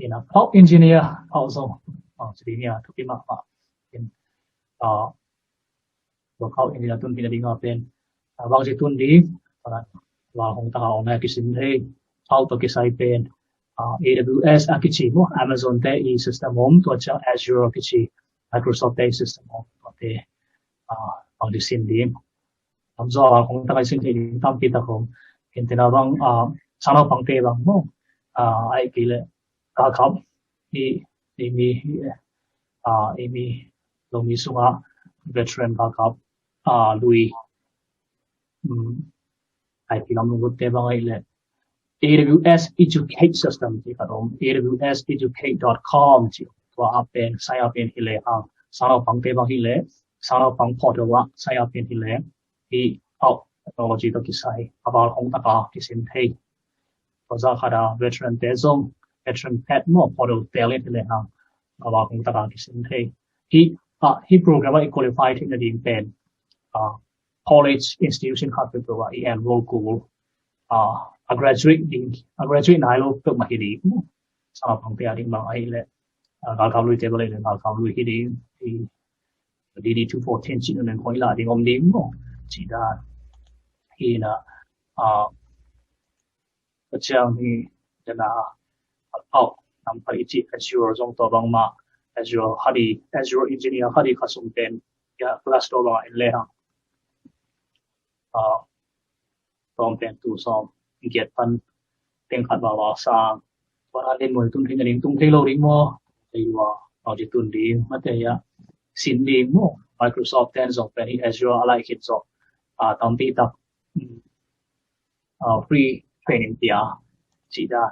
ina how engineer also jadi ni tapi mak in bakal ini latun pina dinga pen bang situn di wa hong ta hong na kisim he how to kisai pen AWS akichi mo Amazon te e system home to cha Azure akichi Microsoft te system home te bang di sin di amzo hong ta kai sin di tam pi ta hong in te na bang sana pang te bang mo ai ki le ka kham ni mi Amy Zomi sunga veteran backup Louis ai pilam nunggu te bangai le AWS Educate system ji kadom awseducate.com ji to apen saya apen hile hang sara pang te bang hile sara pang portal wa saya apen hile hi out technology to kisai abal hong ta ka kisim thei to za khada veteran te zong veteran pet mo portal tele hile hang abal hong ta ka kisim thei he program ai qualified in the pen college institution khat pe wa enroll ko a graduate nai lo pe ma hi di sa pang te ari ma ai le ga ka lui te ba le ga ka lui hi di DD 2410 chi nên khoi la di ngom dim mo chỉ da hi na chang hi na out nam pa chi Azure zong to bang ma Azure engineer hadi khasum pen ya class to ba in le ha tom pen tu som get pan ten khat ba sa wa lên mồi tung thiên tung thế lâu đi mo thì vào chỉ tuần đi mất thế ya xin đi mo Microsoft ten zong pen Azure alike it so tom ti tập free training tia chỉ da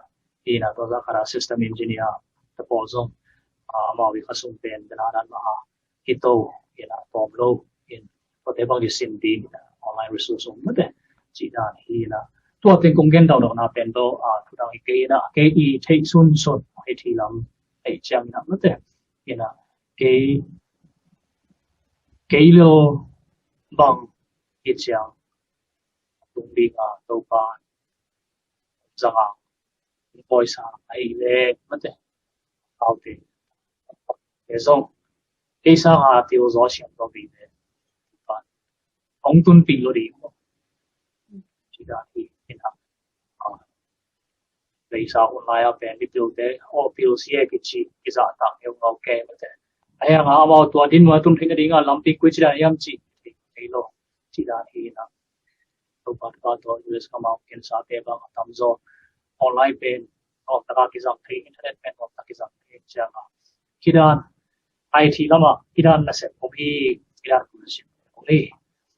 thì là to ra khara system engineer the pozong mà vì các sung tiền bên anh mà hito là form low in có thể bằng đi xin đi online resource mất đấy chỉ là khi là tua tiền công gen đầu đầu na bên đó thu đào cái ý thấy sun hay thì làm hay chăng là mất đấy thì là cái lo bằng cái chăng tung đi đâu ba rằng bồi sa hay lệ mất đấy hao tiền cái xong cái sao tiêu rõ xem đó bị đấy ông tuân bị lo đi chỉ là thì hiện tại bây giờ online ở bên cái biểu đấy họ biểu sĩ cái gì cái giá tăng nhiều ngầu kê mà thế ai à mà tua din mà tuân thấy cái gì làm bị quay lại em chỉ thì lo chỉ là thì là tôi bắt đầu tôi US cái mà kiến sát để bằng tham gia online bên hoặc là cái dạng thì internet bên hoặc là cái dạng thì chẳng khi đó IT lama kidan na se pobi kidan position oli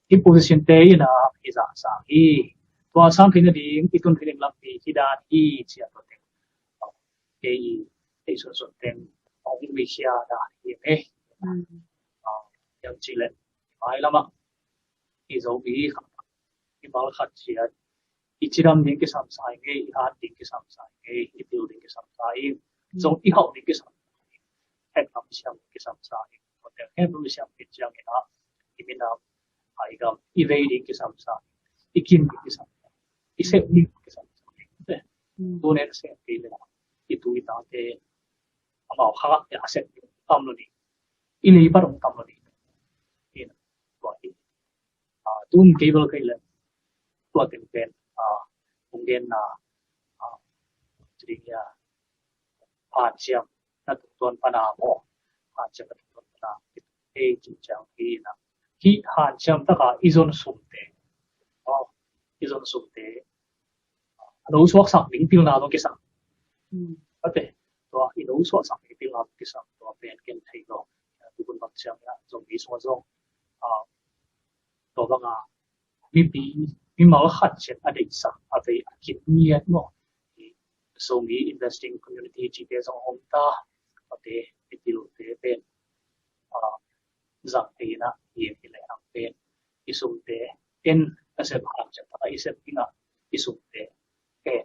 i position te ina iza sa hi to asam thina di itun thina lam pi kidan i chia to te e so ten ong mi sia da hi me yang chile mai lama i zo bi i bal khat chia i chiram ding ke sam sai nge i hat ding ke sam sai nge i building ke sam sai zo i hau ding ke sam hết làm xem cái sản phẩm còn để hết đối xem cái chương này đó thì mình làm phải gặp evading cái sản phẩm cái kim cái sản phẩm cái xếp đi cái sản phẩm đấy tôi nên xem cái này cái túi đó thì bảo khác cái asset tâm rồi đi in lấy bắt đầu tâm rồi đi ตัวที่ตุ้มเคเบิลก็เลยตัวเต็มเป็นวงเงินจริงๆผ่านเชื่อมนักตัวปัญหาหมอผ่านเชื่อมนักตัวปัญหาจริงจังที่นะที่ผ่านเชื่อมตั้งแต่อีโซนสุ่มเตะอีโซนสุ่มเตะรู้สวกสักหนึ่งปีนาต้องกี่สักก็เตะตัวอีรู้สวกสักหนึ่งปีนาต้องกี่สักตัวเป็นเกณฑ์ไทยก็ทุกคนบางเชื่อมเนี่ยจงมีส่วนร่วมตัวบางมีมาขัดเช่นอะไรสักอะไรคิดเนี่ยเนาะZomi investing community จีเป็นสังคมตาประเทศที่รู้เป็นจังที่นะยังที่เลยเป็นอิสุมเตเป็นเสพหางจากอะไรเสพที่นะอิสุมเตเป็น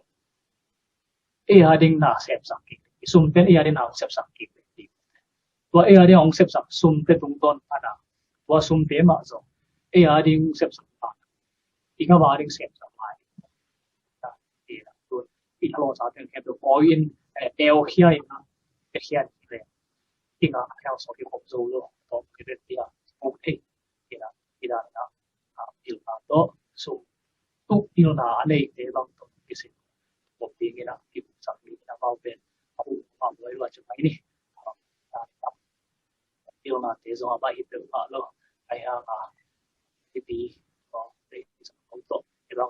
ดิ่งน่าเสพสังกิจอิสุมเป็นดิ่งน่าเสพสังกิจตัวดิ่งของเสพสังสุมเตตรงต้นอันนั้นตัวสุมเตมาจงดิ่งเสพสังปันอีกว่าดิ่งเสพสังไม่ที่เราสามารถเห็นตัวพอยน์เอลเขียนนะเขียนเลยที่เราแค่สอนที่ผมรู้แล้วตัวที่เป็นที่โอเคที่เราที่เรานะที่เราตัวสุ่มทุกที่เราอะไรที่เราต้องพิสูจน์ผมดีงี้นะที่ผมสักนิดนะเขาเป็นความรู้ว่าจะไปนี่ที่เราที่จะมาฮิตตัวเราไอ้ห่าที่ดีก็ได้สังคมตัวที่เรา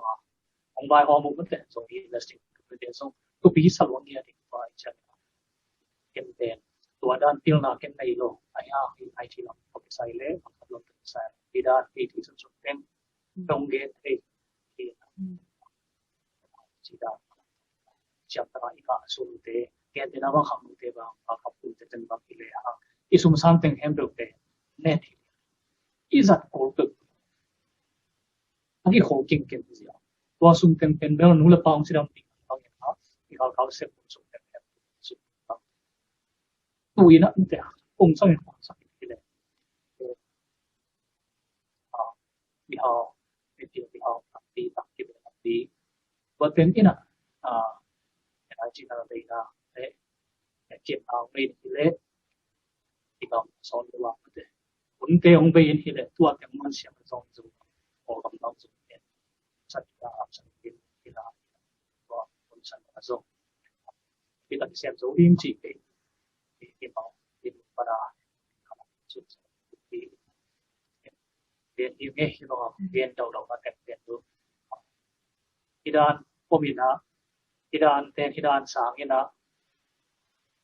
ของใบฮอร์โมนมันเป็นส่วนที่ investingเป็นส่วนตัวปีสองเนี่ยที่ว่าใช่เก็บเป็นตัวด้านที่เราเก็บในโลกไอ้ที่เราเอาไปใส่เล่เอาไปลงไปใส่ที่ด้านที่สุดเป็นตรงเกณฑ์ที่ด้านจับตาอีกสุ่มเตะเกณฑ์ที่น่าว่าขำเตะบ้างขับปุ่นเตะจนบางทีเลยอีสุ่มสามเต็งเห็นดูเตะเน็ตอีจัดโกตึกอันนี้โหเก่งที่สุดตัวสุ่มเต็งเป็นเรื่องนู้นละปองสิดำปีที่เขาเสพสุ่มเต็งสุดตัวนี้นะแต่องค์สร้างความสักทีเลยที่เขาที่เขาตัดตีว่าเป็นที่น่ะอะไรจีน่าเลยนะเจ็บเอาไปที่เละที่เขาสอนว่าคนเตะองไปที่เละตัวเต็มมันเสียมันส่งจุดโอ้กำลังจุดเนี่ยสัตว์สัตว์ที่เราว่าคนสัตว์ส่งที่ตัดเสียจุดยิ่งจีบที่เขาที่ปราจุดที่เรียนที่เงี้ยที่เราเรียนเรามาแต่เรียนรู้ที่ด้านพวกมีนะที่ด้านแต่ที่ด้านสามเนี่ยนะ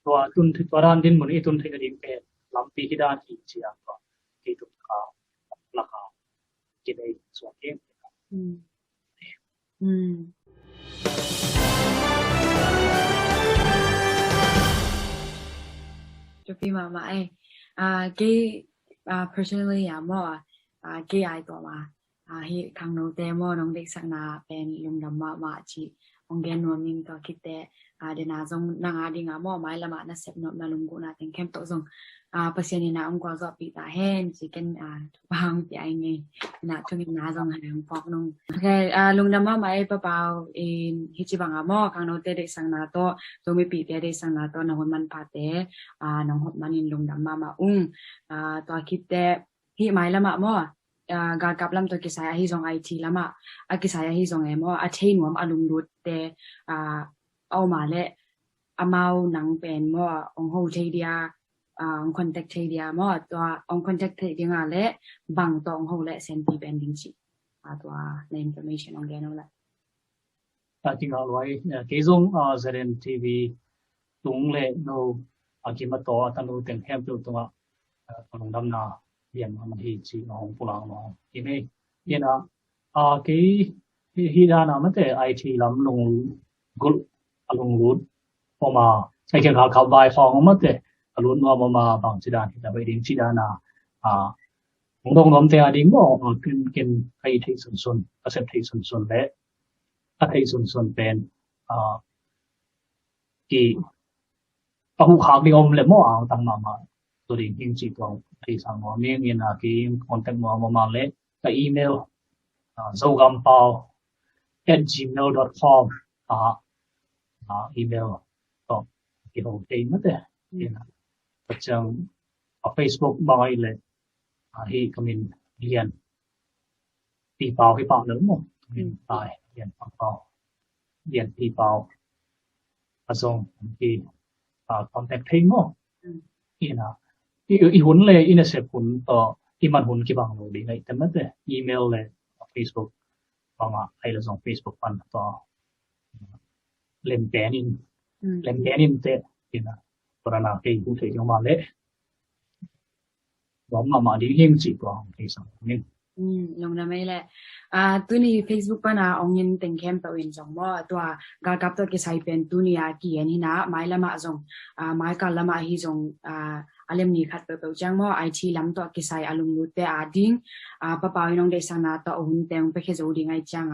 ตัวตุนตัวด้านดินมันอีตุนที่กระดิ่งเป็นลำปีที่ด้านที่เชียงก็ที่ตุนขาราคากินได้ส่วนเองจุดที่มาเกี่ยpersonally มั่วเกี่ยตัวมาที่ทางโน้ตแต่มั่วน้องเด็กสักนาเป็นลุงดำมาจีองเกนนวมิงก็คิดแต่เดน่าจงนางดิ่งมั่วไม่ละมาน่าเสพนบนาลุงกูน่าแต่งเข้มโตจงเปอร์เซ็นต์น่าองค์กรก็ปีตาเห็นสิกันบางปีไอ้ไงน่าช่วงน่าจงหายฟอกน้องโอเคลุงดำมาไม่เปล่าฮิจิบังมั่วทางโน้ตแต่เด็กสักนาโตจงมีปีแต่เด็กสักนาโตน้องมันพาแต่น้องมันนินลุงดำมาตัวคิดแต่ที่ไม่ละมามั่วการกับลำตัวกิสายฮิซองไอทีละมากิสายฮิซองมั่วเทนวมอารมณ์รุดแต่เอามาและอามาหนังเป็นมั่วองโฮเทเดียองคอนแทคเทเดียมั่วตัวองคอนแทคเทเดียงและบางตัวองโฮและเซนตีเป็นดิ้งจีตัวในอินโฟเมชันองแกนั่นแหละจริงๆไว้ที่จงเซเรนทีวีตรงเล่โนกิมาต่อตันดูเต็มแคมป์อยู่ตรงตรงดำนาเรียนมาที่จีนของปุรังน้องที่นี่ยันที่ด้านนั้นมันแต่ไอทีลำลงกุลลงรูดพอมาใช้แค่ข่าวใบฟองมันแต่รูดมาบางจีด้านที่จะไปดิ้งจีด้านของตรงน้ำแต่ดิ้งก็กินไอทีส่วนเกษตรที่ส่วนและไอทีส่วนเป็นกี่เอาข่าวที่อมเลยมั่วเอาตั้งมาตัวดิ้งยิงจีตัวที่สั่งว่ามีเงินกี่คอนแทคมาเลยกับอีเมลzogampau@gmail.com อีเมลก็ที่เราเองนั่นแหละก็จังFacebook บางเลยที่ก็มี Lian Pi Pau hi pa lớn mo tai Lian Thawn Pau Lian Pi Pau azong ki contact thei mo ina i hun le ina se hun to i man hun ki bang lo di ngai tamat de email le Facebook banga ai la zong Facebook pan to lem penin te ina porana ke hu thei yo ma le bom ma di hing chi ko ke sang nin ลงนะไม่แหละตัวนี้ Facebook ป่ะนะองยินแต่งเข้มตัวเองจงว่าตัวกากับตัวกิจายเป็นตัวนี้กี่อันนี้นะไม่ละมาจงไม่กันละมาฮิจงอารมณ์นี้ขัดเปิดจังว่าไอทีลำตัวกิจายอารมณ์รู้แต่ดิ้งป้าป่าวน้องได้สังนาตัวหุ่นแต่งไปแค่จะดิ้งไอจัง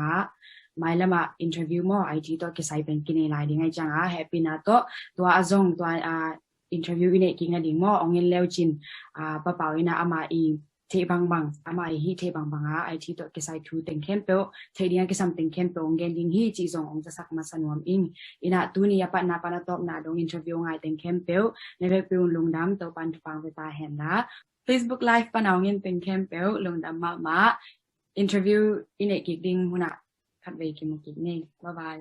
ไม่ละมาอินเทอร์วิวมั่วไอทีตัวกิจายเป็นกินอะไรดิ้งไอจังแฮปปี้นะตัวจงตัวอินเทอร์วิวนี่กินอะไรดิ้งมั่วองยินเลวจินป้าป่าวนะอามาอีเทบังอามาฮีเทบังไอทีตัวกิจายทูเต็งเข้มเปลเทเดียงกิสัมเต็งเข้มเปลงเกลิงฮีจีจงองจะสักมาสนวมอิงอินะตัวนี้ปะนาปะนาตอบนาดงอินเทอร์วิวไงเต็งเข้มเปลในเว็บเปลลงดำตัวปันฟังไปตาเห็นละ Facebook Live ปะนาองยินเต็งเข้มเปลลงดำมาอินเทอร์วิวอินเอกกิกดิงหุ่นขัดเวกิมกิกนี่บ๊ายบาย